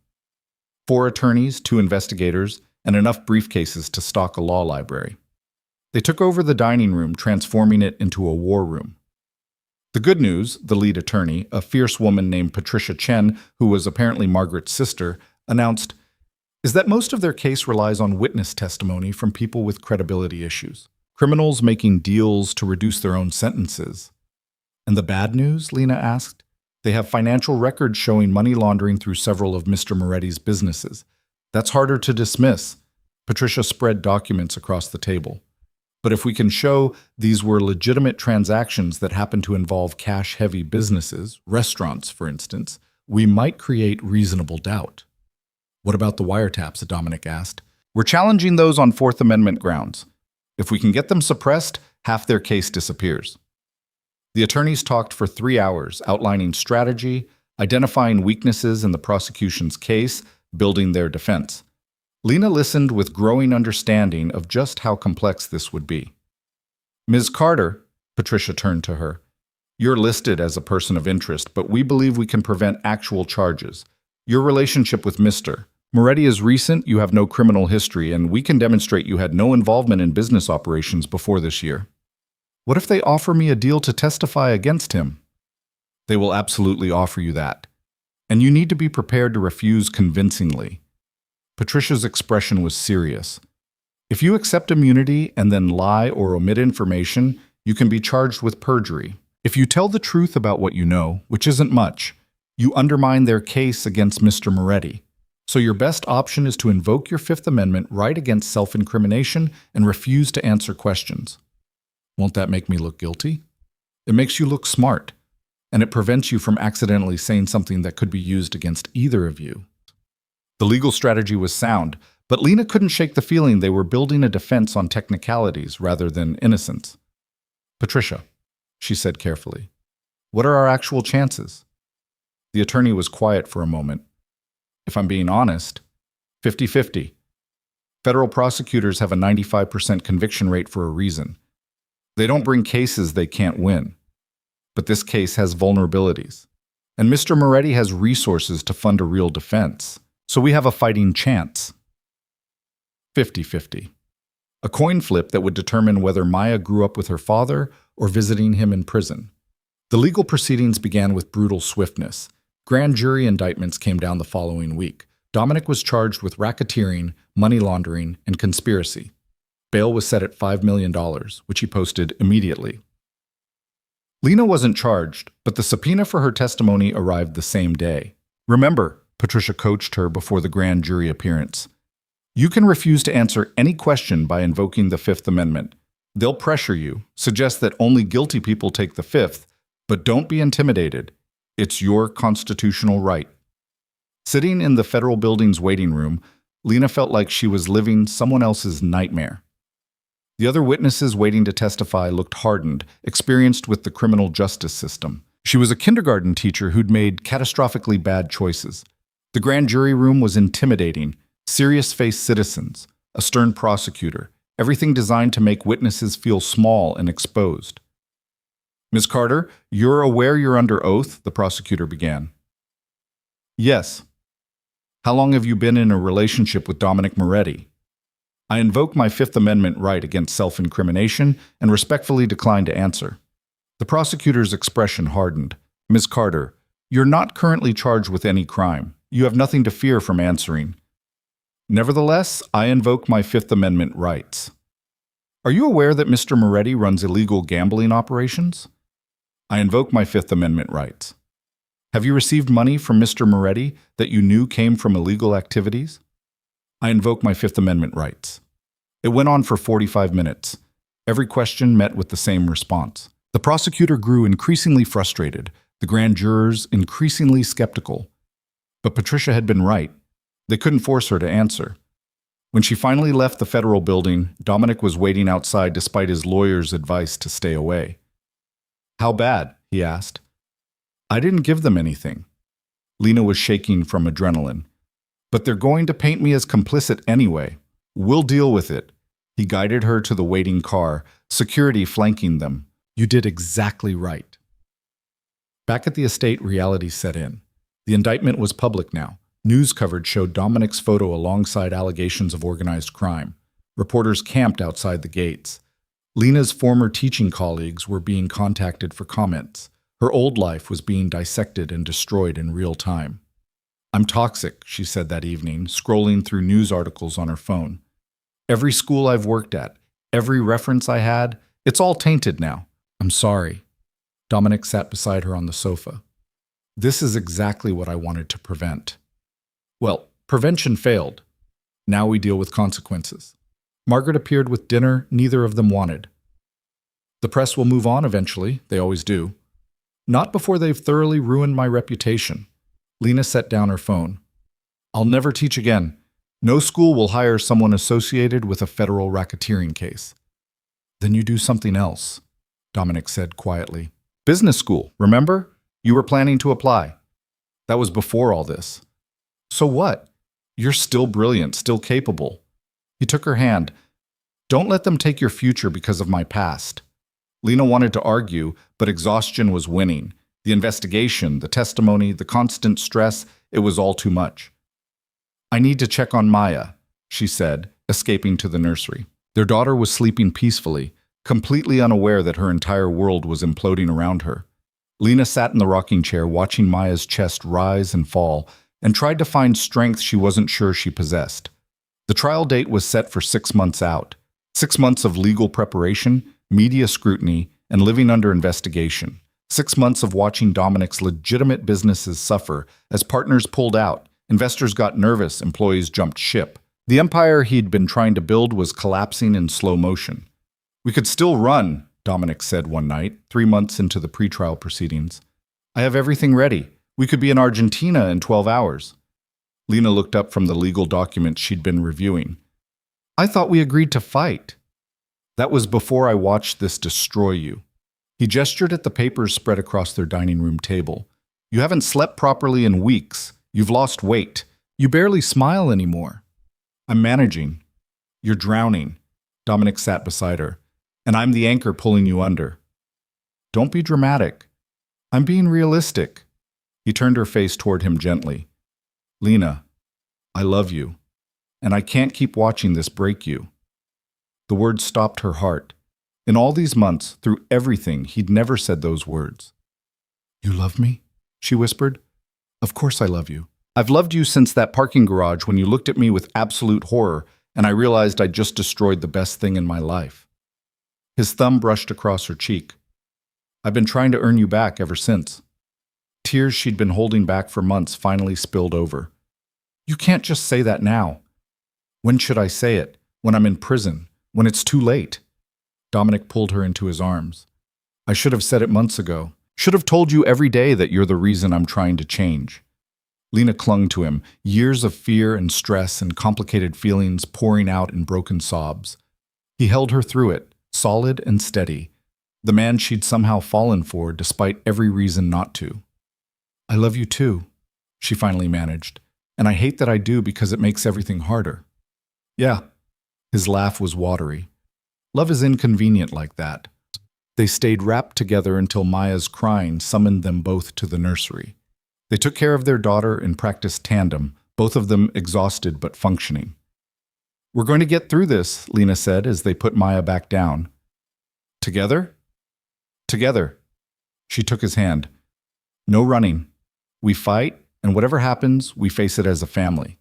4 attorneys, 2 investigators, and enough briefcases to stock a law library. They took over the dining room, transforming it into a war room. The good news, the lead attorney, a fierce woman named Patricia Chen, who was apparently Margaret's sister, announced, is that most of their case relies on witness testimony from people with credibility issues. Criminals making deals to reduce their own sentences. And the bad news, Lena asked? They have financial records showing money laundering through several of Mr. Moretti's businesses. That's harder to dismiss. Patricia spread documents across the table. But if we can show these were legitimate transactions that happen to involve cash-heavy businesses, restaurants, for instance, we might create reasonable doubt. What about the wiretaps? Dominic asked. We're challenging those on Fourth Amendment grounds. If we can get them suppressed, half their case disappears. The attorneys talked for 3 hours, outlining strategy, identifying weaknesses in the prosecution's case, building their defense. Lena listened with growing understanding of just how complex this would be. Ms. Carter, Patricia turned to her, you're listed as a person of interest, but we believe we can prevent actual charges. Your relationship with Mr. Moretti is recent, you have no criminal history, and we can demonstrate you had no involvement in business operations before this year. What if they offer me a deal to testify against him? They will absolutely offer you that. And you need to be prepared to refuse convincingly. Patricia's expression was serious. If you accept immunity and then lie or omit information, you can be charged with perjury. If you tell the truth about what you know, which isn't much, you undermine their case against Mr. Moretti. So your best option is to invoke your Fifth Amendment right against self-incrimination and refuse to answer questions. Won't that make me look guilty? It makes you look smart, and it prevents you from accidentally saying something that could be used against either of you. The legal strategy was sound, but Lena couldn't shake the feeling they were building a defense on technicalities rather than innocence. Patricia, she said carefully, what are our actual chances? The attorney was quiet for a moment. If I'm being honest, 50-50. Federal prosecutors have a 95% conviction rate for a reason. They don't bring cases they can't win. But this case has vulnerabilities. And Mr. Moretti has resources to fund a real defense. So we have a fighting chance. 50-50. A coin flip that would determine whether Maya grew up with her father or visiting him in prison. The legal proceedings began with brutal swiftness. Grand jury indictments came down the following week. Dominic was charged with racketeering, money laundering, and conspiracy. Bail was set at $5 million, which he posted immediately. Lena wasn't charged, but the subpoena for her testimony arrived the same day. Remember, Patricia coached her before the grand jury appearance. You can refuse to answer any question by invoking the Fifth Amendment. They'll pressure you, suggest that only guilty people take the Fifth, but don't be intimidated. It's your constitutional right. Sitting in the federal building's waiting room, Lena felt like she was living someone else's nightmare. The other witnesses waiting to testify looked hardened, experienced with the criminal justice system. She was a kindergarten teacher who'd made catastrophically bad choices. The grand jury room was intimidating, serious-faced citizens, a stern prosecutor, everything designed to make witnesses feel small and exposed. "Ms. Carter, you're aware you're under oath?" the prosecutor began. "Yes." "How long have you been in a relationship with Dominic Moretti?" "I invoke my Fifth Amendment right against self-incrimination and respectfully decline to answer." The prosecutor's expression hardened. "Ms. Carter, you're not currently charged with any crime. You have nothing to fear from answering. Nevertheless, I invoke my Fifth Amendment rights." "Are you aware that Mr. Moretti runs illegal gambling operations?" "I invoke my Fifth Amendment rights." "Have you received money from Mr. Moretti that you knew came from illegal activities?" "I invoke my Fifth Amendment rights." It went on for 45 minutes. Every question met with the same response. The prosecutor grew increasingly frustrated, the grand jurors increasingly skeptical. But Patricia had been right. They couldn't force her to answer. When she finally left the federal building, Dominic was waiting outside despite his lawyer's advice to stay away. "How bad?" he asked. "I didn't give them anything." Lena was shaking from adrenaline. "But they're going to paint me as complicit anyway. We'll deal with it." He guided her to the waiting car, security flanking them. "You did exactly right." Back at the estate, reality set in. The indictment was public now. News coverage showed Dominic's photo alongside allegations of organized crime. Reporters camped outside the gates. Lena's former teaching colleagues were being contacted for comments. Her old life was being dissected and destroyed in real time. "I'm toxic," she said that evening, scrolling through news articles on her phone. "Every school I've worked at, every reference I had, it's all tainted now. I'm sorry." Dominic sat beside her on the sofa. "This is exactly what I wanted to prevent." "Well, prevention failed. Now we deal with consequences." Margaret appeared with dinner neither of them wanted. "The press will move on eventually, they always do. Not before they've thoroughly ruined my reputation." Lena set down her phone. "I'll never teach again. No school will hire someone associated with a federal racketeering case." "Then you do something else," Dominic said quietly. "Business school, remember? You were planning to apply." "That was before all this." "So what? You're still brilliant, still capable." He took her hand. "Don't let them take your future because of my past." Lena wanted to argue, but exhaustion was winning. The investigation, the testimony, the constant stress, it was all too much. "I need to check on Maya," she said, escaping to the nursery. Their daughter was sleeping peacefully, completely unaware that her entire world was imploding around her. Lena sat in the rocking chair watching Maya's chest rise and fall and tried to find strength she wasn't sure she possessed. The trial date was set for 6 months out. 6 months of legal preparation, media scrutiny, and living under investigation. 6 months of watching Dominic's legitimate businesses suffer as partners pulled out, investors got nervous, employees jumped ship. The empire he'd been trying to build was collapsing in slow motion. "We could still run," Dominic said one night, 3 months into the pretrial proceedings. "I have everything ready. We could be in Argentina in 12 hours. Lena looked up from the legal documents she'd been reviewing. "I thought we agreed to fight." "That was before I watched this destroy you." He gestured at the papers spread across their dining room table. "You haven't slept properly in weeks. You've lost weight. You barely smile anymore." "I'm managing." "You're drowning." Dominic sat beside her. "And I'm the anchor pulling you under." "Don't be dramatic." "I'm being realistic." He turned her face toward him gently. "Lena, I love you, and I can't keep watching this break you." The words stopped her heart. In all these months, through everything, he'd never said those words. "You love me?" she whispered. "Of course I love you. I've loved you since that parking garage when you looked at me with absolute horror and I realized I'd just destroyed the best thing in my life." His thumb brushed across her cheek. "I've been trying to earn you back ever since." Tears she'd been holding back for months finally spilled over. "You can't just say that now." "When should I say it? When I'm in prison? When it's too late?" Dominic pulled her into his arms. "I should have said it months ago. Should have told you every day that you're the reason I'm trying to change." Lena clung to him, years of fear and stress and complicated feelings pouring out in broken sobs. He held her through it, solid and steady, the man she'd somehow fallen for despite every reason not to. "I love you too," she finally managed, "and I hate that I do because it makes everything harder." "Yeah." His laugh was watery. "Love is inconvenient like that." They stayed wrapped together until Maya's crying summoned them both to the nursery. They took care of their daughter and practiced tandem, both of them exhausted but functioning. "We're going to get through this," Lena said as they put Maya back down. "Together?" "Together." She took his hand. "No running. We fight, and whatever happens, we face it as a family."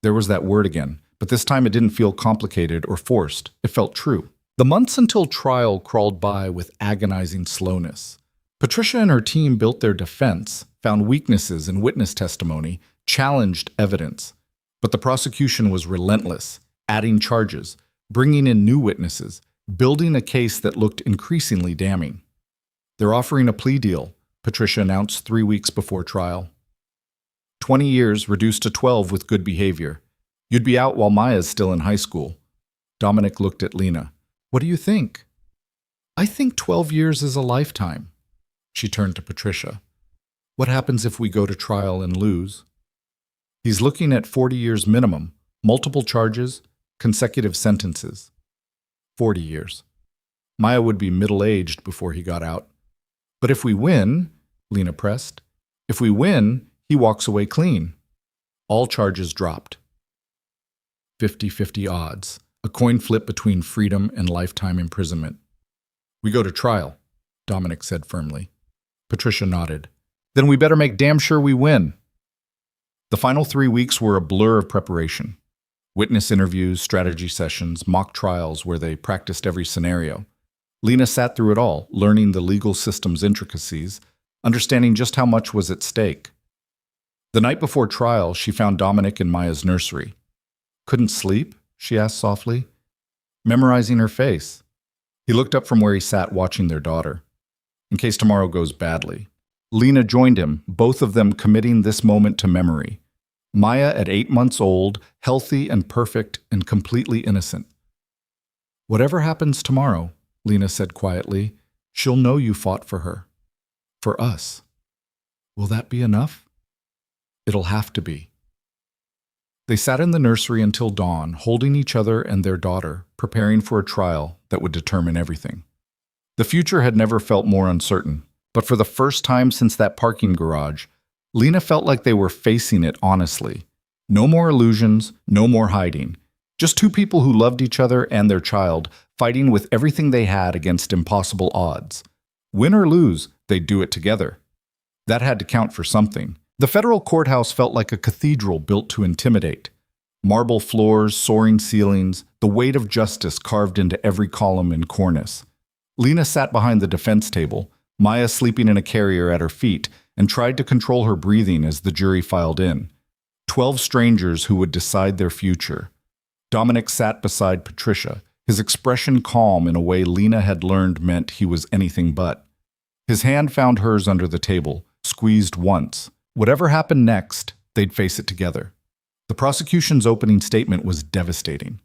There was that word again, but this time it didn't feel complicated or forced. It felt true. The months until trial crawled by with agonizing slowness. Patricia and her team built their defense, found weaknesses in witness testimony, challenged evidence. But the prosecution was relentless, adding charges, bringing in new witnesses, building a case that looked increasingly damning. "They're offering a plea deal," Patricia announced 3 weeks before trial. 20 years reduced to 12 with good behavior. You'd be out while Maya's still in high school. Dominic looked at Lena. "What do you think?" "I think 12 years is a lifetime." She turned to Patricia. "What happens if we go to trial and lose?" "He's looking at 40 years minimum, multiple charges, consecutive sentences." 40 years. Maya would be middle-aged before he got out. "But if we win," Lena pressed, "if we win, he walks away clean." All charges dropped. 50-50 odds, a coin flip between freedom and lifetime imprisonment. "We go to trial," Dominic said firmly. Patricia nodded. "Then we better make damn sure we win." The final 3 weeks were a blur of preparation. Witness interviews, strategy sessions, mock trials where they practiced every scenario. Lena sat through it all, learning the legal system's intricacies, understanding just how much was at stake. The night before trial, she found Dominic in Maya's nursery. "Couldn't sleep?" she asked softly. "Memorizing her face." He looked up from where he sat watching their daughter. "In case tomorrow goes badly." Lena joined him, both of them committing this moment to memory. Maya at 8 months old, healthy and perfect and completely innocent. "Whatever happens tomorrow," Lena said quietly, "she'll know you fought for her. For us. Will that be enough?" "It'll have to be." They sat in the nursery until dawn, holding each other and their daughter, preparing for a trial that would determine everything. The future had never felt more uncertain, but for the first time since that parking garage, Lena felt like they were facing it honestly. No more illusions, no more hiding. Just two people who loved each other and their child, fighting with everything they had against impossible odds. Win or lose, they'd do it together. That had to count for something. The federal courthouse felt like a cathedral built to intimidate. Marble floors, soaring ceilings, the weight of justice carved into every column and cornice. Lena sat behind the defense table, Maya sleeping in a carrier at her feet, and tried to control her breathing as the jury filed in. 12 strangers who would decide their future. Dominic sat beside Patricia, his expression calm in a way Lena had learned meant he was anything but. His hand found hers under the table, squeezed once. Whatever happened next, they'd face it together. The prosecution's opening statement was devastating.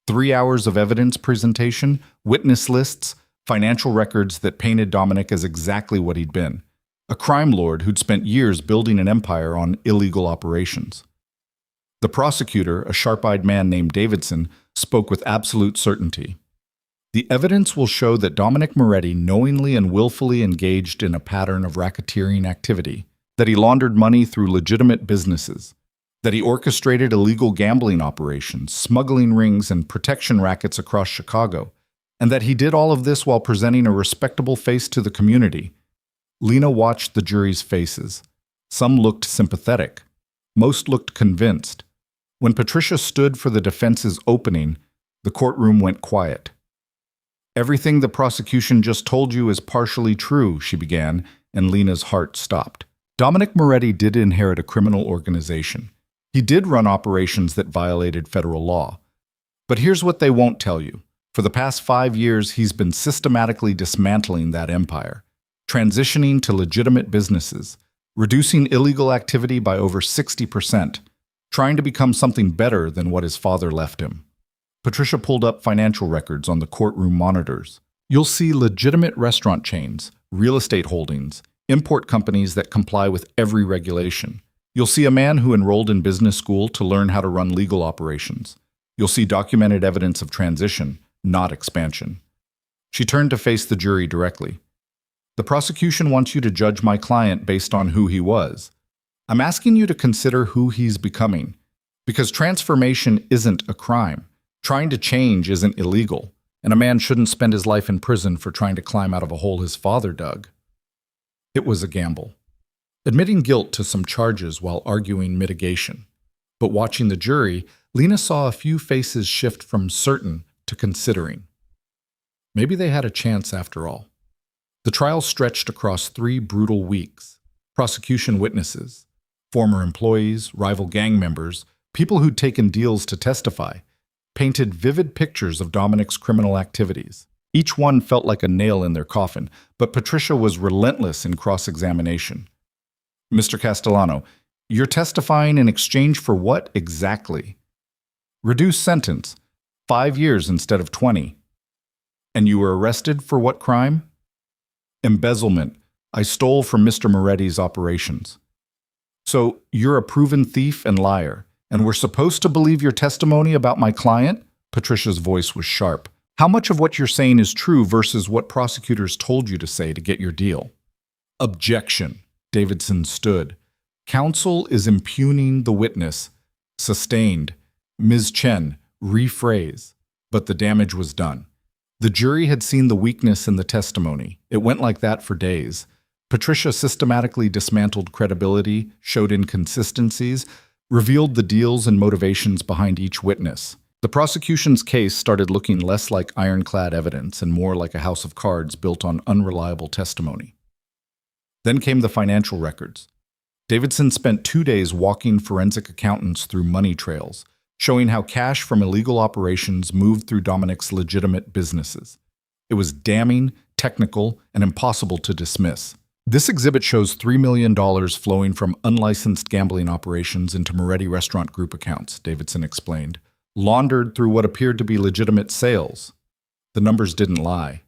3 hours of evidence presentation, witness lists, financial records that painted Dominic as exactly what he'd been. A crime lord who'd spent years building an empire on illegal operations. The prosecutor, a sharp-eyed man named Davidson, spoke with absolute certainty. "The evidence will show that Dominic Moretti knowingly and willfully engaged in a pattern of racketeering activity, that he laundered money through legitimate businesses, that he orchestrated illegal gambling operations, smuggling rings, and protection rackets across Chicago, and that he did all of this while presenting a respectable face to the community." Lena watched the jury's faces. Some looked sympathetic. Most looked convinced. When Patricia stood for the defense's opening, the courtroom went quiet. "Everything the prosecution just told you is partially true," she began, and Lena's heart stopped. Dominic Moretti did inherit a criminal organization. He did run operations that violated federal law. But here's what they won't tell you. For the past 5 years, he's been systematically dismantling that empire, transitioning to legitimate businesses, reducing illegal activity by over 60%, trying to become something better than what his father left him. Patricia pulled up financial records on the courtroom monitors. You'll see legitimate restaurant chains, real estate holdings, import companies that comply with every regulation. You'll see a man who enrolled in business school to learn how to run legal operations. You'll see documented evidence of transition, not expansion. She turned to face the jury directly. The prosecution wants you to judge my client based on who he was. I'm asking you to consider who he's becoming, because transformation isn't a crime. Trying to change isn't illegal, and a man shouldn't spend his life in prison for trying to climb out of a hole his father dug. It was a gamble. Admitting guilt to some charges while arguing mitigation. But watching the jury, Lena saw a few faces shift from certain to considering. Maybe they had a chance after all. The trial stretched across 3 brutal weeks. Prosecution witnesses, former employees, rival gang members, people who'd taken deals to testify, painted vivid pictures of Dominic's criminal activities. Each one felt like a nail in their coffin, but Patricia was relentless in cross-examination. Mr. Castellano, you're testifying in exchange for what exactly? Reduced sentence, 5 years instead of 20. And you were arrested for what crime? Embezzlement. I stole from Mr. Moretti's operations. So you're a proven thief and liar, and we're supposed to believe your testimony about my client? Patricia's voice was sharp. How much of what you're saying is true versus what prosecutors told you to say to get your deal? Objection. Davidson stood. Counsel is impugning the witness. Sustained. Ms. Chen, rephrase. But the damage was done. The jury had seen the weakness in the testimony. It went like that for days. Patricia systematically dismantled credibility, showed inconsistencies, revealed the deals and motivations behind each witness. The prosecution's case started looking less like ironclad evidence and more like a house of cards built on unreliable testimony. Then came the financial records. Davidson spent 2 days walking forensic accountants through money trails, showing how cash from illegal operations moved through Dominic's legitimate businesses. It was damning, technical, and impossible to dismiss. This exhibit shows $3 million flowing from unlicensed gambling operations into Moretti Restaurant Group accounts, Davidson explained, laundered through what appeared to be legitimate sales. The numbers didn't lie.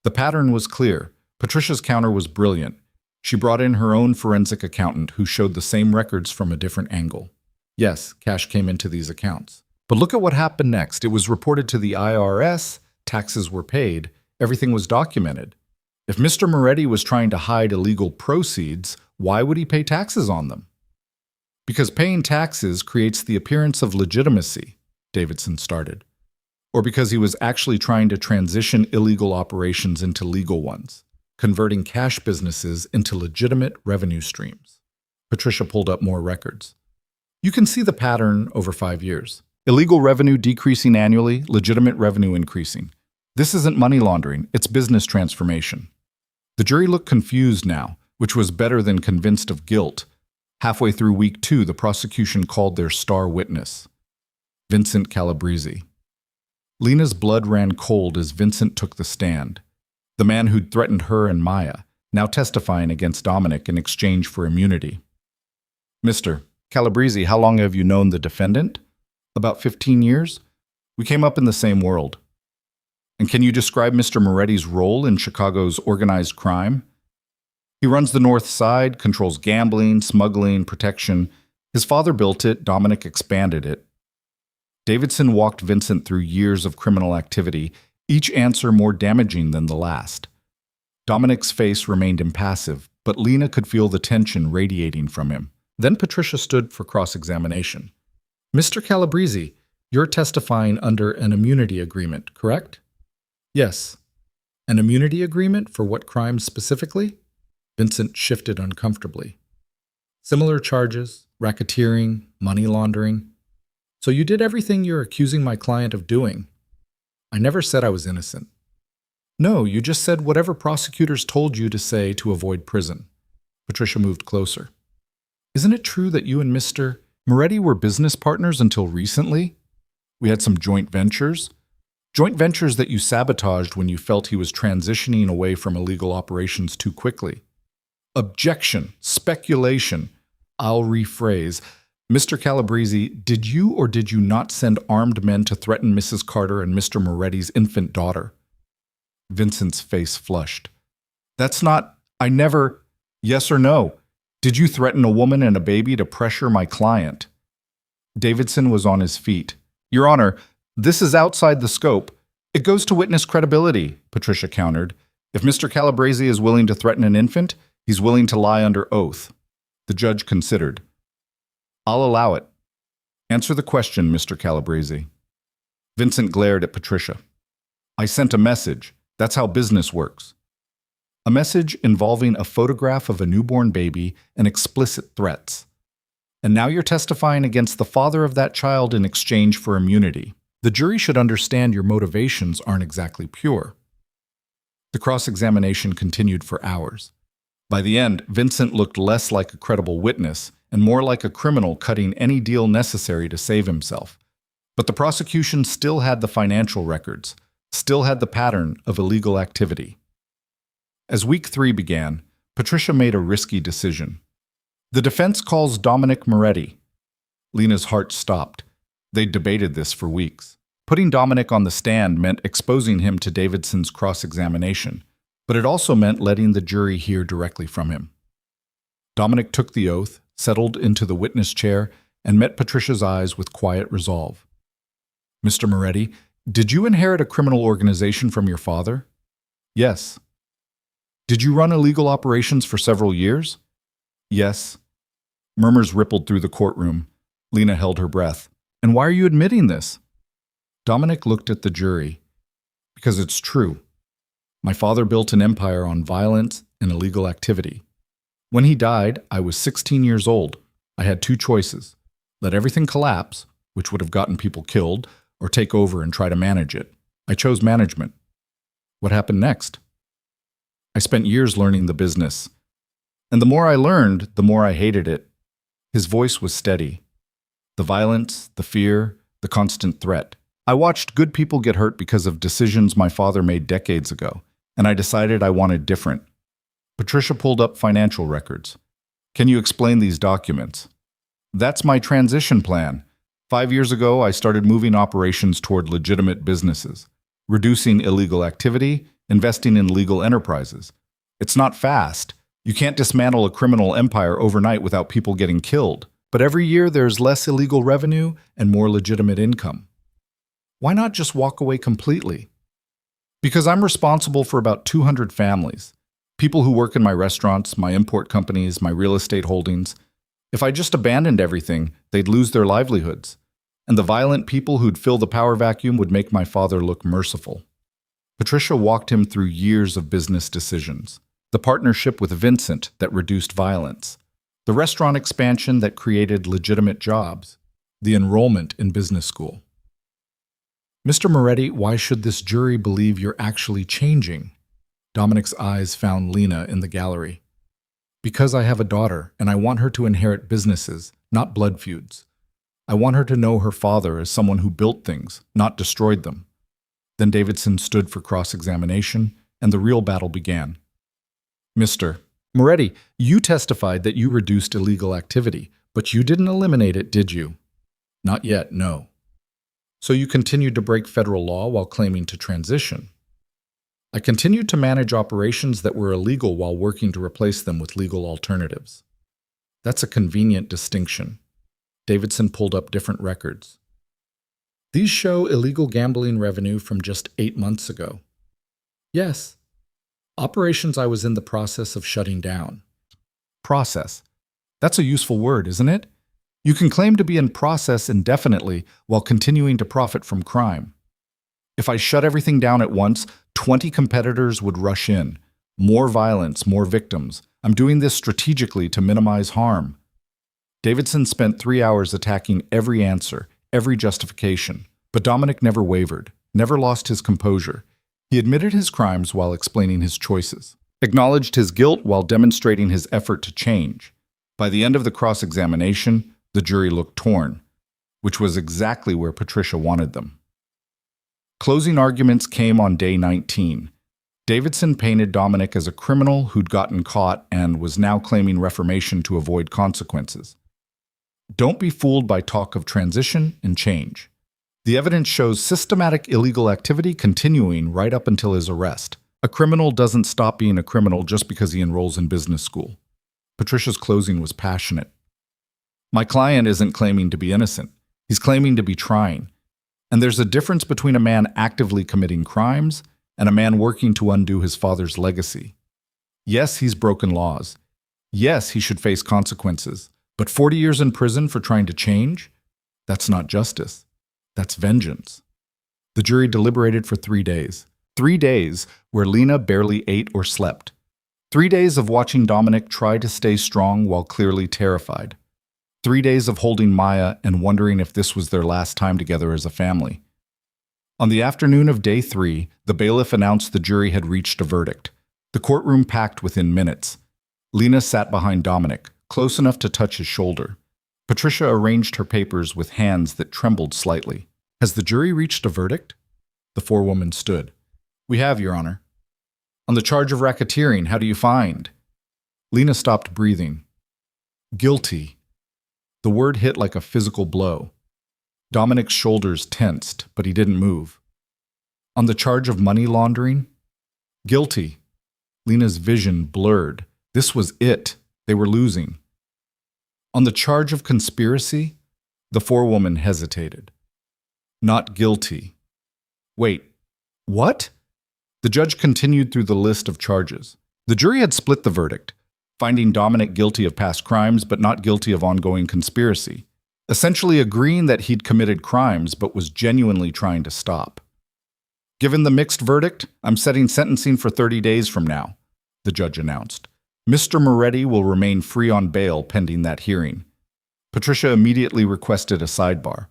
The pattern was clear. Patricia's counter was brilliant. She brought in her own forensic accountant who showed the same records from a different angle. Yes, cash came into these accounts. But look at what happened next. It was reported to the IRS, taxes were paid, everything was documented. If Mr. Moretti was trying to hide illegal proceeds, why would he pay taxes on them? Because paying taxes creates the appearance of legitimacy, Davidson started. Or because he was actually trying to transition illegal operations into legal ones, converting cash businesses into legitimate revenue streams. Patricia pulled up more records. You can see the pattern over 5 years. Illegal revenue decreasing annually, legitimate revenue increasing. This isn't money laundering, it's business transformation. The jury looked confused now, which was better than convinced of guilt. Halfway through week 2, the prosecution called their star witness, Vincent Calabrese. Lena's blood ran cold as Vincent took the stand. The man who'd threatened her and Maya, now testifying against Dominic in exchange for immunity. Mr. Calabrese, how long have you known the defendant? About 15 years. We came up in the same world. And can you describe Mr. Moretti's role in Chicago's organized crime? He runs the North Side, controls gambling, smuggling, protection. His father built it, Dominic expanded it. Davidson walked Vincent through years of criminal activity, each answer more damaging than the last. Dominic's face remained impassive, but Lena could feel the tension radiating from him. Then Patricia stood for cross-examination. Mr. Calabrese, you're testifying under an immunity agreement, correct? Yes. An immunity agreement for what crimes specifically? Vincent shifted uncomfortably. Similar charges, racketeering, money laundering. So you did everything you're accusing my client of doing. I never said I was innocent. No, you just said whatever prosecutors told you to say to avoid prison. Patricia moved closer. Isn't it true that you and Mr. Moretti were business partners until recently? We had some joint ventures. Joint ventures that you sabotaged when you felt he was transitioning away from illegal operations too quickly. Objection, speculation. I'll rephrase. Mr. Calabrese, did you or did you not send armed men to threaten Mrs. Carter and Mr. Moretti's infant daughter? Vincent's face flushed. That's not, I never, yes or no? Did you threaten a woman and a baby to pressure my client? Davidson was on his feet. Your Honor, this is outside the scope. It goes to witness credibility, Patricia countered. If Mr. Calabrese is willing to threaten an infant, he's willing to lie under oath. The judge considered. I'll allow it. Answer the question, Mr. Calabrese. Vincent glared at Patricia. I sent a message. That's how business works. A message involving a photograph of a newborn baby and explicit threats. And now you're testifying against the father of that child in exchange for immunity. The jury should understand your motivations aren't exactly pure. The cross-examination continued for hours. By the end, Vincent looked less like a credible witness and more like a criminal cutting any deal necessary to save himself. But the prosecution still had the financial records, still had the pattern of illegal activity. As week 3 began, Patricia made a risky decision. The defense calls Dominic Moretti. Lena's heart stopped. They'd debated this for weeks. Putting Dominic on the stand meant exposing him to Davidson's cross-examination, but it also meant letting the jury hear directly from him. Dominic took the oath, settled into the witness chair, and met Patricia's eyes with quiet resolve. Mr. Moretti, did you inherit a criminal organization from your father? Yes. Did you run illegal operations for several years? Yes. Murmurs rippled through the courtroom. Lena held her breath. And why are you admitting this? Dominic looked at the jury. Because it's true. My father built an empire on violence and illegal activity. When he died, I was 16 years old. I had 2 choices. Let everything collapse, which would have gotten people killed, or take over and try to manage it. I chose management. What happened next? I spent years learning the business. And the more I learned, the more I hated it. His voice was steady. The violence, the fear, the constant threat. I watched good people get hurt because of decisions my father made decades ago, and I decided I wanted different. Patricia pulled up financial records. Can you explain these documents? That's my transition plan. 5 years ago, I started moving operations toward legitimate businesses, reducing illegal activity, investing in legal enterprises. It's not fast. You can't dismantle a criminal empire overnight without people getting killed. But every year there's less illegal revenue and more legitimate income. Why not just walk away completely? Because I'm responsible for about 200 families. People who work in my restaurants, my import companies, my real estate holdings. If I just abandoned everything, they'd lose their livelihoods. And the violent people who'd fill the power vacuum would make my father look merciful. Patricia walked him through years of business decisions. The partnership with Vincent that reduced violence. The restaurant expansion that created legitimate jobs. The enrollment in business school. Mr. Moretti, why should this jury believe you're actually changing? Dominic's eyes found Lena in the gallery. Because I have a daughter, and I want her to inherit businesses, not blood feuds. I want her to know her father as someone who built things, not destroyed them. Then Davidson stood for cross-examination, and the real battle began. Mr. Moretti, you testified that you reduced illegal activity, but you didn't eliminate it, did you? Not yet, no. So you continued to break federal law while claiming to transition. I continued to manage operations that were illegal while working to replace them with legal alternatives. That's a convenient distinction. Davidson pulled up different records. These show illegal gambling revenue from just 8 months ago. Yes. Operations I was in the process of shutting down. Process. That's a useful word, isn't it? You can claim to be in process indefinitely while continuing to profit from crime. If I shut everything down at once, 20 competitors would rush in. More violence, more victims. I'm doing this strategically to minimize harm. Davidson spent 3 hours attacking every answer, every justification. But Dominic never wavered, never lost his composure. He admitted his crimes while explaining his choices, acknowledged his guilt while demonstrating his effort to change. By the end of the cross-examination, the jury looked torn, which was exactly where Patricia wanted them. Closing arguments came on day 19. Davidson painted Dominic as a criminal who'd gotten caught and was now claiming reformation to avoid consequences. Don't be fooled by talk of transition and change. The evidence shows systematic illegal activity continuing right up until his arrest. A criminal doesn't stop being a criminal just because he enrolls in business school. Patricia's closing was passionate. My client isn't claiming to be innocent. He's claiming to be trying. And there's a difference between a man actively committing crimes and a man working to undo his father's legacy. Yes, he's broken laws. Yes, he should face consequences. But 40 years in prison for trying to change? That's not justice. That's vengeance. The jury deliberated for 3 days. 3 days where Lena barely ate or slept. 3 days of watching Dominic try to stay strong while clearly terrified. 3 days of holding Maya and wondering if this was their last time together as a family. On the afternoon of day 3, the bailiff announced the jury had reached a verdict. The courtroom packed within minutes. Lena sat behind Dominic, close enough to touch his shoulder. Patricia arranged her papers with hands that trembled slightly. Has the jury reached a verdict? The forewoman stood. We have, Your Honor. On the charge of racketeering, how do you find? Lena stopped breathing. Guilty. The word hit like a physical blow. Dominic's shoulders tensed, but he didn't move. On the charge of money laundering? Guilty. Lena's vision blurred. This was it. They were losing. On the charge of conspiracy? The forewoman hesitated. Not guilty. Wait, what? The judge continued through the list of charges. The jury had split the verdict, finding Dominic guilty of past crimes but not guilty of ongoing conspiracy, essentially agreeing that he'd committed crimes but was genuinely trying to stop. Given the mixed verdict, I'm setting sentencing for 30 days from now, the judge announced. Mr. Moretti will remain free on bail pending that hearing. Patricia immediately requested a sidebar.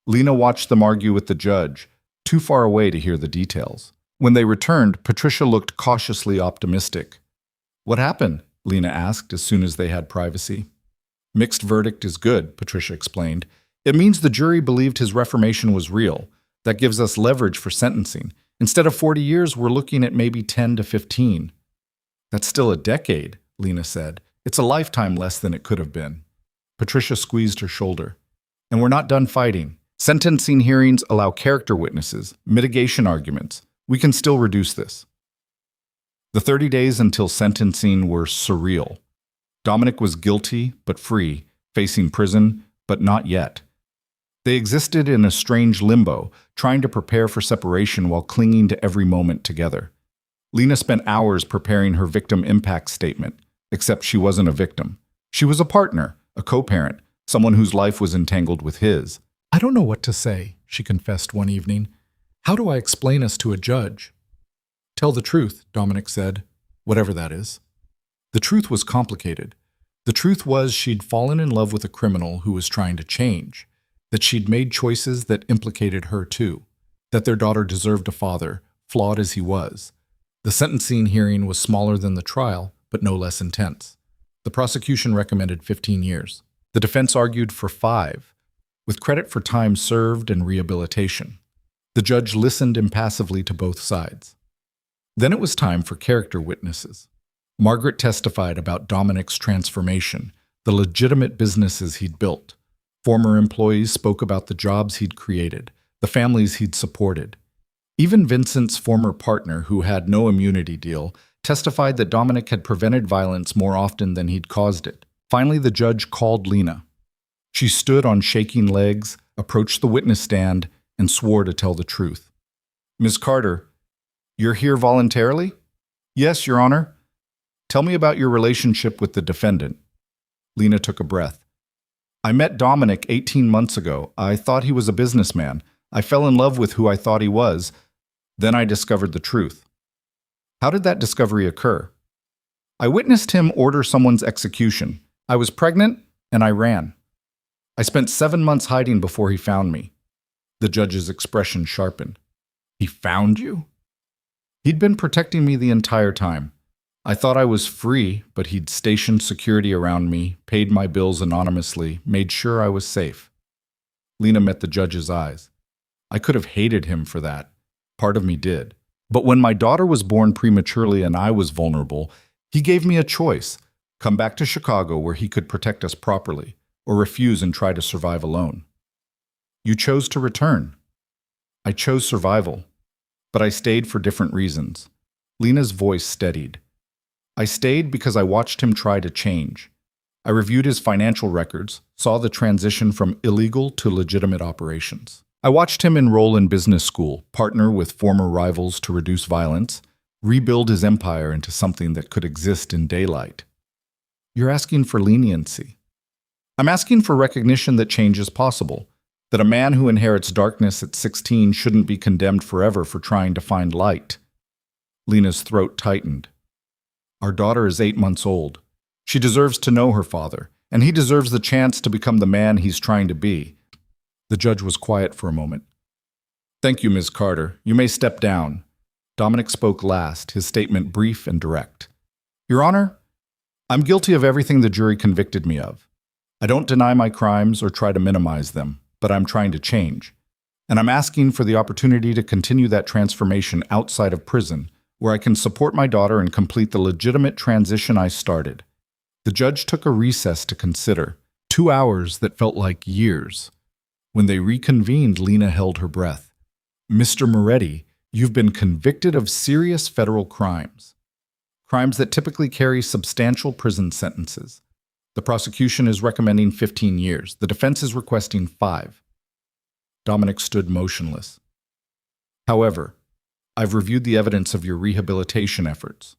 Lena watched them argue with the judge, too far away to hear the details. When they returned, Patricia looked cautiously optimistic. What happened? Lena asked as soon as they had privacy. Mixed verdict is good, Patricia explained. It means the jury believed his reformation was real. That gives us leverage for sentencing. Instead of 40 years, we're looking at maybe 10 to 15. That's still a decade, Lena said. It's a lifetime less than it could have been. Patricia squeezed her shoulder. And we're not done fighting. Sentencing hearings allow character witnesses, mitigation arguments. We can still reduce this. The 30 days until sentencing were surreal. Dominic was guilty but free, facing prison, but not yet. They existed in a strange limbo, trying to prepare for separation while clinging to every moment together. Lena spent hours preparing her victim impact statement, except she wasn't a victim. She was a partner, a co-parent, someone whose life was entangled with his. I don't know what to say, she confessed one evening. How do I explain us to a judge? Tell the truth, Dominic said, whatever that is. The truth was complicated. The truth was she'd fallen in love with a criminal who was trying to change, that she'd made choices that implicated her too, that their daughter deserved a father, flawed as he was. The sentencing hearing was smaller than the trial, but no less intense. The prosecution recommended 15 years. The defense argued for 5, with credit for time served and rehabilitation. The judge listened impassively to both sides. Then it was time for character witnesses. Margaret testified about Dominic's transformation, the legitimate businesses he'd built. Former employees spoke about the jobs he'd created, the families he'd supported. Even Vincent's former partner, who had no immunity deal, testified that Dominic had prevented violence more often than he'd caused it. Finally, the judge called Lena. She stood on shaking legs, approached the witness stand, and swore to tell the truth. Ms. Carter, you're here voluntarily? Yes, Your Honor. Tell me about your relationship with the defendant. Lena took a breath. I met Dominic 18 months ago. I thought he was a businessman. I fell in love with who I thought he was. Then I discovered the truth. How did that discovery occur? I witnessed him order someone's execution. I was pregnant, and I ran. I spent 7 months hiding before he found me. The judge's expression sharpened. He found you? He'd been protecting me the entire time. I thought I was free, but he'd stationed security around me, paid my bills anonymously, made sure I was safe. Lena met the judge's eyes. I could have hated him for that. Part of me did. But when my daughter was born prematurely and I was vulnerable, he gave me a choice. Come back to Chicago where he could protect us properly, or refuse and try to survive alone. You chose to return. I chose survival, but I stayed for different reasons. Lena's voice steadied. I stayed because I watched him try to change. I reviewed his financial records, saw the transition from illegal to legitimate operations. I watched him enroll in business school, partner with former rivals to reduce violence, rebuild his empire into something that could exist in daylight. You're asking for leniency. I'm asking for recognition that change is possible, that a man who inherits darkness at 16 shouldn't be condemned forever for trying to find light. Lena's throat tightened. Our daughter is 8 months old. She deserves to know her father, and he deserves the chance to become the man he's trying to be. The judge was quiet for a moment. Thank you, Ms. Carter. You may step down. Dominic spoke last, his statement brief and direct. Your Honor, I'm guilty of everything the jury convicted me of. I don't deny my crimes or try to minimize them, but I'm trying to change. And I'm asking for the opportunity to continue that transformation outside of prison, where I can support my daughter and complete the legitimate transition I started. The judge took a recess to consider, 2 hours that felt like years. When they reconvened, Lena held her breath. Mr. Moretti, you've been convicted of serious federal crimes. Crimes that typically carry substantial prison sentences. The prosecution is recommending 15 years. The defense is requesting 5. Dominic stood motionless. However, I've reviewed the evidence of your rehabilitation efforts.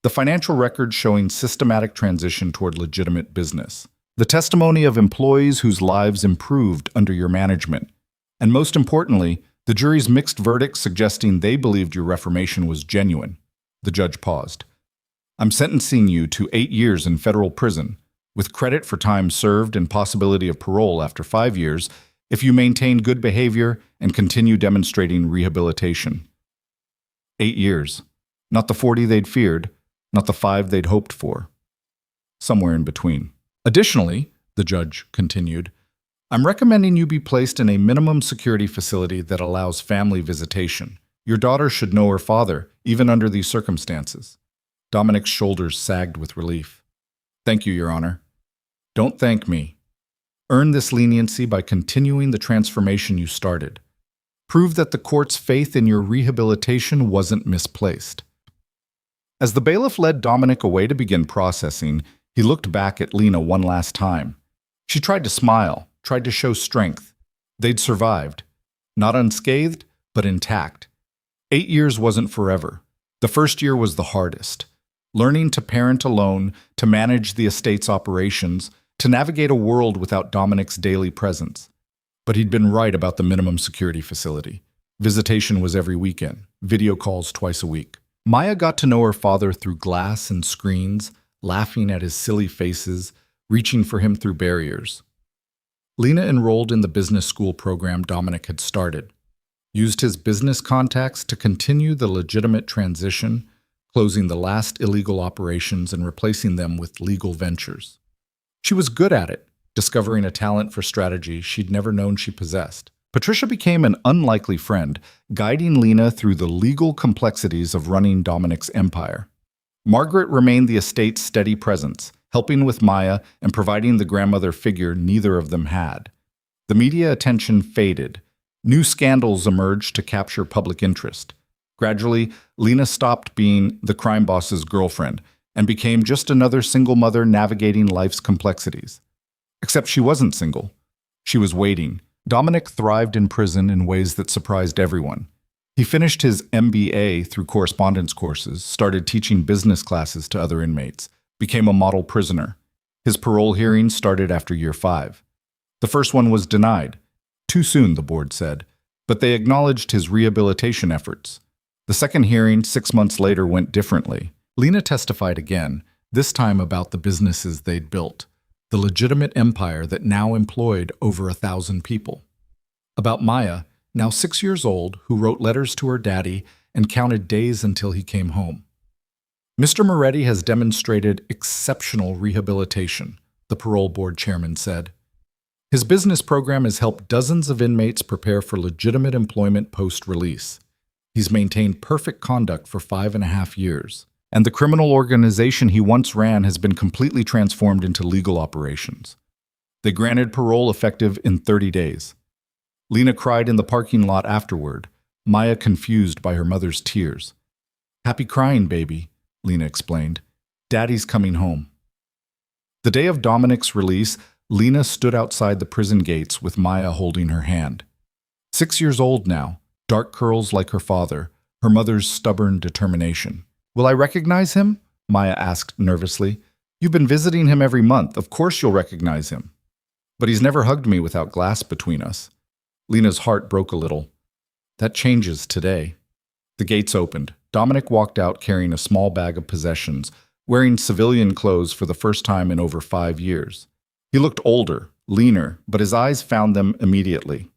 The financial records showing systematic transition toward legitimate business. The testimony of employees whose lives improved under your management. And most importantly, the jury's mixed verdict suggesting they believed your reformation was genuine. The judge paused. I'm sentencing you to 8 years in federal prison, with credit for time served and possibility of parole after 5 years if you maintain good behavior and continue demonstrating rehabilitation. 8 years. Not the 40 they'd feared, not the 5 they'd hoped for. Somewhere in between. Additionally, the judge continued, I'm recommending you be placed in a minimum security facility that allows family visitation. Your daughter should know her father, even under these circumstances. Dominic's shoulders sagged with relief. Thank you, Your Honor. Don't thank me. Earn this leniency by continuing the transformation you started. Prove that the court's faith in your rehabilitation wasn't misplaced. As the bailiff led Dominic away to begin processing, he looked back at Lena one last time. She tried to smile, tried to show strength. They'd survived. Not unscathed, but intact. 8 years wasn't forever. The first year was the hardest. Learning to parent alone, to manage the estate's operations, to navigate a world without Dominic's daily presence. But he'd been right about the minimum security facility. Visitation was every weekend, video calls twice a week. Maya got to know her father through glass and screens, laughing at his silly faces, reaching for him through barriers. Lena enrolled in the business school program Dominic had started, used his business contacts to continue the legitimate transition, closing the last illegal operations and replacing them with legal ventures. She was good at it, discovering a talent for strategy she'd never known she possessed. Patricia became an unlikely friend, guiding Lena through the legal complexities of running Dominic's empire. Margaret remained the estate's steady presence, helping with Maya and providing the grandmother figure neither of them had. The media attention faded. New scandals emerged to capture public interest. Gradually, Lena stopped being the crime boss's girlfriend and became just another single mother navigating life's complexities. Except she wasn't single. She was waiting. Dominic thrived in prison in ways that surprised everyone. He finished his MBA through correspondence courses, started teaching business classes to other inmates, became a model prisoner. His parole hearing started after year 5. The first one was denied. Too soon, the board said, but they acknowledged his rehabilitation efforts. The second hearing, 6 months later, went differently. Lena testified again, this time about the businesses they'd built, the legitimate empire that now employed over 1,000 people. About Maya, now 6 years old, who wrote letters to her daddy and counted days until he came home. Mr. Moretti has demonstrated exceptional rehabilitation, the parole board chairman said. His business program has helped dozens of inmates prepare for legitimate employment post-release. He's maintained perfect conduct for 5.5 years, and the criminal organization he once ran has been completely transformed into legal operations. They granted parole effective in 30 days. Lena cried in the parking lot afterward, Maya confused by her mother's tears. "Happy crying, baby," Lena explained. "Daddy's coming home." The day of Dominic's release, Lena stood outside the prison gates with Maya holding her hand. 6 years old now, dark curls like her father, her mother's stubborn determination. "Will I recognize him?" Maya asked nervously. "You've been visiting him every month. Of course you'll recognize him." "But he's never hugged me without glass between us." Lena's heart broke a little. "That changes today." The gates opened. Dominic walked out carrying a small bag of possessions, wearing civilian clothes for the first time in over 5 years. He looked older, leaner, but his eyes found them immediately.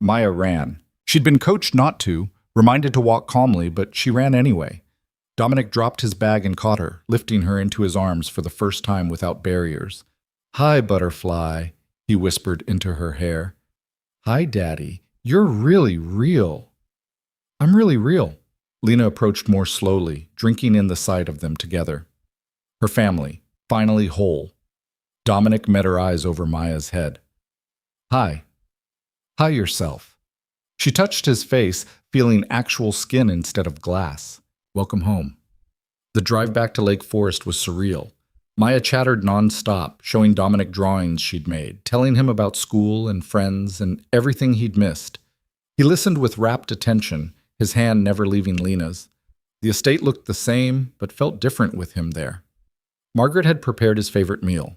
Maya ran. She'd been coached not to, reminded to walk calmly, but she ran anyway. Dominic dropped his bag and caught her, lifting her into his arms for the first time without barriers. "Hi, butterfly," he whispered into her hair. "Hi, Daddy. You're really real." "I'm really real." Lena approached more slowly, drinking in the sight of them together. Her family, finally whole. Dominic met her eyes over Maya's head. "Hi. Hi yourself." She touched his face, feeling actual skin instead of glass. "Welcome home." The drive back to Lake Forest was surreal. Maya chattered non-stop, showing Dominic drawings she'd made, telling him about school and friends and everything he'd missed. He listened with rapt attention, his hand never leaving Lena's. The estate looked the same, but felt different with him there. Margaret had prepared his favorite meal.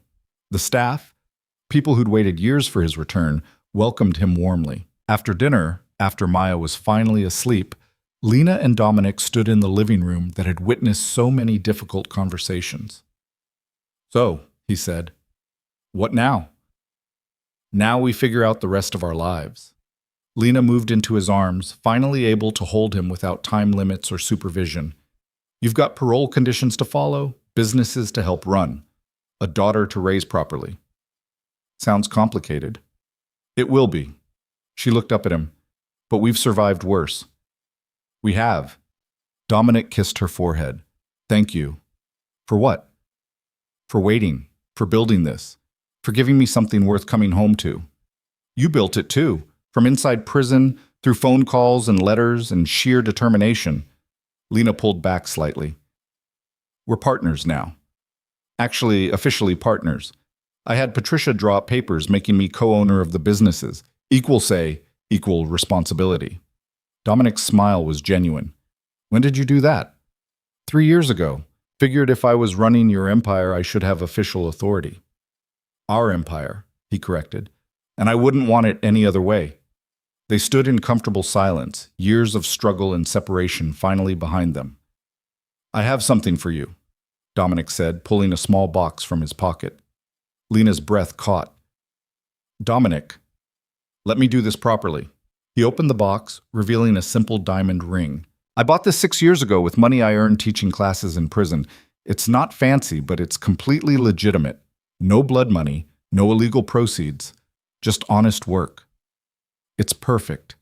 The staff, people who'd waited years for his return, welcomed him warmly. After dinner, after Maya was finally asleep, Lena and Dominic stood in the living room that had witnessed so many difficult conversations. "So," he said, "what now?" "Now we figure out the rest of our lives." Lena moved into his arms, finally able to hold him without time limits or supervision. "You've got parole conditions to follow, businesses to help run, a daughter to raise properly." "Sounds complicated." "It will be." She looked up at him. "But we've survived worse." "We have." Dominic kissed her forehead. "Thank you." "For what?" "For waiting, for building this, for giving me something worth coming home to." "You built it too, from inside prison, through phone calls and letters and sheer determination." Lena pulled back slightly. "We're partners now. Actually, officially partners. I had Patricia draw up papers making me co-owner of the businesses. Equal say, equal responsibility." Dominic's smile was genuine. "When did you do that?" 3 years ago. Figured if I was running your empire, I should have official authority." "Our empire," he corrected, "and I wouldn't want it any other way." They stood in comfortable silence, years of struggle and separation finally behind them. "I have something for you," Dominic said, pulling a small box from his pocket. Lena's breath caught. "Dominic, let me do this properly." He opened the box, revealing a simple diamond ring. "I bought this 6 years ago with money I earned teaching classes in prison. It's not fancy, but it's completely legitimate. No blood money, no illegal proceeds, just honest work. It's perfect.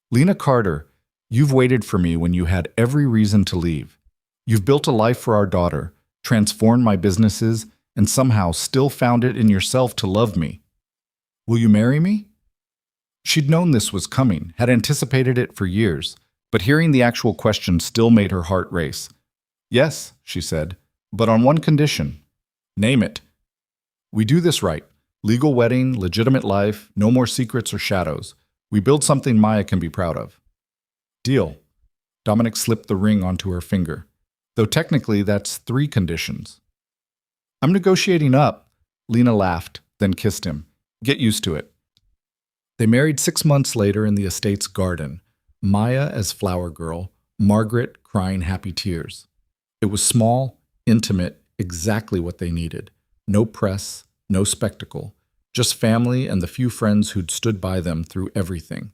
Lena Carter, you've waited for me when you had every reason to leave. You've built a life for our daughter, transformed my businesses, and somehow still found it in yourself to love me. Will you marry me?" She'd known this was coming, had anticipated it for years, but hearing the actual question still made her heart race. "Yes," she said, "but on one condition." "Name it." "We do this right. Legal wedding, legitimate life, no more secrets or shadows. We build something Maya can be proud of." "Deal." Dominic slipped the ring onto her finger. "Though technically that's 3 conditions." "I'm negotiating up." Lena laughed, then kissed him. "Get used to it." They married 6 months later in the estate's garden. Maya as flower girl, Margaret crying happy tears. It was small, intimate, exactly what they needed. No press, no spectacle, just family and the few friends who'd stood by them through everything.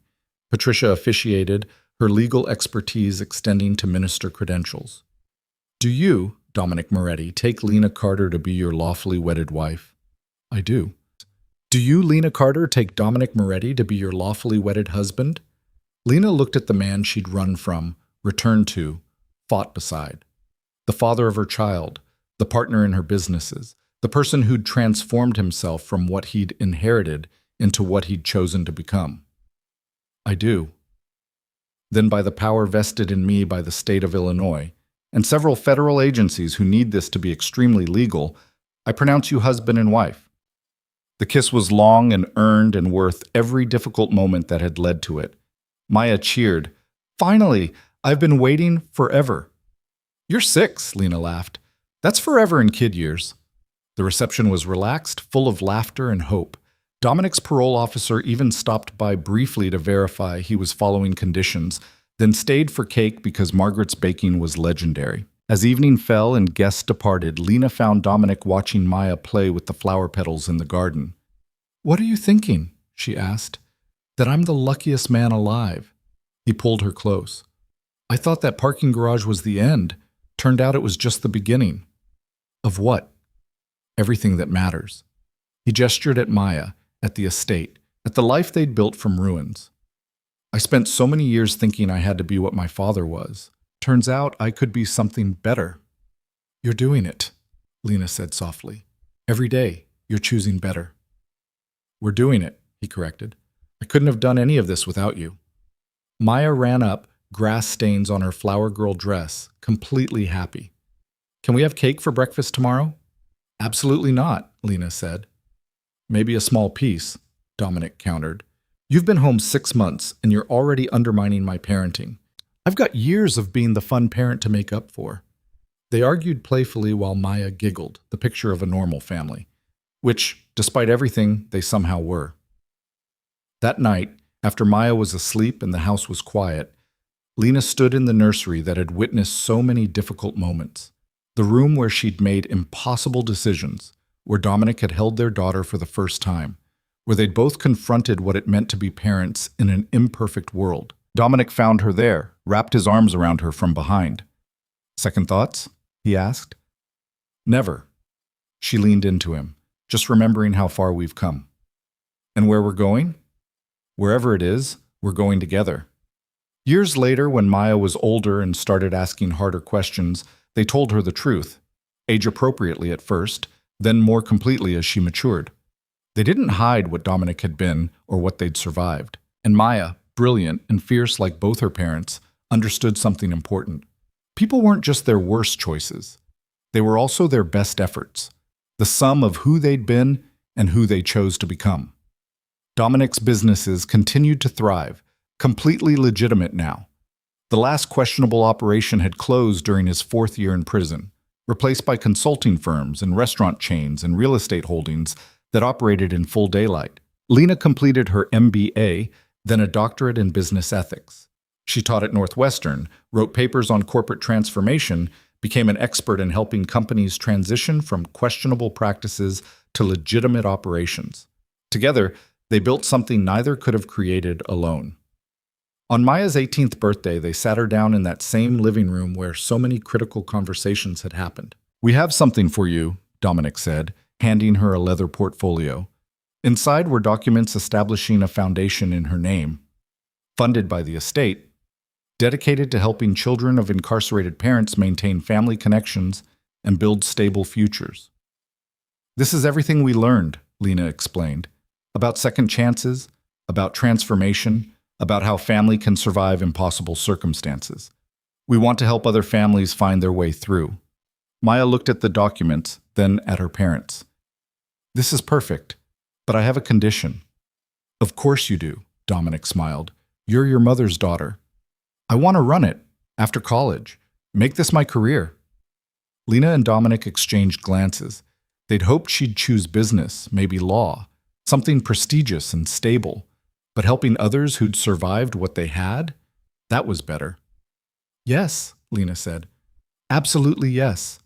Patricia officiated, her legal expertise extending to minister credentials. "Do you, Dominic Moretti, take Lena Carter to be your lawfully wedded wife?" "I do." "Do you, Lena Carter, take Dominic Moretti to be your lawfully wedded husband?" Lena looked at the man she'd run from, returned to, fought beside. The father of her child, the partner in her businesses, the person who'd transformed himself from what he'd inherited into what he'd chosen to become. I do. Then by the power vested in me by the state of Illinois, and several federal agencies who need this to be extremely legal, I pronounce you husband and wife. The kiss was long and earned and worth every difficult moment that had led to it. Maya cheered. Finally, I've been waiting forever. You're 6, Lena laughed. That's forever in kid years. The reception was relaxed, full of laughter and hope. Dominic's parole officer even stopped by briefly to verify he was following conditions, then stayed for cake because Margaret's baking was legendary. As evening fell and guests departed, Lena found Dominic watching Maya play with the flower petals in the garden. What are you thinking? She asked. That I'm the luckiest man alive. He pulled her close. I thought that parking garage was the end. Turned out it was just the beginning. Of what? Everything that matters. He gestured at Maya, at the estate, at the life they'd built from ruins. I spent so many years thinking I had to be what my father was. Turns out I could be something better. You're doing it, Lena said softly. Every day, you're choosing better. We're doing it, he corrected. I couldn't have done any of this without you. Maya ran up, grass stains on her flower girl dress, completely happy. Can we have cake for breakfast tomorrow? Absolutely not, Lena said. Maybe a small piece, Dominic countered. You've been home 6 months, and you're already undermining my parenting. I've got years of being the fun parent to make up for. They argued playfully while Maya giggled, the picture of a normal family, which, despite everything, they somehow were. That night, after Maya was asleep and the house was quiet, Lena stood in the nursery that had witnessed so many difficult moments, the room where she'd made impossible decisions, where Dominic had held their daughter for the first time, where they'd both confronted what it meant to be parents in an imperfect world. Dominic found her there, wrapped his arms around her from behind. Second thoughts? He asked. Never. She leaned into him, just remembering how far we've come. And where we're going? Wherever it is, we're going together. Years later, when Maya was older and started asking harder questions, they told her the truth, age-appropriately at first, then more completely as she matured. They didn't hide what Dominic had been or what they'd survived. And Maya, brilliant and fierce like both her parents, understood something important. People weren't just their worst choices. They were also their best efforts, the sum of who they'd been and who they chose to become. Dominic's businesses continued to thrive, completely legitimate now. The last questionable operation had closed during his 4th year in prison, replaced by consulting firms and restaurant chains and real estate holdings that operated in full daylight. Lena completed her MBA, then a doctorate in business ethics. She taught at Northwestern, wrote papers on corporate transformation, became an expert in helping companies transition from questionable practices to legitimate operations. Together, they built something neither could have created alone. On Maya's 18th birthday, they sat her down in that same living room where so many critical conversations had happened. We have something for you, Dominic said, handing her a leather portfolio. Inside were documents establishing a foundation in her name, funded by the estate, dedicated to helping children of incarcerated parents maintain family connections and build stable futures. This is everything we learned, Lena explained, about second chances, about transformation, about how family can survive impossible circumstances. We want to help other families find their way through. Maya looked at the documents, then at her parents. This is perfect, but I have a condition. Of course you do, Dominic smiled. You're your mother's daughter. I want to run it, after college. Make this my career. Lena and Dominic exchanged glances. They'd hoped she'd choose business, maybe law, something prestigious and stable. But helping others who'd survived what they had? That was better. Yes, Lena said. Absolutely yes.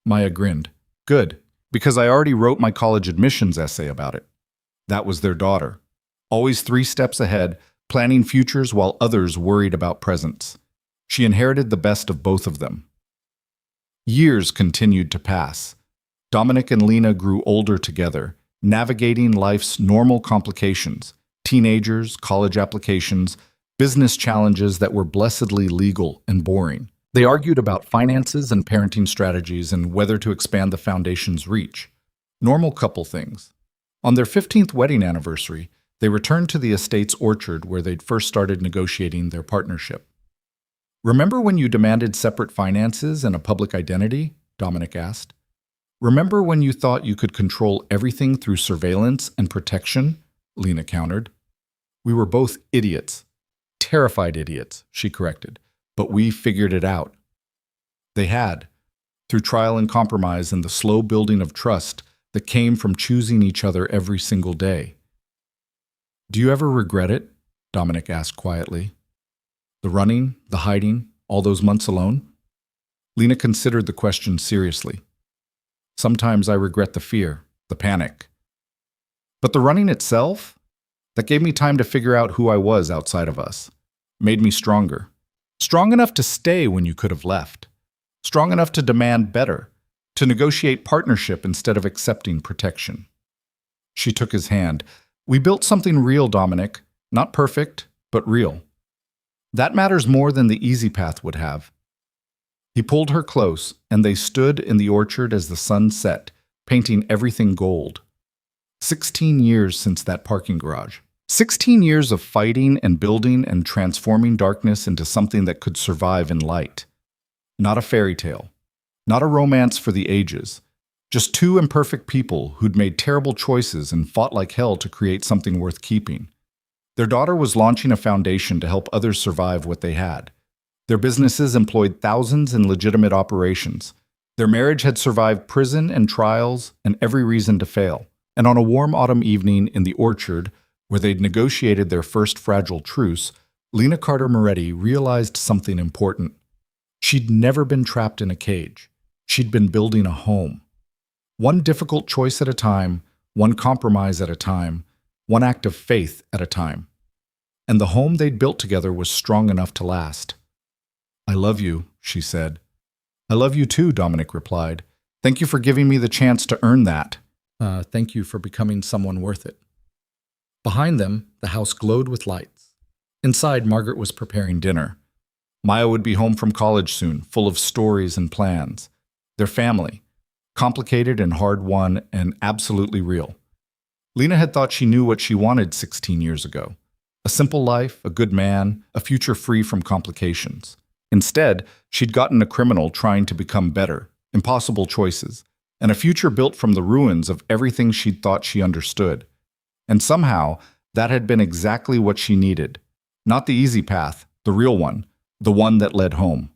Maya grinned. Good, because I already wrote my college admissions essay about it. That was their daughter. Always 3 steps ahead, planning futures while others worried about presents. She inherited the best of both of them. Years continued to pass. Dominic and Lena grew older together, navigating life's normal complications, teenagers, college applications, business challenges that were blessedly legal and boring. They argued about finances and parenting strategies and whether to expand the foundation's reach. Normal couple things. On their 15th wedding anniversary, they returned to the estate's orchard where they'd first started negotiating their partnership. "Remember when you demanded separate finances and a public identity?" Dominic asked. "Remember when you thought you could control everything through surveillance and protection?" Lena countered. "We were both idiots. Terrified idiots," she corrected. "But we figured it out." They had, through trial and compromise and the slow building of trust that came from choosing each other every single day. "Do you ever regret it?" Dominic asked quietly. "The running, the hiding, all those months alone?" Lena considered the question seriously. "Sometimes I regret the fear, the panic. But the running itself? That gave me time to figure out who I was outside of us. Made me stronger. Strong enough to stay when you could have left. Strong enough to demand better, to negotiate partnership instead of accepting protection." She took his hand. "We built something real, Dominic. Not perfect, but real. That matters more than the easy path would have." He pulled her close, and they stood in the orchard as the sun set, painting everything gold. 16 years since that parking garage. 16 years of fighting and building and transforming darkness into something that could survive in light. Not a fairy tale. Not a romance for the ages. Just two imperfect people who'd made terrible choices and fought like hell to create something worth keeping. Their daughter was launching a foundation to help others survive what they had. Their businesses employed thousands in legitimate operations. Their marriage had survived prison and trials and every reason to fail. And on a warm autumn evening in the orchard, where they'd negotiated their first fragile truce, Lena Carter Moretti realized something important. She'd never been trapped in a cage. She'd been building a home. One difficult choice at a time, one compromise at a time, one act of faith at a time. And the home they'd built together was strong enough to last. "I love you," she said. "I love you too," Dominic replied. "Thank you for giving me the chance to earn that. Thank you for becoming someone worth it." Behind them, the house glowed with lights. Inside, Margaret was preparing dinner. Maya would be home from college soon, full of stories and plans. Their family, complicated and hard-won and absolutely real. Lena had thought she knew what she wanted 16 years ago. A simple life, a good man, a future free from complications. Instead, she'd gotten a criminal trying to become better, impossible choices, and a future built from the ruins of everything she'd thought she understood. And somehow, that had been exactly what she needed. Not the easy path, the real one, the one that led home.